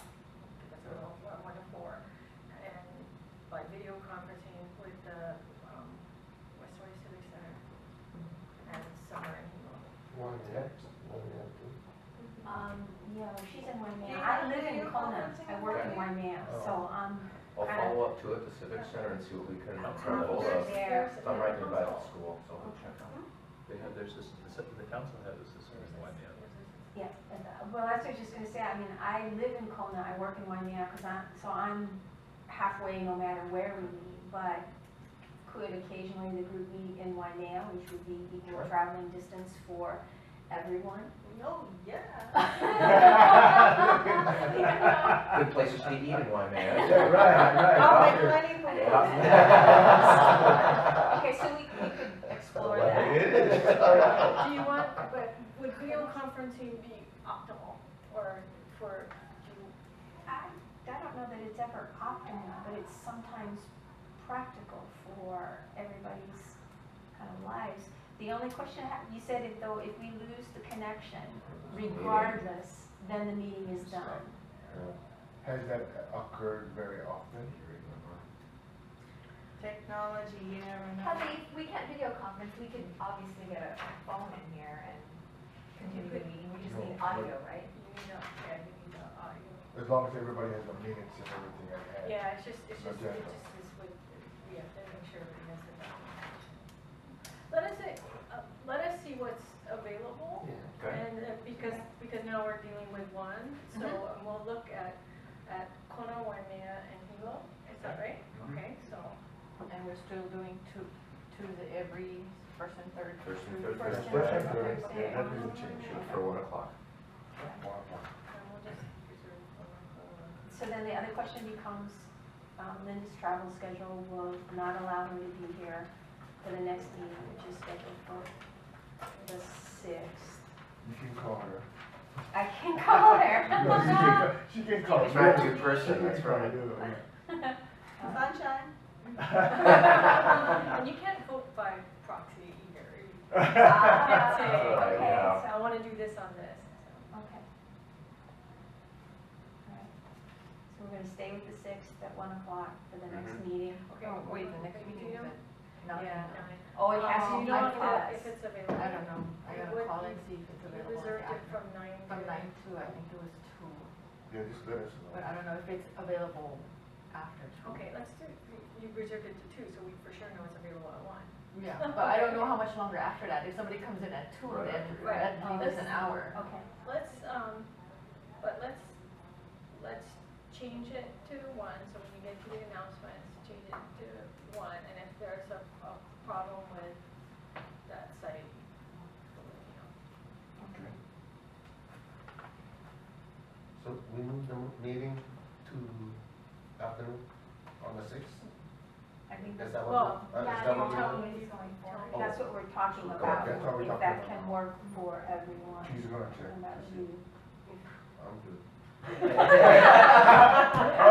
because I don't know, 1 to 4, and by video conferencing with the Westway Civic Center and Summer and Hilo. Yeah, well, she's in Waimea. I live in Kona. I work in Waimea, so I'll kind follow up to it, the Civic Center, and see what we can I'm grab hold of. there. I'm right nearby the school, so we'll check out. They have their system, the council has a system in Waimea. Yeah, well, that's what I was just gonna say. I mean, I live in Kona. I work in Waimea so I'm halfway no matter where we meet, but could occasionally the group meet in Waimea, which would be equal traveling distance for everyone. No, yeah. Good places to eat in Waimea. Right. I'll make plenty for you. Okay, so we could explore that. It is. Do you want, but would video conferencing be optimal, or for, I don't know that it's ever optimal, but it's sometimes practical for everybody's kind of lives. The only question, you said if we lose the connection, regardless, then the meeting is done. Has that occurred very often? Technology, we're But not. if we can't video conference, we could obviously get a phone in here and continue the meeting. We just need audio, right? you need the audio? As long as everybody has the minutes and everything at hand. Yeah, it's just is with, we have to make sure everybody has the documentation. Let us see what's available. Okay. And because now we're dealing with one, so we'll look at Kona, Waimea, and Hilo. Is that right? Okay, so. And we're still doing Tuesday every first and third. First and third First Thursday. and Thursday. Thursday. Yeah, that doesn't change. Shoot for 1 o'clock. 1 o'clock. And we'll just reserve for. So then the other question becomes, Linda's travel schedule will not allow her to be here for the next meeting, which is scheduled for the 6th. You can call her. I can call her. No, she can call. It's not two-person, that's right. Sunshine. And you can't vote by proxy either. You can't say, Right, okay, yeah. so I want to do this on this. Okay. All right. So we're gonna stay with the 6th at 1 o'clock for the next meeting. Okay. Oh, wait, the next meeting is at nothing. Yeah, Oh, it has to you be know because. if it's available. I don't know, I It gotta would call be- and see if it's We available. reserved it after- from 9 From to. 9 to, I think it was 2, Yeah, just let us know. but I don't know if it's available after 2. Okay, let's do, you reserved it to 2, so we for sure know it's available at 1. Yeah, but I don't know how much longer after that. If somebody comes in at 2, Right then after. that Oh, leaves us an hour. Okay. Let's, but let's change it to 1, so when we get to the announcements, change it to 1, and if there's a problem with that site, we'll let you know. Okay. So we move the meeting to afternoon on the 6th? I think Is that's, that Well, what? yeah, Is that what tell we me. is going forward. Oh. That's what we're talking Okay, about, that's what we're if talking that about. can work for everyone. She's gonna check. And that would be, I'm good. I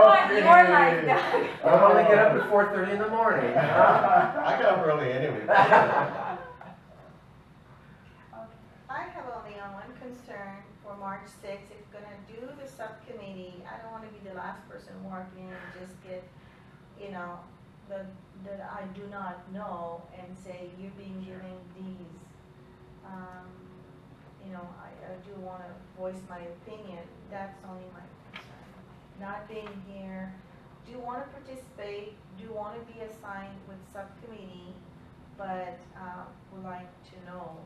want your life, Doug. I'll only get up at 4:30 in the morning. I got up early anyway. I have only one concern for March 6th. If you're gonna do the subcommittee, I don't wanna be the last person walking in and just get, you know, that I do not know and say, you're being given these. You know, I do wanna voice my opinion. That's only my concern. Not being here, do wanna participate, do wanna be assigned with subcommittee, but, would like to know.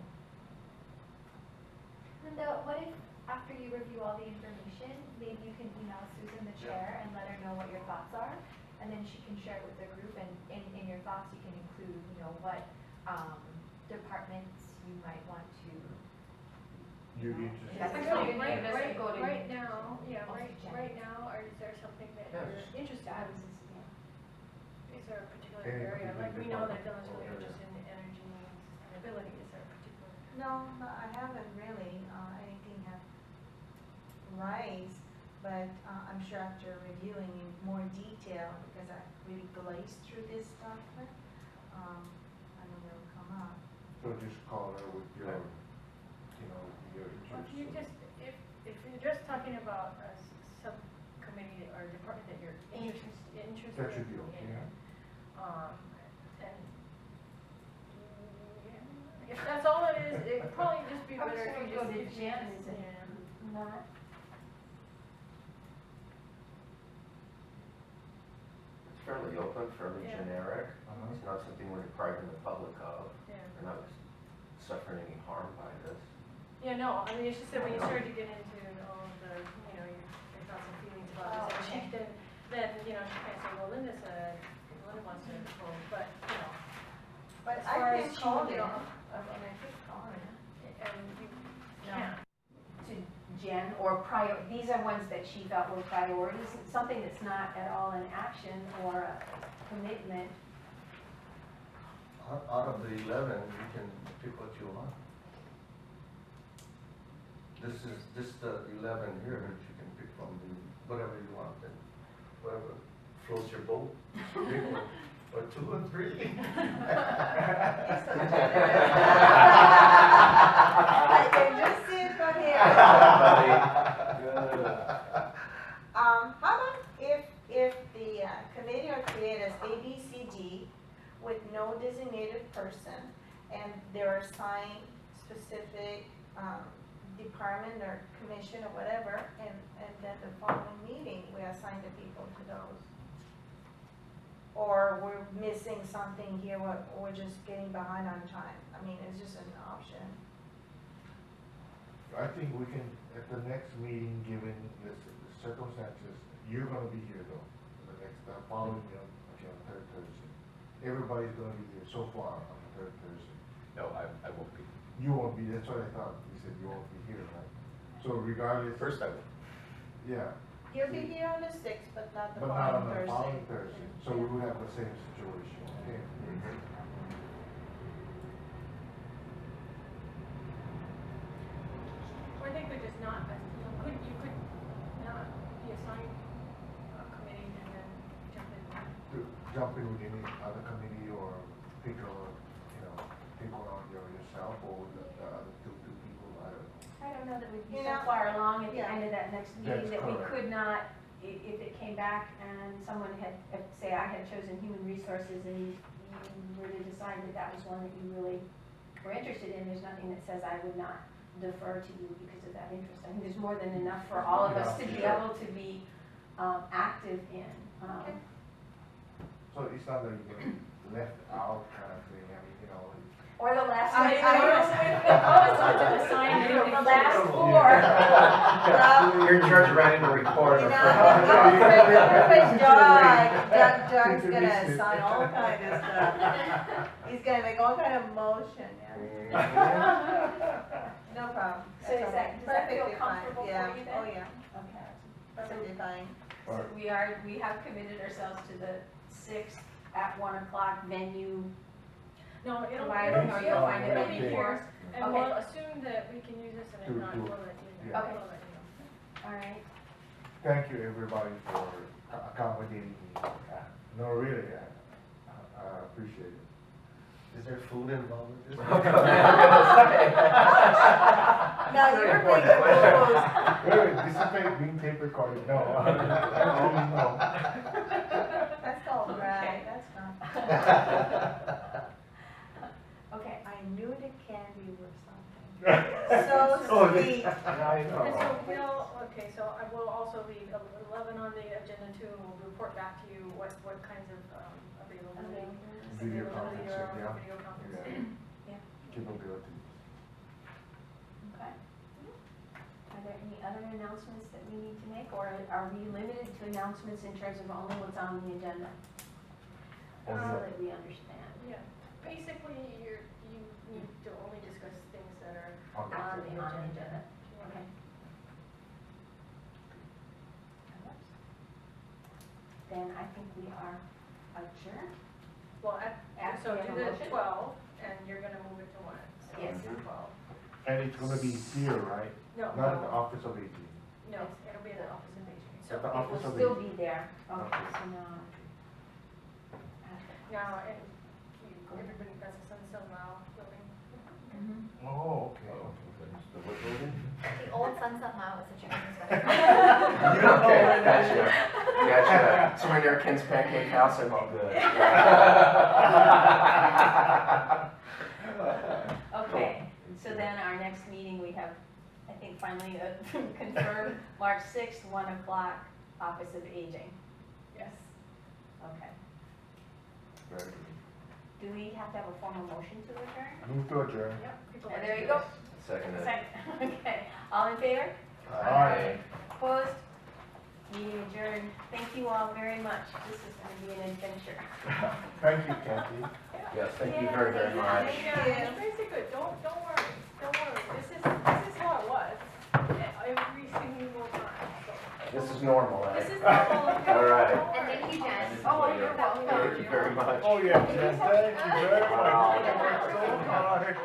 Linda, what if after you review all the information, maybe you can email Susan, the chair, and let her know what your thoughts are? And then she can share it with the group, and in your thoughts, you can include, you know, what departments you might want to. You'd be interested. That's Actually, actually right go to. right now, yeah, also right now, or is there something that you're interested I in? was just, yeah. Is there a particular Any area, particular like we know that department Dylan's really or area? interested in energy and sustainability, is there a particular? No, I haven't really, anything have raised, but I'm sure after reviewing in more detail, because I really glazed through this document, I know they'll come up. So just call her with your, you know, your Well, if you interest. just, if you're just talking about a subcommittee or department that you're interested That should be okay, in, yeah. and if that's all it is, it'd probably just be I was better gonna if you go just. to if you Jen, just- is it? yeah. Not, It's fairly open, fairly Yeah. generic. Uh-huh. It's not something we're depriving the public of. Yeah. They're not suffering any harm by this. Yeah, no, I mean, it's just that when you start to get into all of the, you know, your thoughts and feelings about this, and then, you know, she can't say, well, Linda said, Linda wants to control, but, you know, But As far I as can call she- them, I mean, I could call them. and you can't. to Jen, or these are ones that she felt were priorities, something that's not at all an action or a commitment. Out of the 11, you can pick what you want. This is the 11 here that you can pick from, whatever you want, and whatever floats your boat, pick one, or 2 or 3. I can just see it from here. How about if the committee are created as A, B, C, D with no designated person, and they're assigned specific department or commission or whatever, and then the following meeting, we assign the people to those? Or we're missing something here, we're just getting behind on time. I mean, it's just an option. I think we can, at the next meeting, given the circumstances, you're gonna be here though, the following meeting, okay, on third Thursday. Everybody's gonna be here so far on the third Thursday. No, I won't be. You won't be, that's what I thought, you said you won't be here, right? So regardless. First I will. Yeah, He'll be here on the 6th, but not the but not on following the following Thursday. Thursday, so we would have the same situation, okay? Or I think we just not, you could not be assigned a committee and then jump in. To jump in with any other committee or pick a, you know, pick one on yourself or the other two people, I don't know. I don't know that we'd be You so know, far along at the yeah. end of that next meeting That's that we correct. could not, if it came back and someone had, say I had chosen human resources and you were to decide that that was one that you really were interested in, there's nothing that says I would not defer to you because of that interest. I think there's more than enough for all of us to be able to be active in. So it's not that you're left out kind of thing, I mean, you know. Or the last I was on to assign anything. The last four. Your judge ran into a recorder. You know, I'm Doug's gonna sign all kind of stuff. He's gonna make all kind of motion, yeah. No problem. So does that feel Perfectly fine. comfortable for Yeah. you then? Oh, yeah, Okay. perfectly fine. So we have committed ourselves to the 6th at 1 o'clock venue. No, it'll Provided, or you'll find a it'll venue be for here, us. and Okay. we'll assume that we can use this, and if not, we'll let you know. Okay. We'll let you know. All right. Thank you, everybody, for accommodating me. No, really, I appreciate it. Is there food involved with this? No, you're big rules. Wait, this is being tape recorded, no. Actually, no. That's all right, that's fine. Okay. I knew the candy was something. So sweet. I And so know. so I will also leave 11 on the agenda too, and we'll report back to you what kinds of availability. Video Availability conferencing, or yeah. video conferencing. Yeah. Capability. Okay. Are there any other announcements that we need to make, or are we limited to announcements in terms of only what's on the agenda? So that we understand. Yeah, basically, you need to only discuss things that are On the on the On the agenda. agenda. Okay. Then I think we are adjourned. Well, After so we do have a the motion? 12, and you're gonna move it to 1. So Yes. do 12. And it's gonna be here, right? No, Not at the Office of Aging. no, it'll be at the Office of Aging. So At the It Office will of still Aging. be there. Okay, Okay. so now. now, and everybody, that's a Sunset Lau building. Oh, okay. The old Sunset Lau is a Chinese Okay, restaurant. gotcha. Somewhere near Ken's Pancake House, I'm all good. Okay, so then our next meeting, we have, I think finally confirmed, March 6th, 1 o'clock, Office of Aging. Yes. Okay. Very good. Do we have to have a formal motion to adjourn? Move to adjourn. Yep. people And like there to you do go. this. Second. Second. Okay, all in favor? Aye. Opposed? Meeting adjourned. Thank you all very much. This is going to be an adventure. Thank you, Kathy. Yes, thank you very, very much. Yeah, it's basically good. Don't worry. This is how it was every single time. So This is normal, eh? this is normal. All right. And thank you, Jen. Oh, you're welcome. Thank you very much. Oh, yeah, Jen, thank you very much. Wow. You worked so hard.